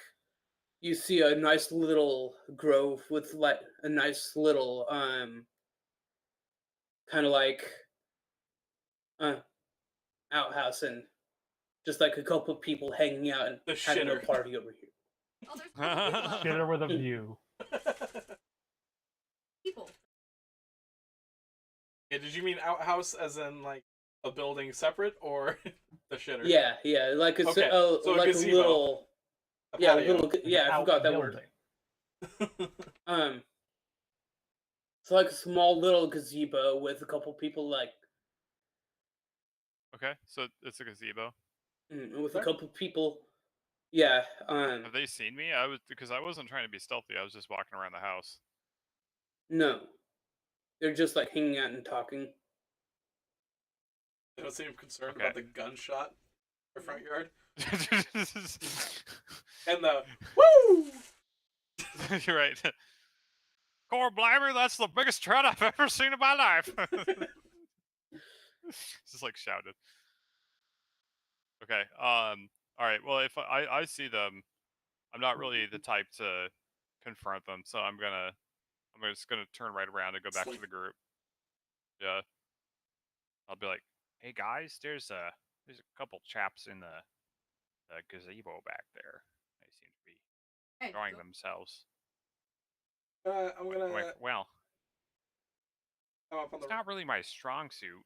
you see a nice little grove with like a nice little kind of like outhouse and just like a couple of people hanging out and The having a shitter. party over here. Oh, there's people out there. Shitter with a view. People. Yeah, did you mean outhouse as in like a building separate or the shitter? Yeah, like a Okay, so a like a gazebo. little A yeah, patio. little I forgot that word. It's like a small little gazebo with a couple people like Okay, so it's a gazebo. with Sure. a couple people. Yeah. Have they seen me? Because I wasn't trying to be stealthy. I was just walking around the house. No, they're just like hanging out and talking. They don't seem concerned Okay. about the gunshot in the front yard. And the woo! You're right. Core Blimey, that's the biggest trout I've ever seen in my life. Just like shouted. Okay. All right. Well, if I see them, I'm not really the type to confront them, so I'm just gonna turn right around and go back to the group. Yeah. I'll be like, hey guys, there's a couple chaps in the gazebo back there. They seem to be Hey, enjoying themselves. I'm gonna Well, come up on the it's not really my strong suit.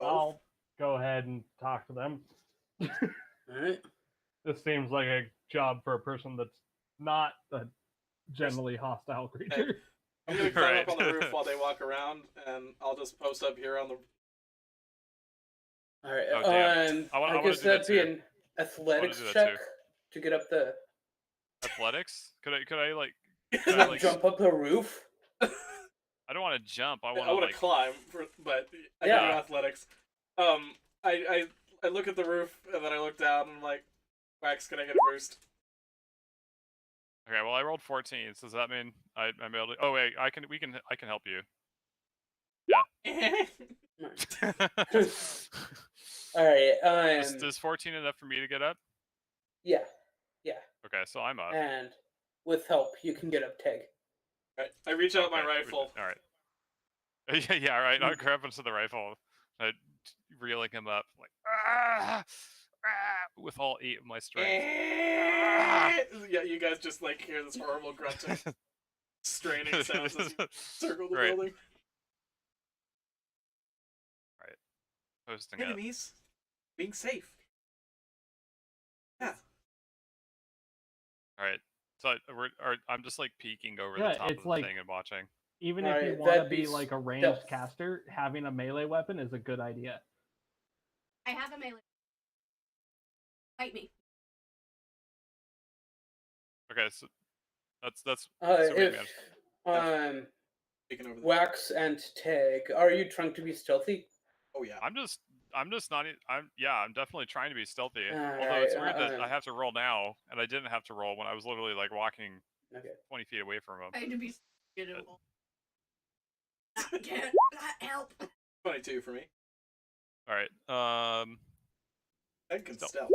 I'll go ahead and talk to them. All right. This seems like a job for a person that's not a generally hostile creature. I'm gonna climb Right. up on the roof while they walk around, and I'll just post up here on the. All right. Oh, damn. I wanna guess do that that'd be too. an athletics do that check too. to get up the Athletics? Could I like? Could I, like jump up the roof. I don't want to jump. I I want want to to like. climb, but I Yeah. can do athletics. I look at the roof and then I look down and I'm like, Wax, can I get a boost? Okay. Well, I rolled 14. So does that mean I'm able to? Oh wait, I can help you. All right. Does 14 enough for me to get up? Yeah. Okay, so I'm up. And with help, you can get up Teg. Right. I reach out my Okay, rifle. All right. Yeah. All right. I'll grab onto the rifle, reeling him up like with all 8 of my strength. Yeah, you guys just like hear this horrible grunting, straining sounds as you circle the Right. building. Posting it. Enemies being safe. Yeah. All right. So I'm just like peeking over Yeah, the top it's of the like- thing and watching. Even if you Alright, want to that'd be be like a ranged stealth. caster, having a melee weapon is a good idea. I have a melee. Fight me. Okay, so that's so If man. Taking over the. Wax and Tag, are you trying to be stealthy? Oh yeah. I'm just not. I'm definitely trying to be stealthy. Although Alright, it's weird that I have to roll now, and I didn't have to roll when I was literally like walking Okay. 20 feet away from him. Trying to be skittle. I can't help. 22 for me. All right. I can Stealth. stealth.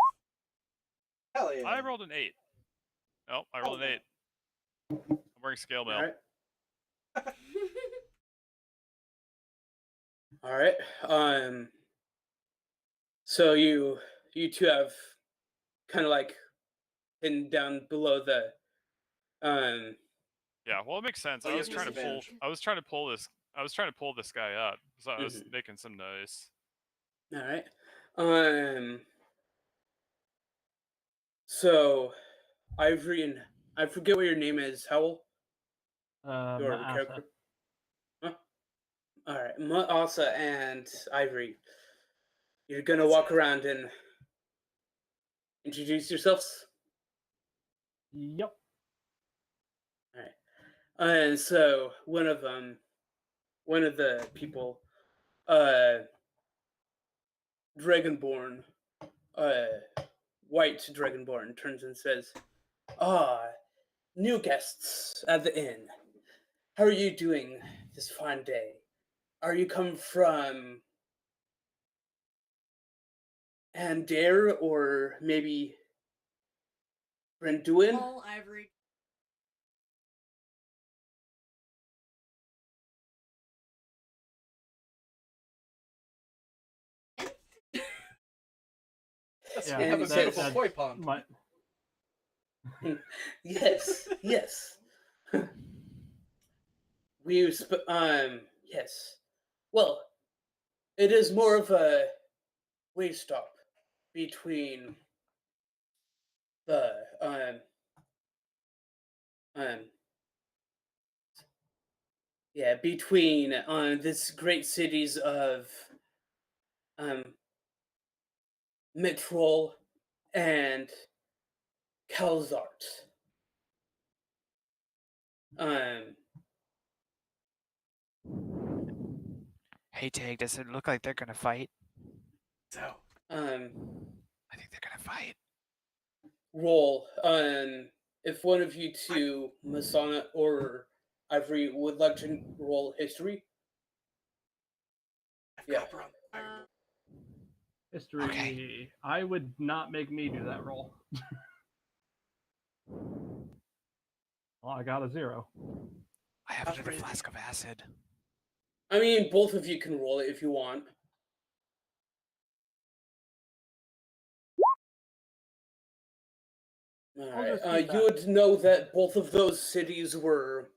Hell yeah. I rolled an 8. Nope, I rolled an 8. I'm wearing scale mail. Alright. So you two have kind of like hidden down below the Yeah, well, it makes sense. Oh, I you was have trying to pull. disadvantage. I was trying to pull this guy up, so I was making some noise. Alright. So Ivory and I forget what your name is, Howell? Your Maasa. character. Huh? Alright. Maasa and Ivory. You're gonna walk around and introduce yourselves? Yep. Alright. And so one of the people, Dragonborn, white Dragonborn, turns and says, "Ah, new guests at the inn. How are you doing this fine day? Are you come from Andair or maybe Renduin?" All Ivory. Yes, Yeah, we have a that- beautiful that- koi pond. Yes, yes. Yes. Well, it is more of a way stop between the between this great cities of Mitrol and Calzart. Hey, Tag, does it look like they're gonna fight? So, I think they're gonna fight. Roll. If one of you two, Masana or Ivory, would like to roll history. I've Yeah. got Bron. I can roll. History. Okay. I would not make me do that roll. Well, I got a 0. I have That's another crazy. flask of acid. I mean, both of you can roll it if you want. I'll just Alright. keep You that. would know that both of those cities were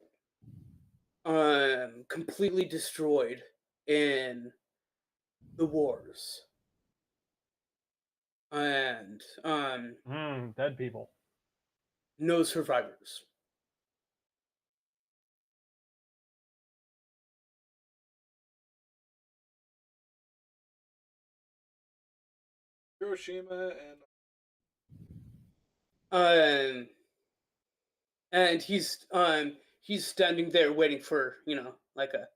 completely destroyed in the wars. And Dead people. no survivors. Hiroshima Um and he's standing there waiting for, like a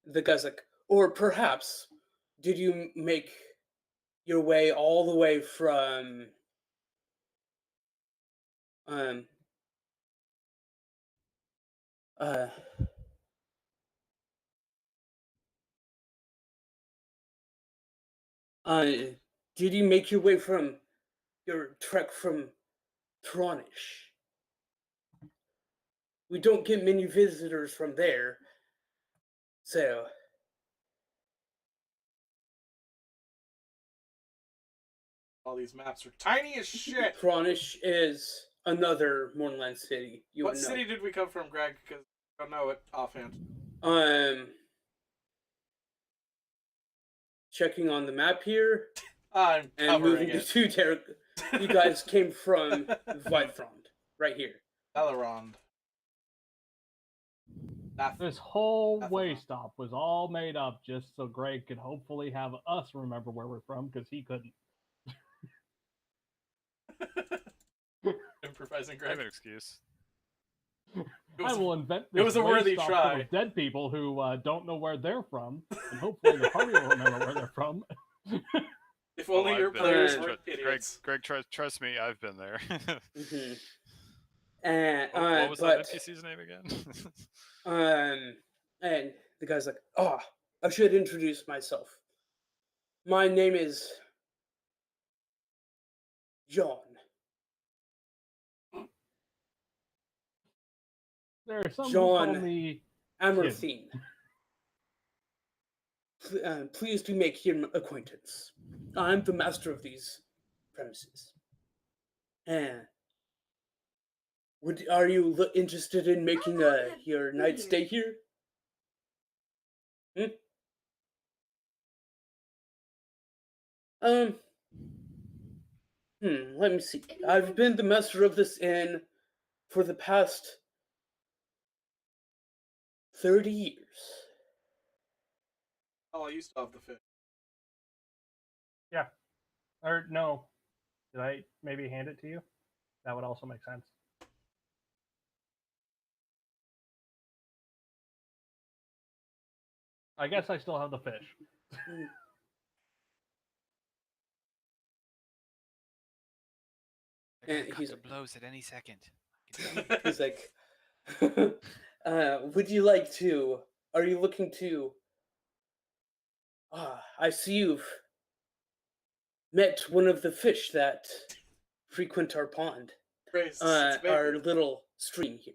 the guy's like, or perhaps did you make your way all the way from um uh uh did you make your way from your trek from Tronish? We don't get many visitors from there. So All these maps are tiny as shit. Kronish is another Mournland city. You What would know. city did we come from, Greg? Because I don't know it offhand. Checking on the map here I'm and covering moving to it. two You guys came from Vifrond, right here. Eberon. This whole That's way enough. stop was all made up just so Greg could hopefully have us remember where we're from, because he couldn't. Improvising, I have Greg. an excuse. I will invent it was this a way worthy stop try. full of dead people who don't know where they're from, and hopefully the party will remember where they're from. If only I've your been players there. weren't idiots. Greg, trust me, I've been there. Mm-hmm. And What was that NPC's name again? and the guy's like, "Oh, I should introduce myself. My name is John. There are some who John call me Amerthine. Pleased to make your acquaintance. I'm the master of these premises. And are you interested in making your night stay here? Let me see. I've been the master of this inn for the past 30 years. Oh, you still have the fish. Yeah. Or no. Did I maybe hand it to you? That would also make sense. I guess I still have the fish. And Cut he's the blows at any second. he's like, would you like to? Are you looking to? I see you've met one of the fish that frequent our pond, Grace, our little stream here.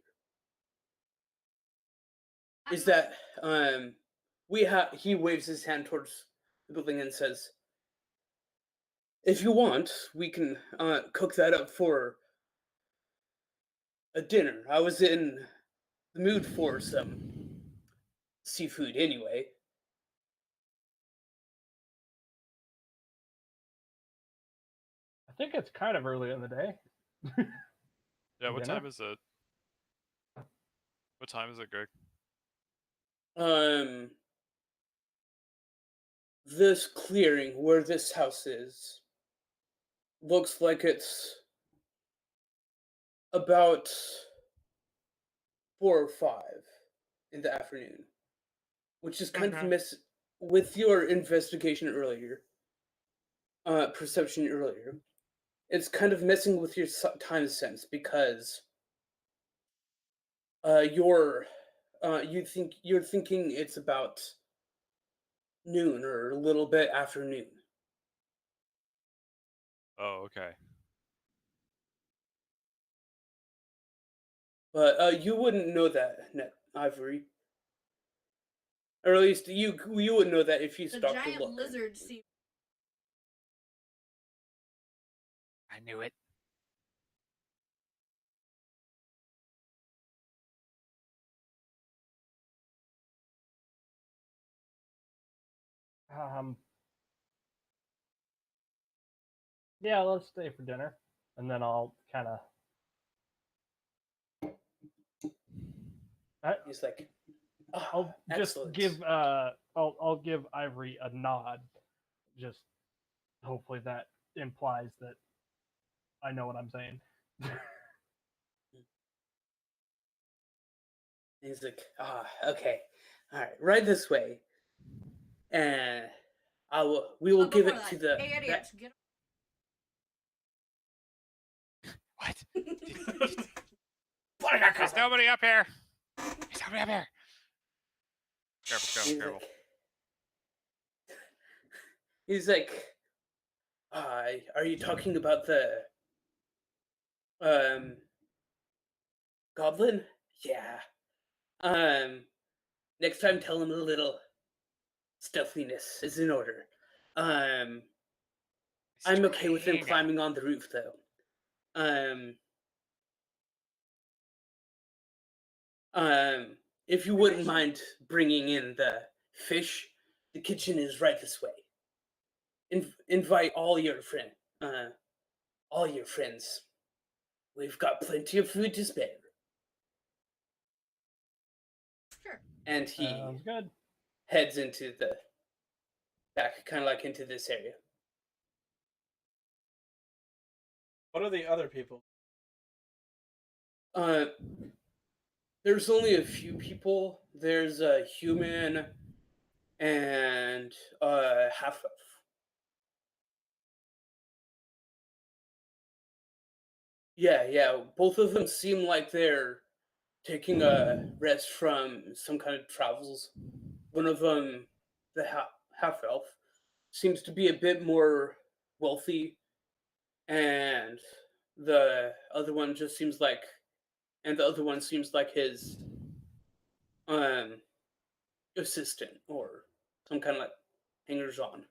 Is that he waves his hand towards the building and says, if you want, we can cook that up for a dinner. I was in the mood for some seafood anyway. I think it's kind of early in the day. Yeah, what Dinner? time is it? What time is it, Greg? This clearing where this house is looks like it's about 4 or 5 in the afternoon, which is kind of with your investigation earlier, perception earlier. It's kind of messing with your time sense because you're thinking it's about noon or a little bit after noon. Oh, okay. But you wouldn't know that, Ivory. Or at least you wouldn't know that if you The stopped to giant look. lizard seems. I knew it. Yeah, let's stay for dinner, and then I'll kind of. He's like, I'll just excellent. give I'll give Ivory a nod. Just hopefully that implies that I know what I'm saying. He's like, okay, all right, right this way, and we will give it to the. Hey, idiots, get What? There's nobody up here. There's nobody up here. Careful, careful. He's like, are you talking about the goblin? Yeah. Next time tell him a little stealthiness is in order. I I'm okay with him String. climbing on the roof, though. If you wouldn't mind bringing in the fish, the kitchen is right this way. Invite all your friends. We've got plenty of food to spare. Sure. And he Sounds good. heads into the back, kind of like into this area. What are the other people? There's only a few people. There's a human and a half elf. Yeah. Both of them seem like they're taking a rest from some kind of travels. One of them, the half elf, seems to be a bit more wealthy, and the other one just seems like, and the other one seems like his assistant or some kind of like hangers on.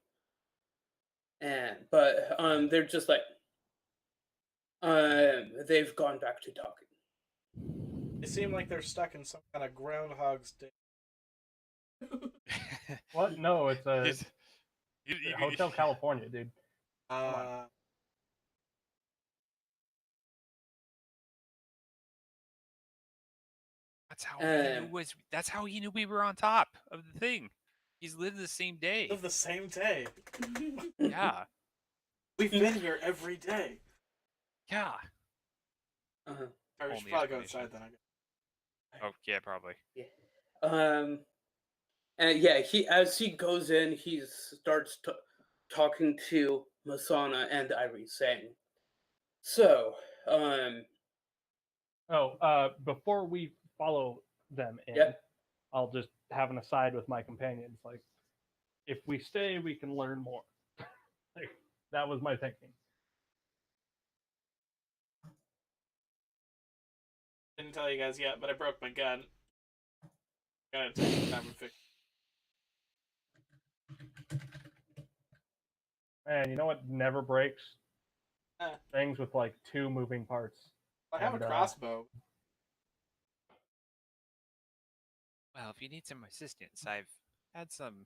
But they're just like they've gone back to talking. They seem like they're stuck in some kind of Groundhog's Day. What? No, it's a He's- Hotel California, dude. Uh, That's how he knew that's how he knew we were on top of the thing. He's lived the same day. live the same day. Yeah. We've been here every day. Yeah. Uh-huh. Or we should Only probably go explanation. outside then. I guess. Oh yeah, probably. And yeah, as he goes in, he starts talking to Masana and Irie, saying, "So, Before we follow them in, Yep. I'll just have an aside with my companions. Like, if we stay, we can learn more. Like, that was my thinking. Didn't tell you guys yet, but I broke my gun. Gotta take some time to fix. Man, you know what never breaks? Eh. Things with like 2 moving parts. I have And, a crossbow. Well, if you need some assistance, I've had some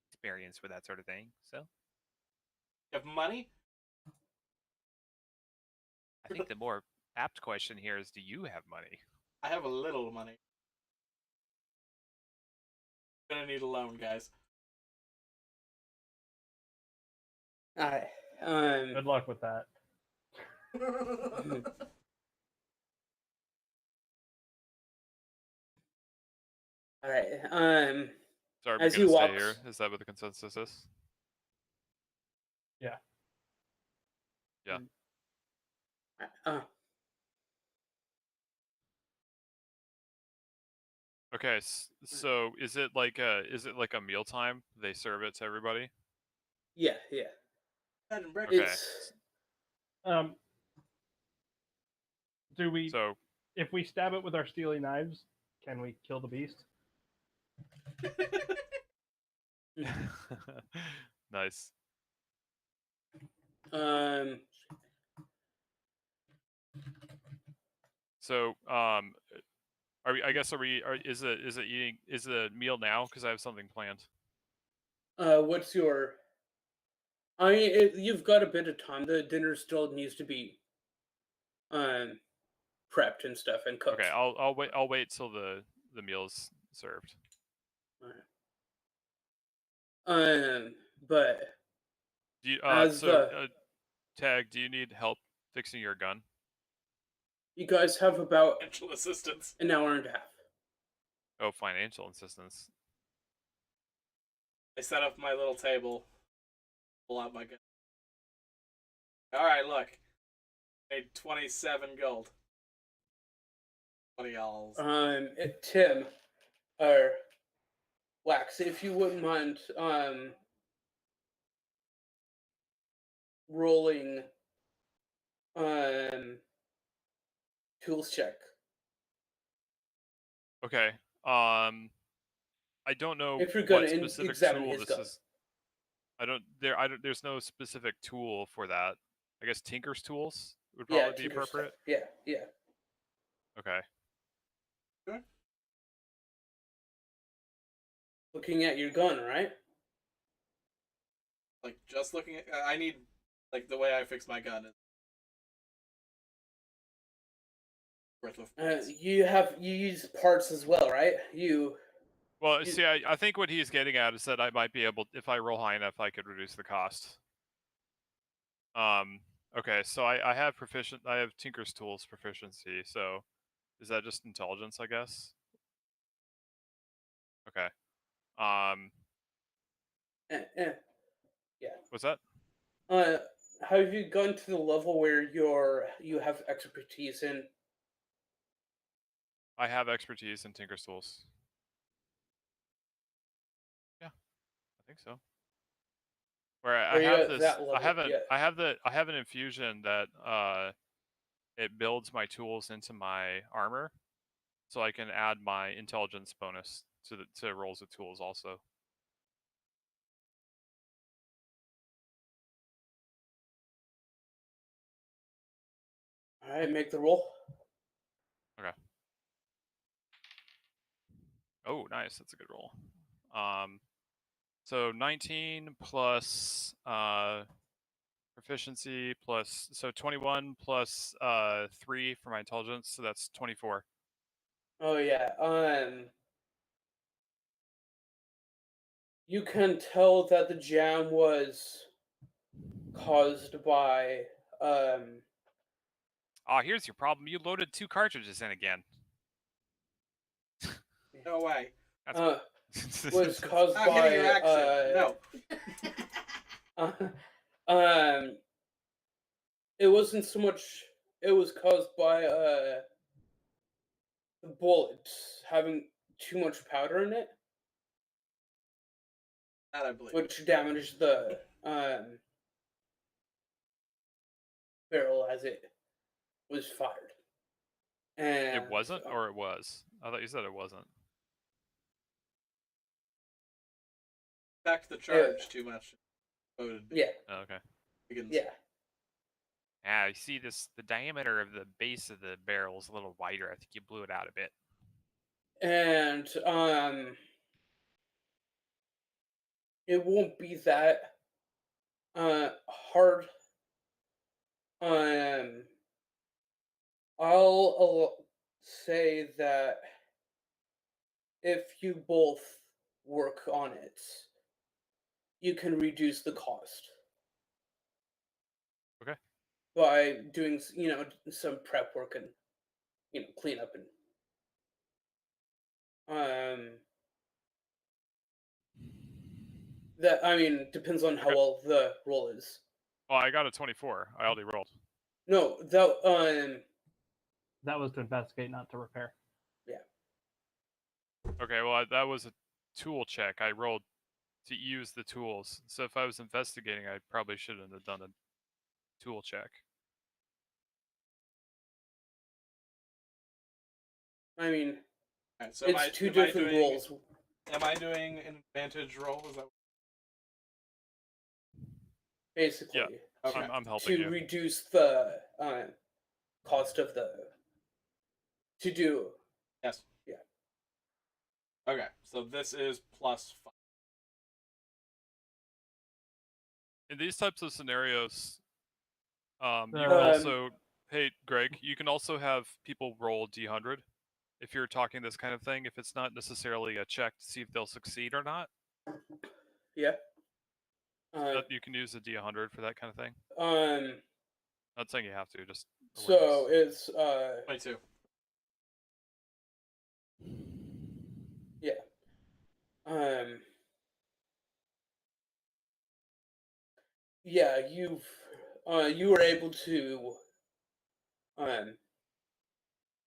experience with that sort of thing. So You have money? I think the more apt question here is, do you have money? I have a little money. Gonna need a loan, guys. I Good luck with that. all right. So are we As he gonna stay walks- here? Is that what the consensus is? Yeah. Yeah. Okay, so is it like a mealtime? They serve it to everybody? Yeah. Bed and breakfast. Okay. It's Do we? So If we stab it with our steely knives, can we kill the beast? nice. So are we? I guess is the meal now? Because I have something planned. what's your? I mean, you've got a bit of time. The dinner still needs to be prepped and stuff and cooked. Okay, I'll wait till the meal's served. But Do you, as Tag, do you need help fixing your gun? you guys have about Financial assistance. an hour and a half. Oh, financial assistance. I set up my little table. Pull out my gun. Alright, look. Made 27 gold. 20 alls. Tim, or Wax, if you wouldn't mind, rolling, tools check. Okay. I don't know If you're what gonna specific examine tool his this gun. is. There's no specific tool for that. I guess Tinker's tools would Yeah, probably be tinker stuff. appropriate. Yeah. Okay. Looking at your gun, right? Like just looking at, I need like the way I fix my gun is worth of points. You use parts as well, right? Well, You- see, I think what he's getting at is that I might be able, if I roll high enough, I could reduce the cost. Okay, so I have I have Tinker's tools proficiency. So, is that just intelligence? I guess. Okay. eh, eh. What's that? Have you gotten to the level where you have expertise in? I have expertise in Tinker's tools. Yeah, I think so. Where I Are you have at this, that level? Yeah. I have an infusion that it builds my tools into my armor, so I can add my intelligence bonus to rolls of tools also. All right, make the roll. Okay. Oh, nice. That's a good roll. So 19 plus proficiency plus, so 21 plus 3 for my intelligence, so that's 24. Oh yeah. You can tell that the jam was caused by Here's your problem. You loaded 2 cartridges in again. No way. That's was caused I'm by hitting your action. No. it wasn't so much. It was caused by the bullets having too much powder in it, That I believe. which damaged the barrel as it was fired. And It wasn't, or it was? I thought you said it wasn't. Back the charge too much. Loaded. yeah, Oh, okay. Begins. yeah. Yeah, you see this, the diameter of the base of the barrel is a little wider. I think you blew it out a bit. And it won't be that hard. I'll say that if you both work on it, you can reduce the cost. Okay. By doing, some prep work and, cleanup and that, I mean, depends on how Okay. well the roll is. Well, I got a 24. I already rolled. No, That was to investigate, not to repair. Okay, well, that was a tool check. I rolled to use the tools. So if I was investigating, I probably shouldn't have done a tool check. I mean, Alright, so it's two different rolls. Am I doing an advantage roll? Is that Basically. Yeah. okay? I'm helping To you. reduce the cost of to do. Yes. Yeah. Okay, so this is +5. In these types of scenarios, you can Um, also, hey, Greg, you can also have people roll D100 if you're talking this kind of thing. If it's not necessarily a check to see if they'll succeed or not, Yeah. you can use a D100 for that kind of thing. Not saying you have to, just So awareness. it's 22. yeah. Yeah, you were able to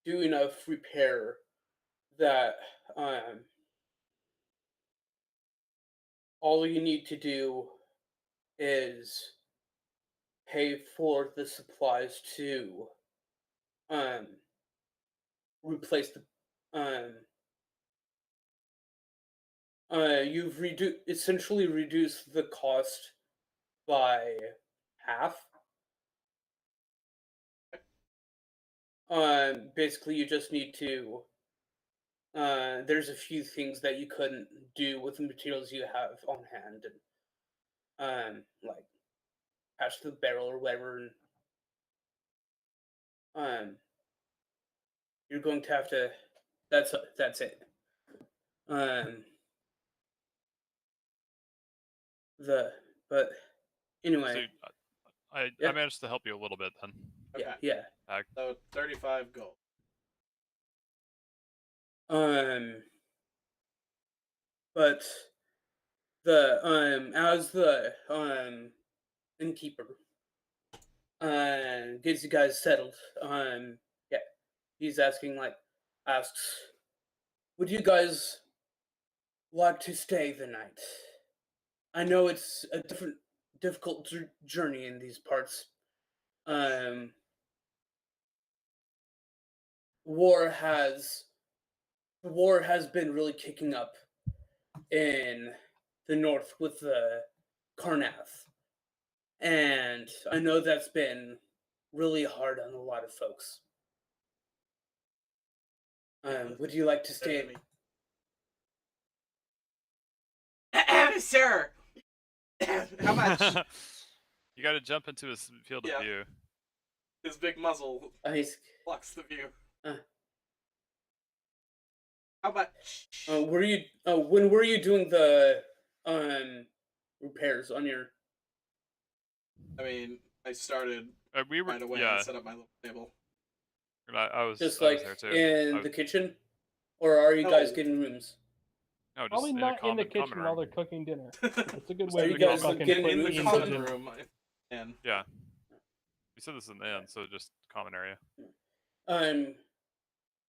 do enough repair that all you need to do is pay for the supplies to replace the you've essentially reduced the cost by half. Basically, you just need to. There's a few things that you couldn't do with the materials you have on hand, and like patch the barrel or whatever. And, you're going to have to. That's it. But anyway, So I Yeah. managed to help you a little bit then. Okay. yeah. So 35 gold. But the as the innkeeper gets you guys settled, yeah, he's asks, would you guys like to stay the night? I know it's a difficult journey in these parts. War has been really kicking up in the north with the Karnath. And I know that's been really hard on a lot of folks. Would you like to stay? Sir! How much? You got to jump into his field Yeah. of view. His big muzzle He's, blocks the view. Uh. How much? when were you doing the repairs on your? I mean, I started We were right away yeah. and set up my little table. I was Just I was like there too. in I- the kitchen, or are you guys No. getting rooms? No, just Probably in a not in the common kitchen while room. they're cooking dinner. It's a good Just way Are to you get guys fucking getting put in In the the into common dinner. room. And Yeah. You said this is an inn, so just common area.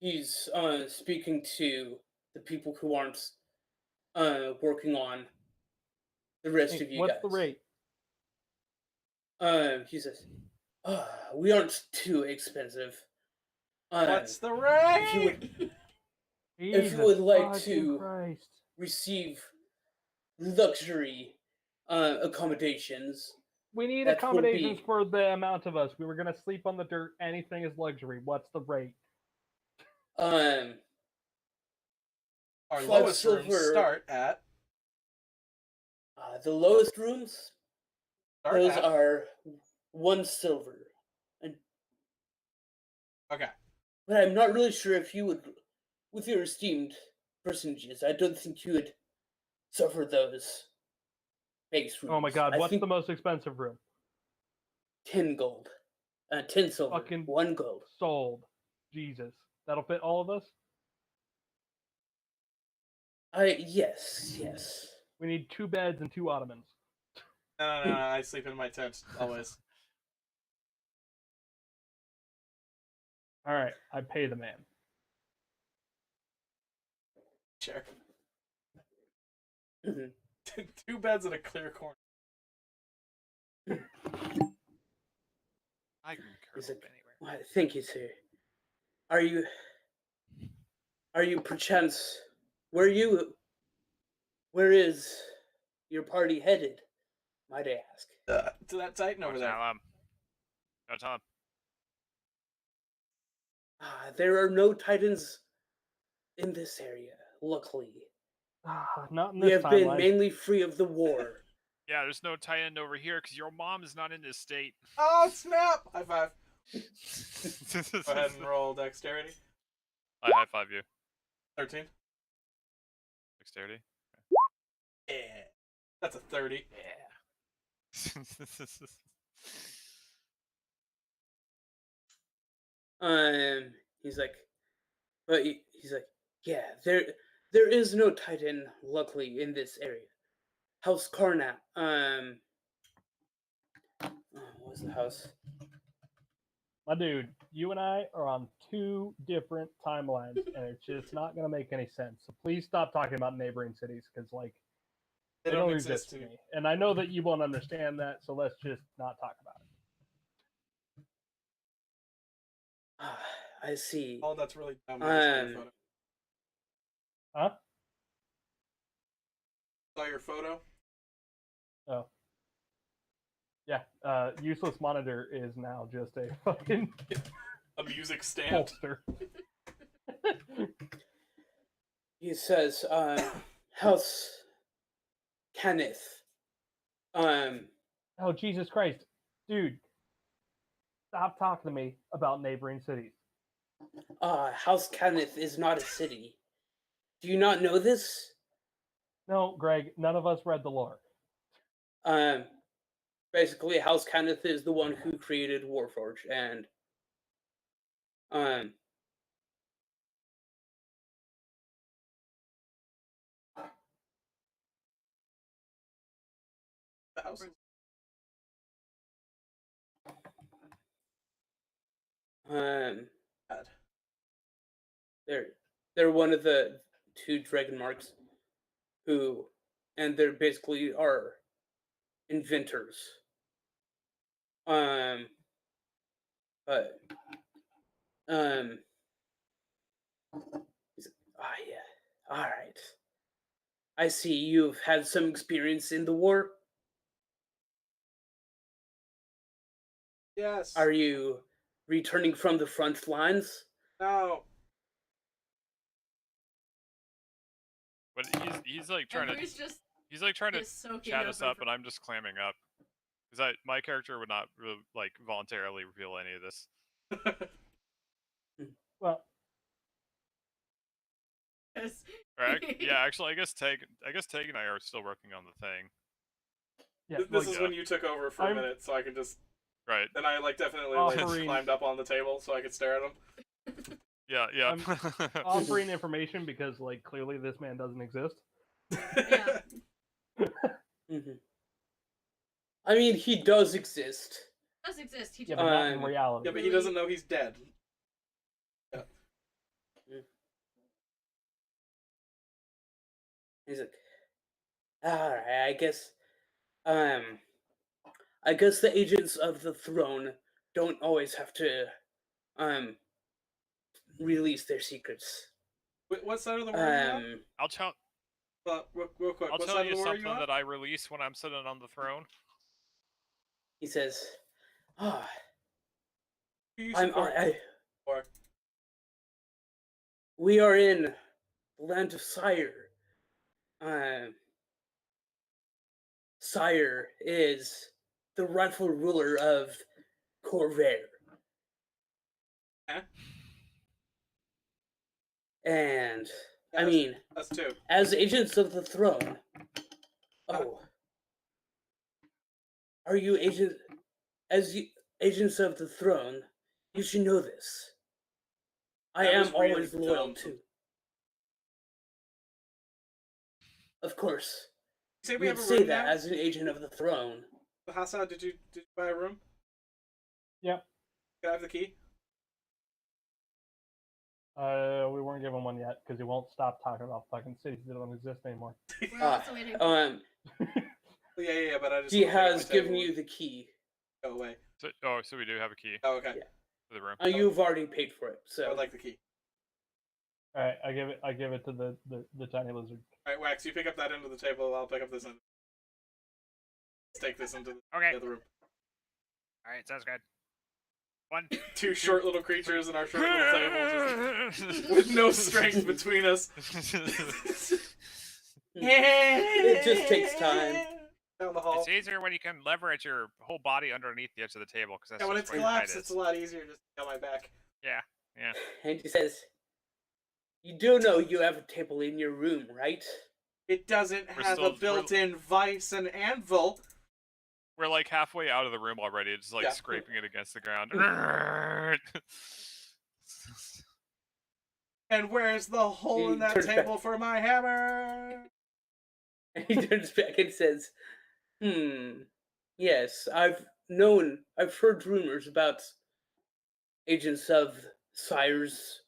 He's speaking to the people who aren't working on the rest Hey, of you what's guys. the rate? He says, we aren't too expensive. what's the if you rate? would Jesus if you would like fucking to Christ. receive luxury accommodations, We need that would accommodations be- for the amount of us. We were gonna sleep on the dirt. Anything is luxury. What's the rate? Our 5 lowest rooms silver- start at. the lowest rooms, those are 1 silver. Okay. But I'm not really sure if you would, with your esteemed personages, I don't think you would suffer those base rooms. Oh my god, I what's think the most expensive room? 10 gold. 10 silver. Fucking 1 gold. Sold. Jesus. That'll fit all of us? Yes. We need 2 beds and 2 ottomans. No, I sleep in my tent always. Alright, I pay the man. Sure. Mhm. 2 beds in a clear corner. I can curl Is up it- anywhere. Why, thank you, sir. Are you perchance, where is your party headed, might I ask? To that Titan over there. Go tell him. There are no titans in this area, luckily. Not in We this have been timeline. mainly free of the war. Yeah, there's no tie-in over here because your mom is not in this state. Oh, snap! High five. Go ahead and roll dexterity. I high five you. 13. Dexterity. Yeah. That's a 30. He's like, yeah, there is no titan, luckily, in this area. House Karnat. What was the house? My dude, you and I are on 2 different timelines, and it's just not gonna make any sense. So please stop talking about neighboring cities, because like They they don't exist exist to to me. And I know that you won't understand that, so let's just not talk about it. I see. Oh, that's really dumb. I just got a photo. Huh? Saw your photo. Oh. Yeah, useless monitor is now just a fucking A music stand. holster. He says, House Kenneth. Oh, Jesus Christ. Dude, stop talking to me about neighboring cities. House Kenneth is not a city. Do you not know this? No, Greg, none of us read the lore. Basically, House Kenneth is the one who created Warforged, and The house. um, Bad. they're one of the two dragon marks who, and they're basically are inventors. But yeah, all right. I see you've had some experience in the war. Yes. Are you returning from the front lines? No. But he's like trying to Everybody's just he's like trying to is soaking chat us up, every- and I'm just clamming up because my character would not like voluntarily reveal any of this. Well, Yes. Yeah, actually, I guess Tag and I are still working on the thing. yeah, This like, is when you took over for a minute, so I can just. Right. Then I definitely Offering- climbed up on the table so I could stare at him. Yeah. offering information because, like, clearly this man doesn't exist. Yeah. Mm-hmm. I mean, he does exist. Does exist. He Yeah, just but not in Um, reality. Yeah, but he doesn't know he's dead. He's like, all right, I guess the agents of the throne don't always have to, release their secrets. Wait, what side of the war are you on? I'll tell Real quick, I'll what tell side of you the war are something you on? that I release when I'm sitting on the throne. He says, Who you I'm, support? Or we are in the land of Sire. Sire is the rightful ruler of Corvair. eh? And, Yeah, I mean, us too. as agents of the throne, are you agents of the throne, you should know this. I That am was really always loyal dumb. to. Of course, You say you we would have a say room that now? as an agent of the throne. Hassan, did you buy a room? Yep. Can I have the key? We weren't given one yet because he won't stop talking about fucking cities that don't exist anymore. We're also waiting. Yeah, but I just. He wanna take it off has my given table. you the key. Go away. So we do have a key Oh, okay. Yeah. to the room. You've already paid for it, I so would like the key. All right, I give it to the tiny lizard. All right, Wax, you pick up that end of the table. I'll pick up this end. Let's take this into Okay. the other room. All right, sounds good. One. Two short little creatures in our short little table, just with no strength between us. it just takes time. Down the hall. It's easier when you can leverage your whole body underneath the edge of the table because that's Yeah, when just it's where your head collapsed, it's is. a lot easier just to on my back. Yeah. And he says, "You do know you have a table in your room, right?" It doesn't We're have still- a built-in vice and anvil. We're like halfway out of the room already, just like Yeah. scraping it against the ground. And where's the hole He in that turns table back. for my hammer? And he turns back and says, yes, I've heard rumors about agents of Sire's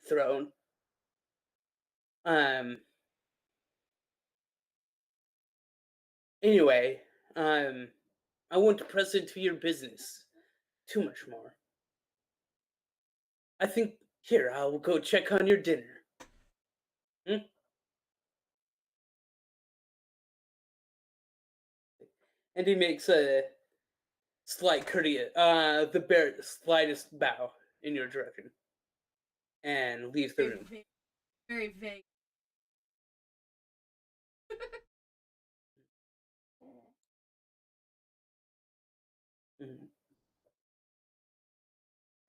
throne. Anyway, I won't press into your business too much more. I think, here, I'll go check on your dinner. And he makes a slight courteous, slightest bow in your direction, and leaves the Very room. vague. Very vague. Mhm.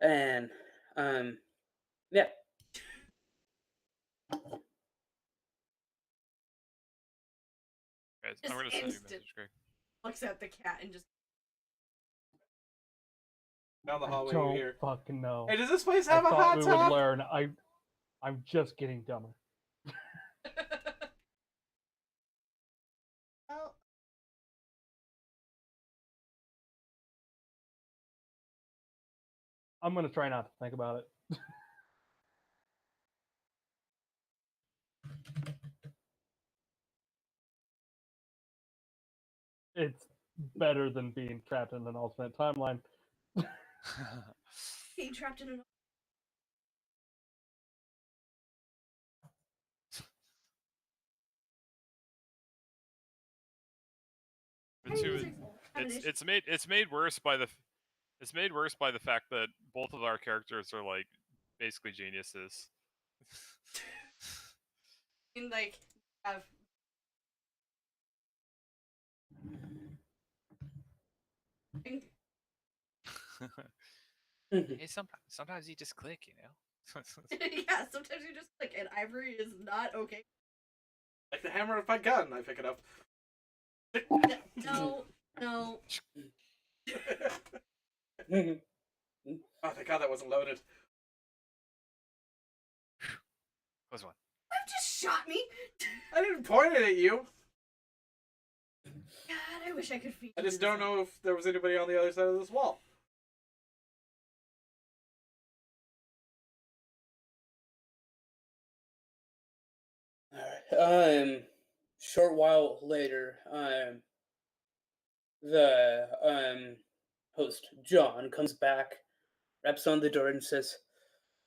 And yeah. Guys, I'm Just gonna send you a instant. message, Greg. Looks at the cat and just. Down the I hallway, you don't hear. fucking know. Hey, does this place I have a thought hot we tub? would learn. I'm just getting dumber. Well, I'm gonna try not to think about it. It's better than being trapped in an alternate timeline. being trapped in an. But I mean, two, these are kind of it's made worse by the fact that both of our characters are like basically geniuses. like have. Hey, sometimes you just click, you know. Yeah, sometimes you just click, and Ivory is not okay. Like the hammer of my gun, I pick it up. No, no. Oh, thank God that wasn't loaded. Close one. That just shot me. I didn't point it at you. God, I wish I could feed. I just don't know if there was anybody on the other side of this wall. Alright. Short while later, the host John comes back, raps on the door, and says,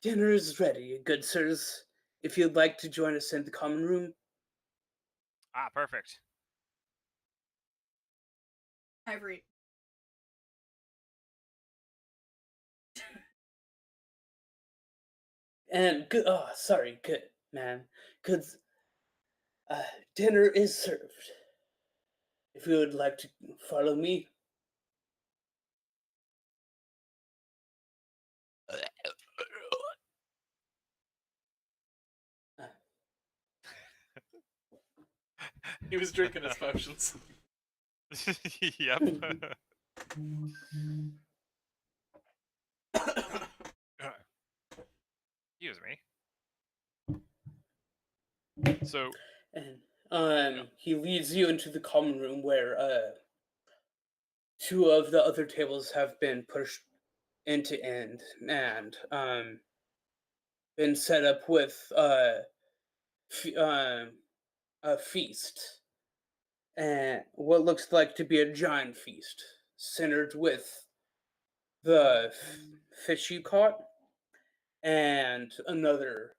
"Dinner is ready, good sirs. If you'd like to join us in the common room." Ah, perfect. Ivory. And good. Oh, sorry. Good man. Good. Dinner is served. If you would like to follow me. He was drinking his potions. Yep. Excuse me. So And he leads you into the common room where two of the other tables have been pushed into end and been set up with a feast, and what looks like to be a giant feast centered with the fish you caught and another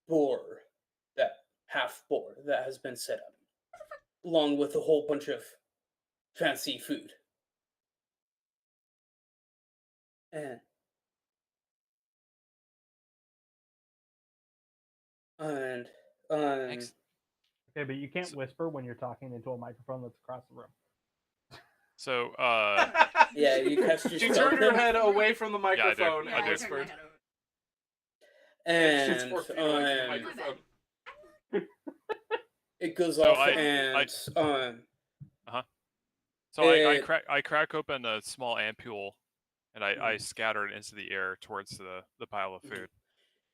boar, that half boar that has been set up, along with a whole bunch of fancy food. And and Thanks. Okay, but you can't So- whisper when you're talking into a microphone that's across the room. so yeah, you cast your She spell turned her then, head away from the I do. microphone Yeah, and I do. turned my whispered. head over. And she's and 4 feet away from the My microphone. it goes So off, I- and so It- I crack open a small ampule, and I scatter it into the air towards the pile of food.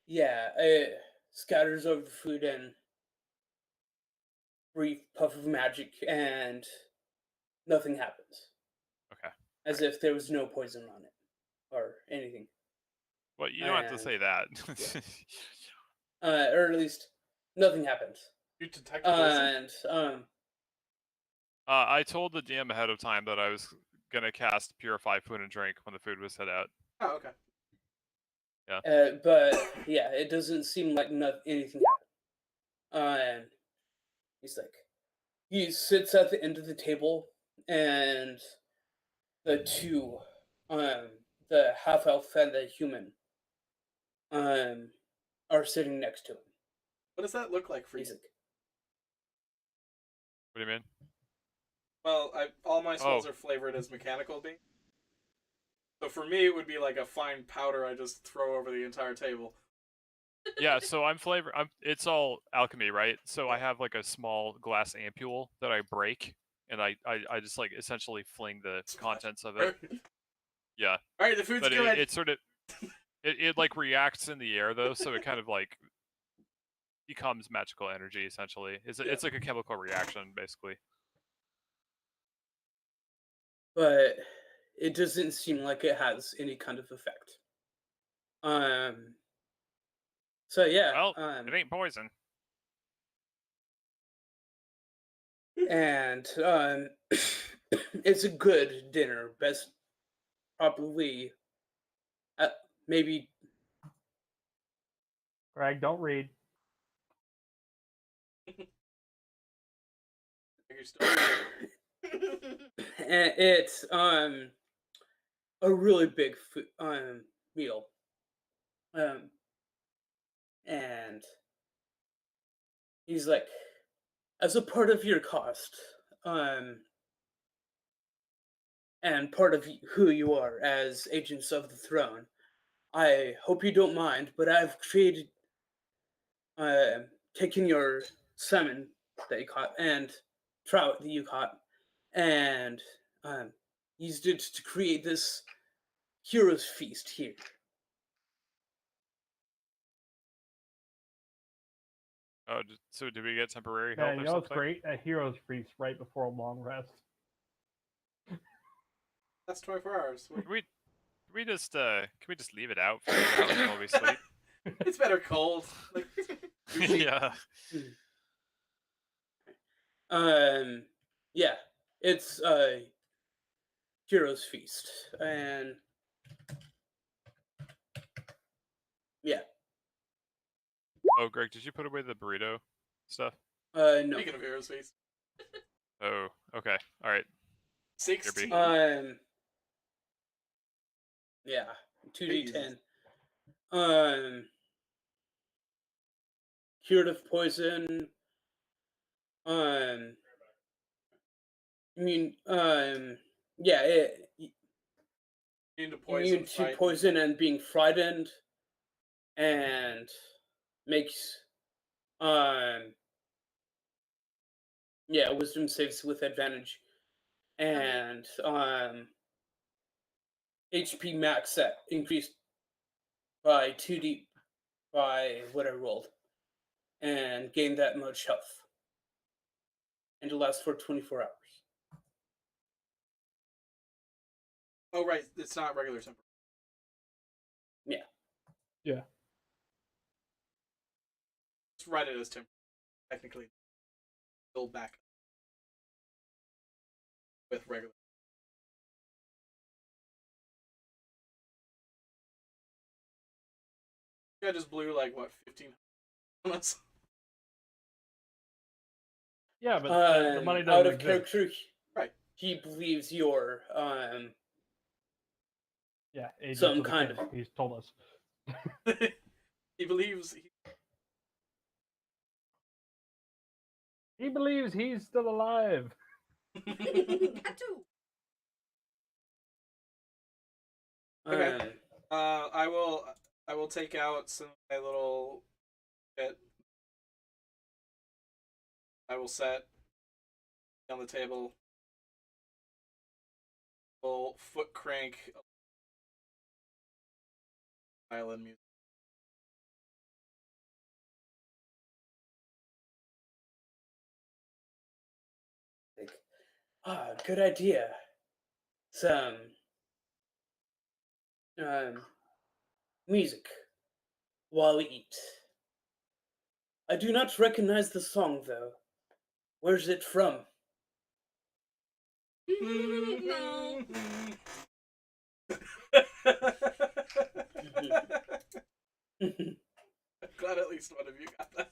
yeah, it scatters over the food and brief puff of magic, and nothing happens, Okay. as if there was no poison on it or anything. Well, you don't have to And- say that. Or at least nothing happens. You detect poison. And I told the DM ahead of time that I was gonna cast Purify Food and Drink when the food was set out. Oh, okay. but yeah, it doesn't seem like anything happened. And he's like, he sits at the end of the table, and the two, the half elf and the human, are sitting next to him. What does that look like for He's you? like, What do you mean? Well, all my spells Oh. are flavored as mechanical being. So for me, it would be like a fine powder I just throw over the entire table. Yeah, so it's all alchemy, right? So I have like a small glass ampule that I break, and I just like essentially fling the contents of it. Yeah, All right, the food's but good. it sort of it like reacts in the air though, so it kind of like becomes magical energy essentially. It's like a chemical reaction basically. but it doesn't seem like it has any kind of effect. So yeah, Well, it ain't poison. and it's a good dinner. Best, probably, maybe. Greg, don't read. You're still And it's a really big meal. And he's like, as a part of your cost, and part of who you are as agents of the throne, I hope you don't mind, but I've created, taken your salmon that you caught and trout that you caught, and used it to create this hero's feast here. Oh, so did we get temporary help Man, or you know what's something? great? A hero's feast right before a long rest. That's 24 hours. Can we just leave it out for 8 hours while we sleep? It's better cold. Like, Yeah. Yeah, it's hero's feast, and yeah, Oh, Greg, did you put away the burrito stuff? no, speaking of heroes face, Oh, okay. All right. 16. yeah, 2d10. Jesus. Curative poison. Immune. Yeah, Immune to poison, immune to frightened. poison and being frightened, and makes yeah, wisdom saves with advantage, and HP max set increased by 2d by what I rolled, and gain that much health, and it lasts for 24 hours. Oh, right. It's not regular temper. Yeah. Yeah. Let's write it as temper. Technically, still back with regular. I just blew like what 15 on us. Yeah, but the money Out doesn't of exist. character, Right. he believes you're Yeah, agents some of the kind king. of. He's told us. He believes. He believes he's still alive. Got to. Okay. I will take out some of my little bit. I will set on the table. Will foot crank violin music. Like, good idea. Some music while we eat. I do not recognize the song though. Where's it from? No. Glad at least one of you got that.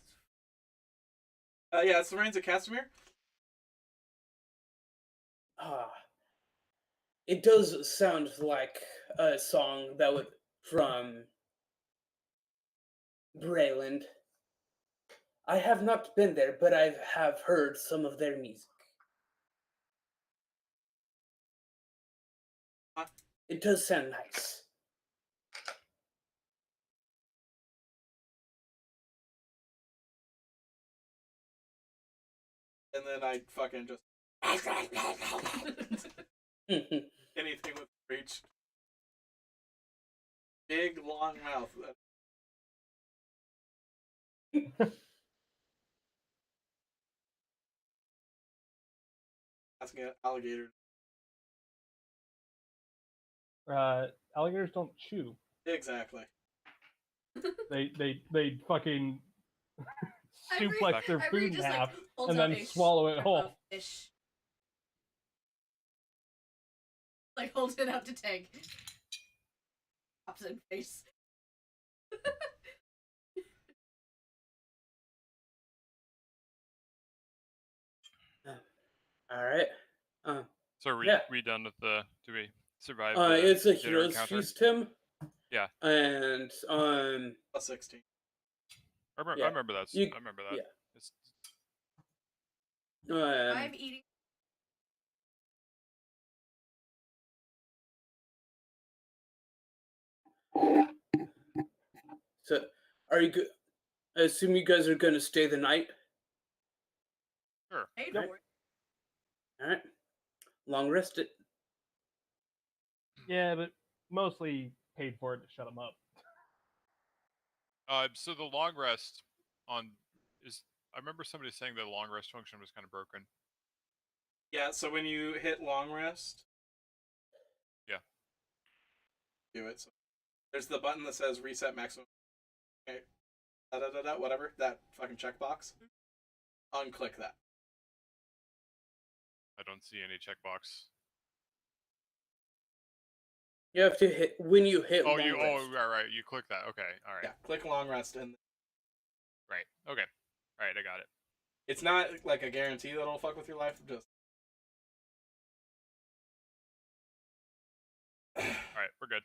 Yeah, it's the Rains of Castamere. Ah, it does sound like a song that would from Brayland. I have not been there, but I have heard some of their music. It does sound nice. And then I fucking just anything with reach. Big long mouth. Asking an alligator. Alligators don't chew. Exactly. They fucking suplex their I food in just half holds and out then a swallow it strip whole. of fish. Like holds it up to take. Pops in face. All right. So are Yeah. we done with the? Do we survive the It's a dinner hero's encounter? feast, Tim. Yeah. And Plus 16. I yeah. remember that. You- I remember that. yeah. It's, I'm eating. So, are you good? I assume you guys are going to stay the night. sure. Paid Yep. for it. All right. Long rest it. Yeah, but mostly paid for it to shut them up. So the long rest on is. I remember somebody saying the long rest function was kind of broken. Yeah, so when you hit long rest, Yeah. do it. So there's the button that says reset maximum. Okay. Whatever. That fucking checkbox. Unclick that. I don't see any checkbox. You have to hit when you hit. Oh, long you. rest. Oh, right. You click that. Okay. All right. Yeah, click long rest, and Right. Okay. All right. I got it. it's not like a guarantee that it'll fuck with your life. Just All right. We're good.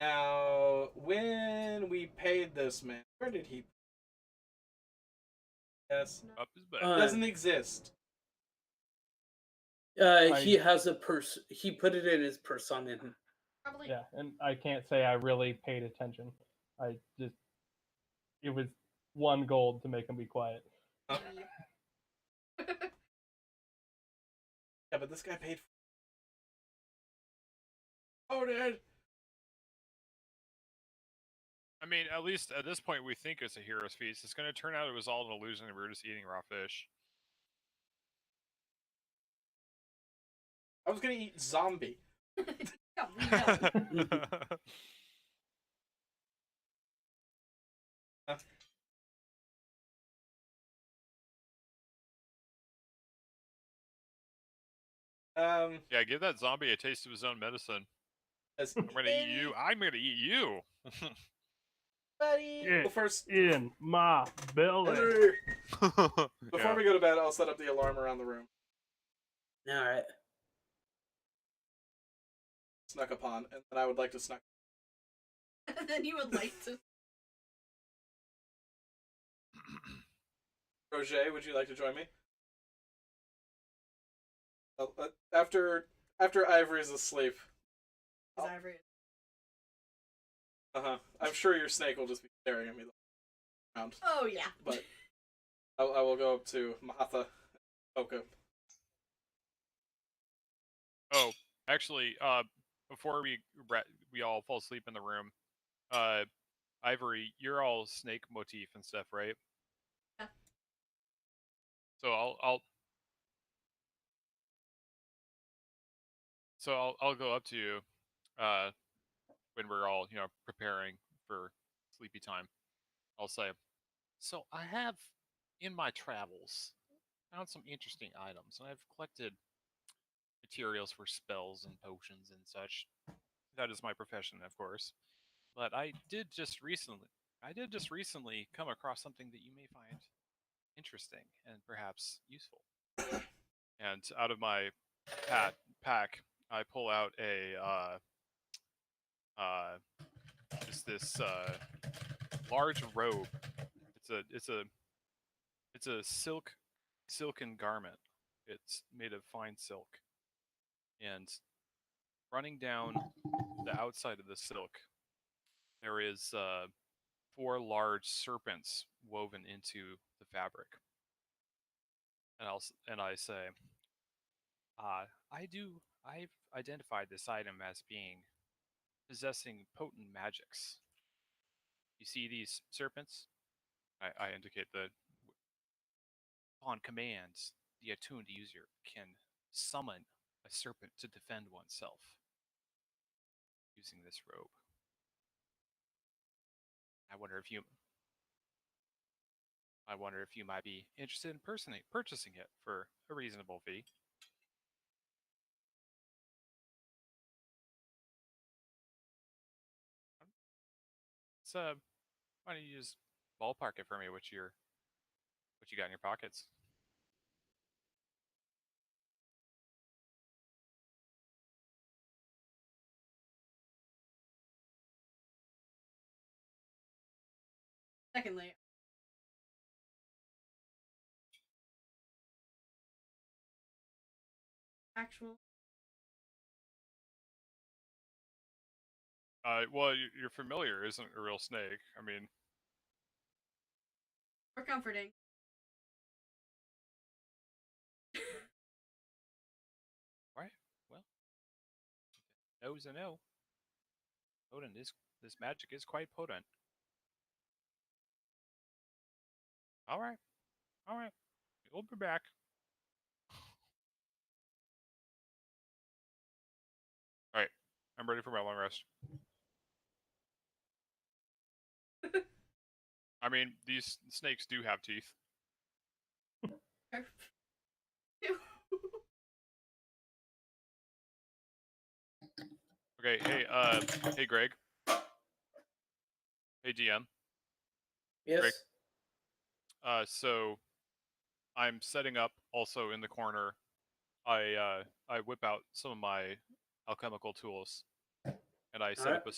Now, when we paid this man, where did he? Yes, Up his butt. doesn't exist. He has a purse. He put it in his purse on him. Probably. Yeah, and I can't say I really paid attention. I just it was one gold to make him be quiet. Yeah, but this guy paid. Oh, dude. I mean, at least at this point, we think it's a hero's feast. It's going to turn out it was all an illusion, and we were just eating raw fish. I was gonna eat zombie. Yeah, we know. Yeah, give that zombie a taste of his own medicine. As I'm going to eat you. I'm going to eat you. buddy. Get Well, first, in my belly. before Yeah. we go to bed, I'll set up the alarm around the room. All right. Snuck upon, and then I would like to snuck. And then you would like to. Roger, would you like to join me? After Ivory's asleep. Oh. Ivory. I'm sure your snake will just be staring at me around. Oh yeah. But I will go up to Mahatha, Oka. Oh, actually, before we all fall asleep in the room, Ivory, you're all snake motif and stuff, right? Yeah. So I'll go up to you, when we're all preparing for sleepy time. I'll say, so I have in my travels found some interesting items, and I've collected materials for spells and potions and such. That is my profession, of course. But I did just recently come across something that you may find interesting and perhaps useful. and out of my pack, I pull out a just this large robe. It's a silken garment. It's made of fine silk, and running down the outside of the silk, there is 4 large serpents woven into the fabric. And I say, I've identified this item as being possessing potent magics. You see these serpents? I indicate that upon command, the attuned user can summon a serpent to defend oneself using this robe. I wonder if you might be interested in purchasing it for a reasonable fee. So, why don't you just ballpark it for me? What you got in your pockets? Secondly, actual. Well, your familiar isn't a real snake. I mean, More comforting. right? Well, no's a no. Potent is this magic is quite potent. All right, all right. We'll be back. All right, I'm ready for my long rest. I mean, these snakes do have teeth. Okay, hey Greg. Hey GM. Yes. Greg. So I'm setting up also in the corner. I whip out some of my alchemical tools, and I set up a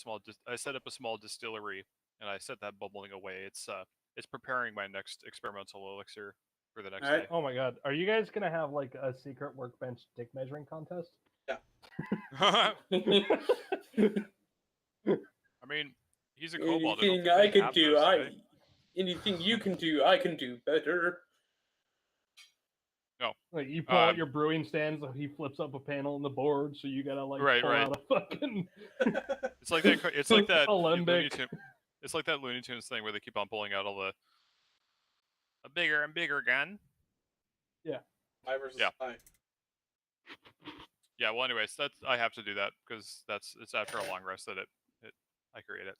small distillery, and I set that bubbling away. It's preparing my next experimental elixir for the next All right. day. Oh my god. Are you guys gonna have like a secret workbench dick measuring contest? I mean, he's a kobold. I don't Anything think I they can have do, those, do they? anything you can do, I can do better. No. Like you pull out your brewing stand, so he flips up a panel on the board, so you gotta like pull out a fucking. It's like that. It's like that Looney Alembic. Tunes. It's like that Looney Tunes thing where they keep on pulling out all a bigger and bigger gun. Yeah. I versus Yeah. I. Yeah. Well, anyways, I have to do that because it's after a long rest that I create it.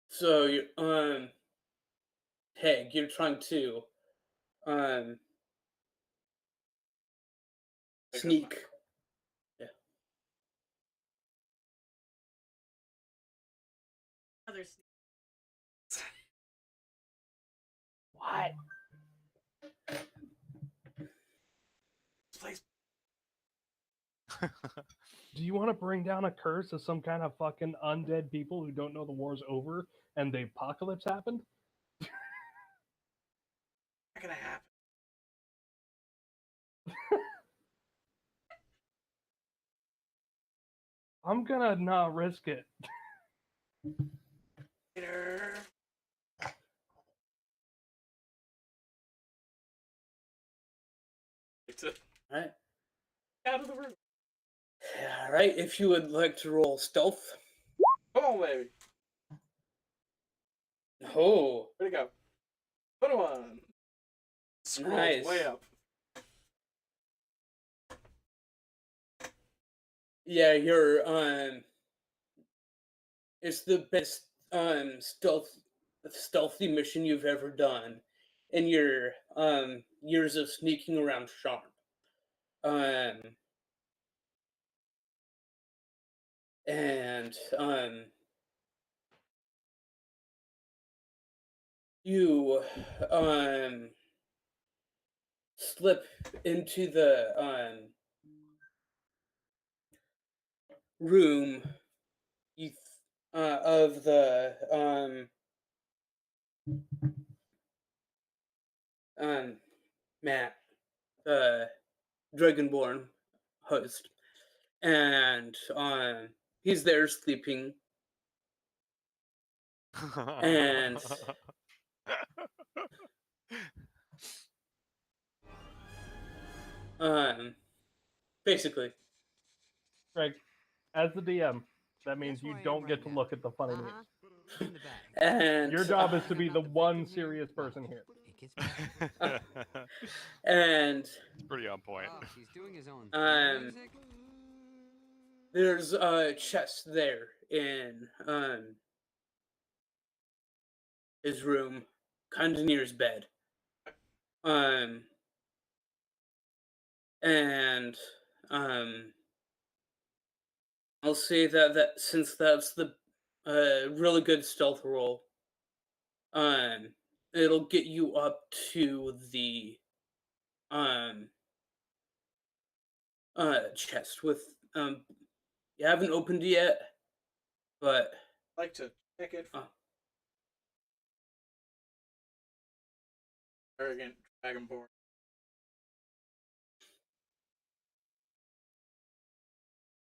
So you hey, you're trying to sneak. Yeah. Other What? Place. Do you want to bring down a curse of some kind of fucking undead people who don't know the war's over and the apocalypse happened? Not gonna happen. I'm gonna not risk it. Later. All right. Out of the room. All right. If you would like to roll stealth. Come on, baby. Oh. Where'd it go? 21. Scrolls Nice. way up. Yeah, you're it's the best stealthy mission you've ever done in your years of sneaking around Sharp. And you slip into the room of the Matt, the Dragonborn host, and he's there sleeping, and basically, Greg, as the DM, that means you don't get to look at the funny memes. In the bag. and Your job is to be the one serious person here. It gets better. and It's pretty on point. Oh, he's doing his own Um, music. there's a chest there in his room, kind of near his bed. And I'll say that since that's the really good stealth roll, it'll get you up to the chest with you haven't opened it yet, but I'd like to check it. Arrogant Dragonborn.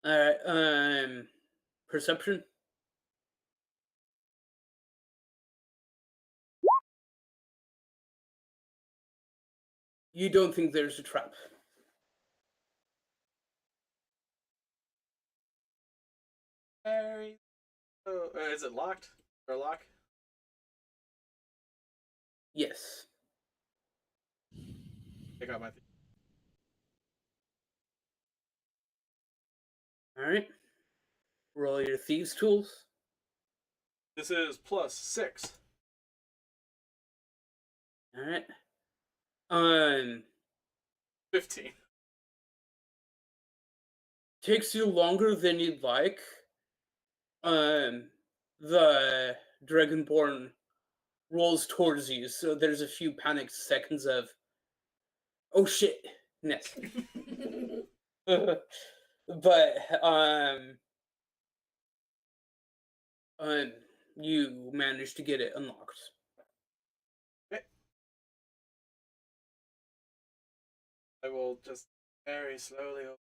all right. Perception. You don't think there's a trap? Very. Oh, is it locked? Or lock? Yes. I got my. All right. Roll your thieves' tools. This is +6. All right. 15. Takes you longer than you'd like. The Dragonborn rolls towards you, so there's a few panicked seconds of, oh shit-ness. But you managed to get it unlocked. Okay. I will just very slowly open.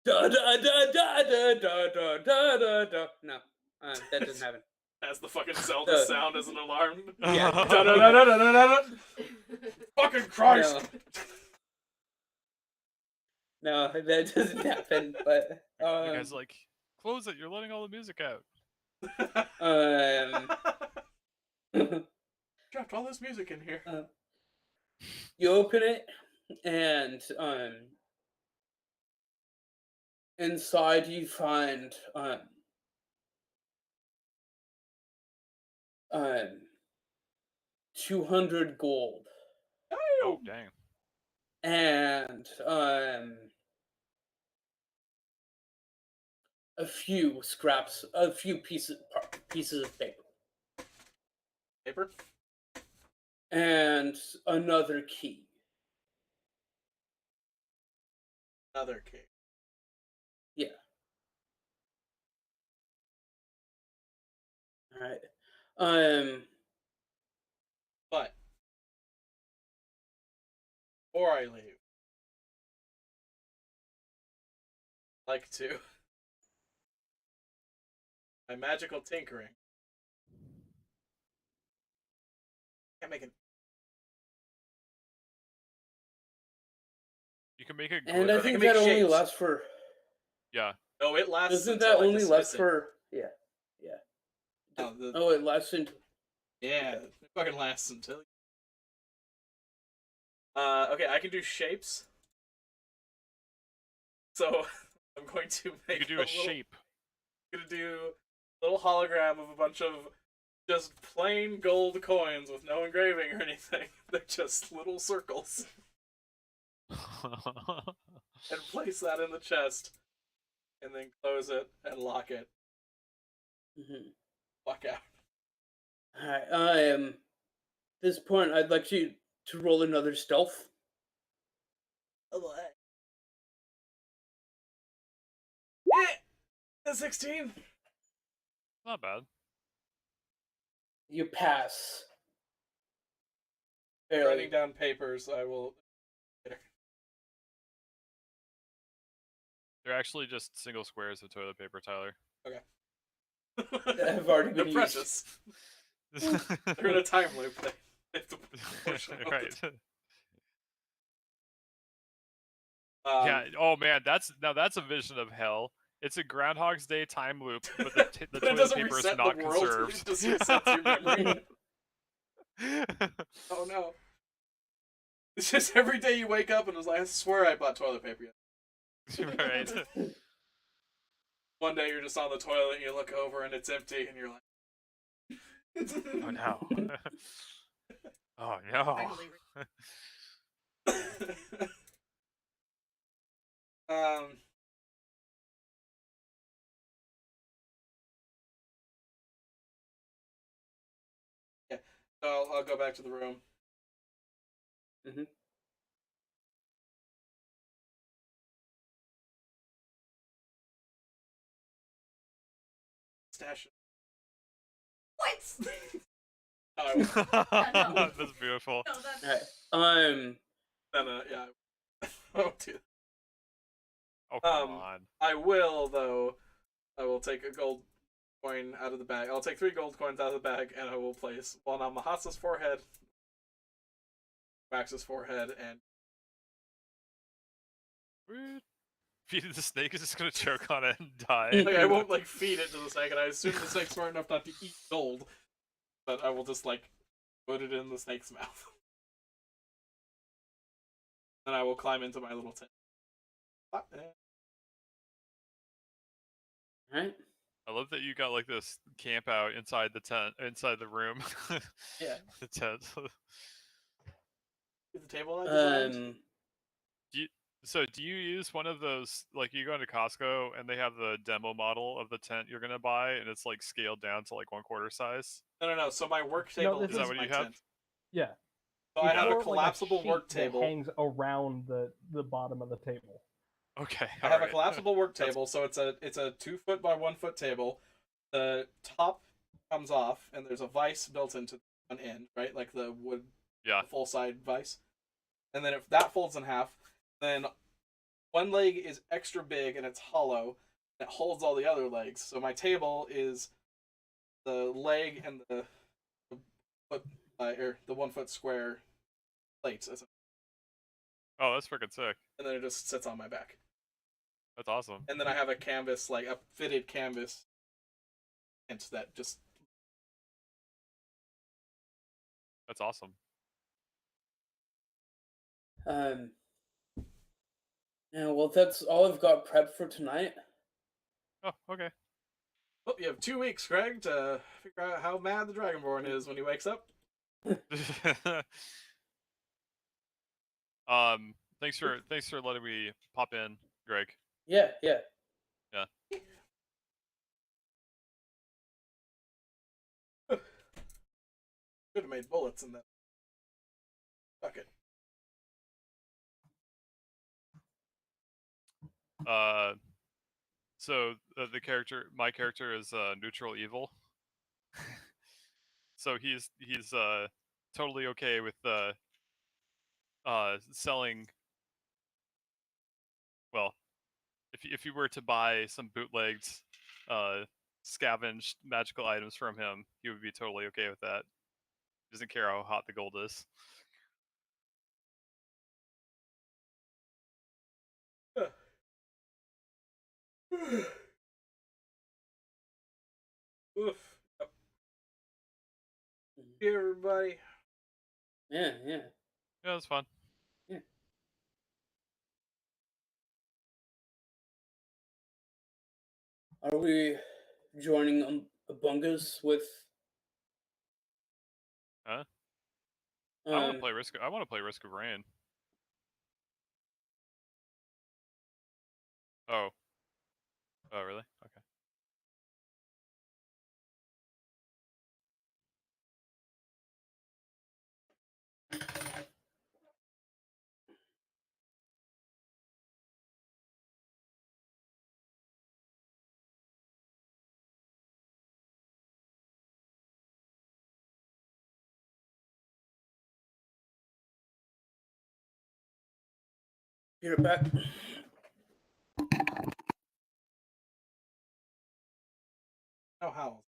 Da da da da da da da da da da. No, that doesn't happen. As the fucking Zelda sound as an alarm. Yeah. Da-da-da-da-da-da-da. Fucking Christ! No, that doesn't happen. But You guys like, close it. You're letting all the music out. Dropped all this music in here. You open it, and inside you find 200 gold Oh, dang. and a few scraps, a few pieces of paper, Paper? and another key. Another key. Yeah. All right. But before I leave, I'd like to my magical tinkering. Can't make it. You can make it And I glitter. think make that only shapes. lasts for. Yeah. No, it lasts. Doesn't until that I only dismiss last it. for? Yeah. Oh, It lasts into. yeah, it fucking lasts until. Okay, I can do shapes. So I'm going to You make could do a little, shape. I'm gonna do a little hologram of a bunch of just plain gold coins with no engraving or anything. They're just little circles. And place that in the chest. And then close it and lock it. Mm-hmm. Fuck out. All right. this point, I'd like you to roll another stealth. A 16. Not bad. You pass. Writing Barely. down papers. I will. They're actually just single squares of toilet paper, Tyler. That have already been They're used. precious. They're in a time loop. They have to portion of the Right. time. Yeah. Oh man, that's a vision of hell. It's a Groundhog's Day time loop, but the But it toilet doesn't paper is reset the not world, conserved. it just resets your memory. Oh no. It's just every day you wake up and it's like, I swear I bought toilet paper yet. Right. One day you're just on the toilet and you look over and it's empty and you're like, Oh no. Oh no. Finally, um. Yeah, so I'll go back to the room. Mhm. Stash it. what? Oh, no. That's beautiful. No, that's Alright. yeah. I won't do that. Oh come on. I will, though. I will take a gold coin out of the bag. I'll take 3 gold coins out of the bag, and I will place one on Mahasa's forehead, Max's forehead, and Rude. Feeding the snake is just gonna choke on it and die. like, I won't like feed it to the snake, and I assume the snake's smart enough not to eat gold, but I will just like put it in the snake's mouth. And I will climb into my little tent. Alright. I love that you got like this camp out inside the tent, inside the room. Yeah. The tent. Is the table I designed? So do you use one of those, like you go into Costco and they have the demo model of the tent you're gonna buy and it's like scaled down to like 1/4 size? No. So my work No, table this Is that is what my you have? tent. Yeah. So I It's have a more collapsible like work sheet that table. hangs around the bottom of the table. Okay. I have a alright. collapsible work table, so it's a 2 foot by 1 foot table. The top comes off, and there's a vise built into one end, right? Like the wood, Yeah. the full side vise. And then if that folds in half, then one leg is extra big and it's hollow. And it holds all the other legs. So my table is the leg and the foot, or the 1 foot square plates, Oh, that's freaking sick. and then it just sits on my back. That's awesome. And then I have a canvas, like a fitted canvas, and that just That's awesome. Yeah, well, that's all I've got prepped for tonight. Oh, okay. Well, you have 2 weeks, Greg, to figure out how mad the Dragonborn is when he wakes up. Thanks for letting me pop in, Greg. Yeah. Could have made bullets in that. Fuck it. So my character is neutral evil. So he's totally okay with selling. Well, if you were to buy some bootlegged scavenged magical items from him, he would be totally okay with that. He doesn't care how hot the gold is. Oof. Yep. Hey, everybody. Yeah. Yeah, that's fun. Are we joining Bungas with? Huh? I want to play Risk. I want to play Risk of Rain. Oh. Oh, really? Okay. You're back. No howls.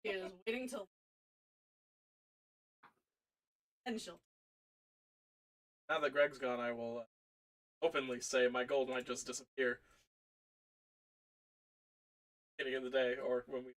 She is waiting till. And she'll. Now that Greg's gone, I will openly say my gold might just disappear. Beginning of the day, or when we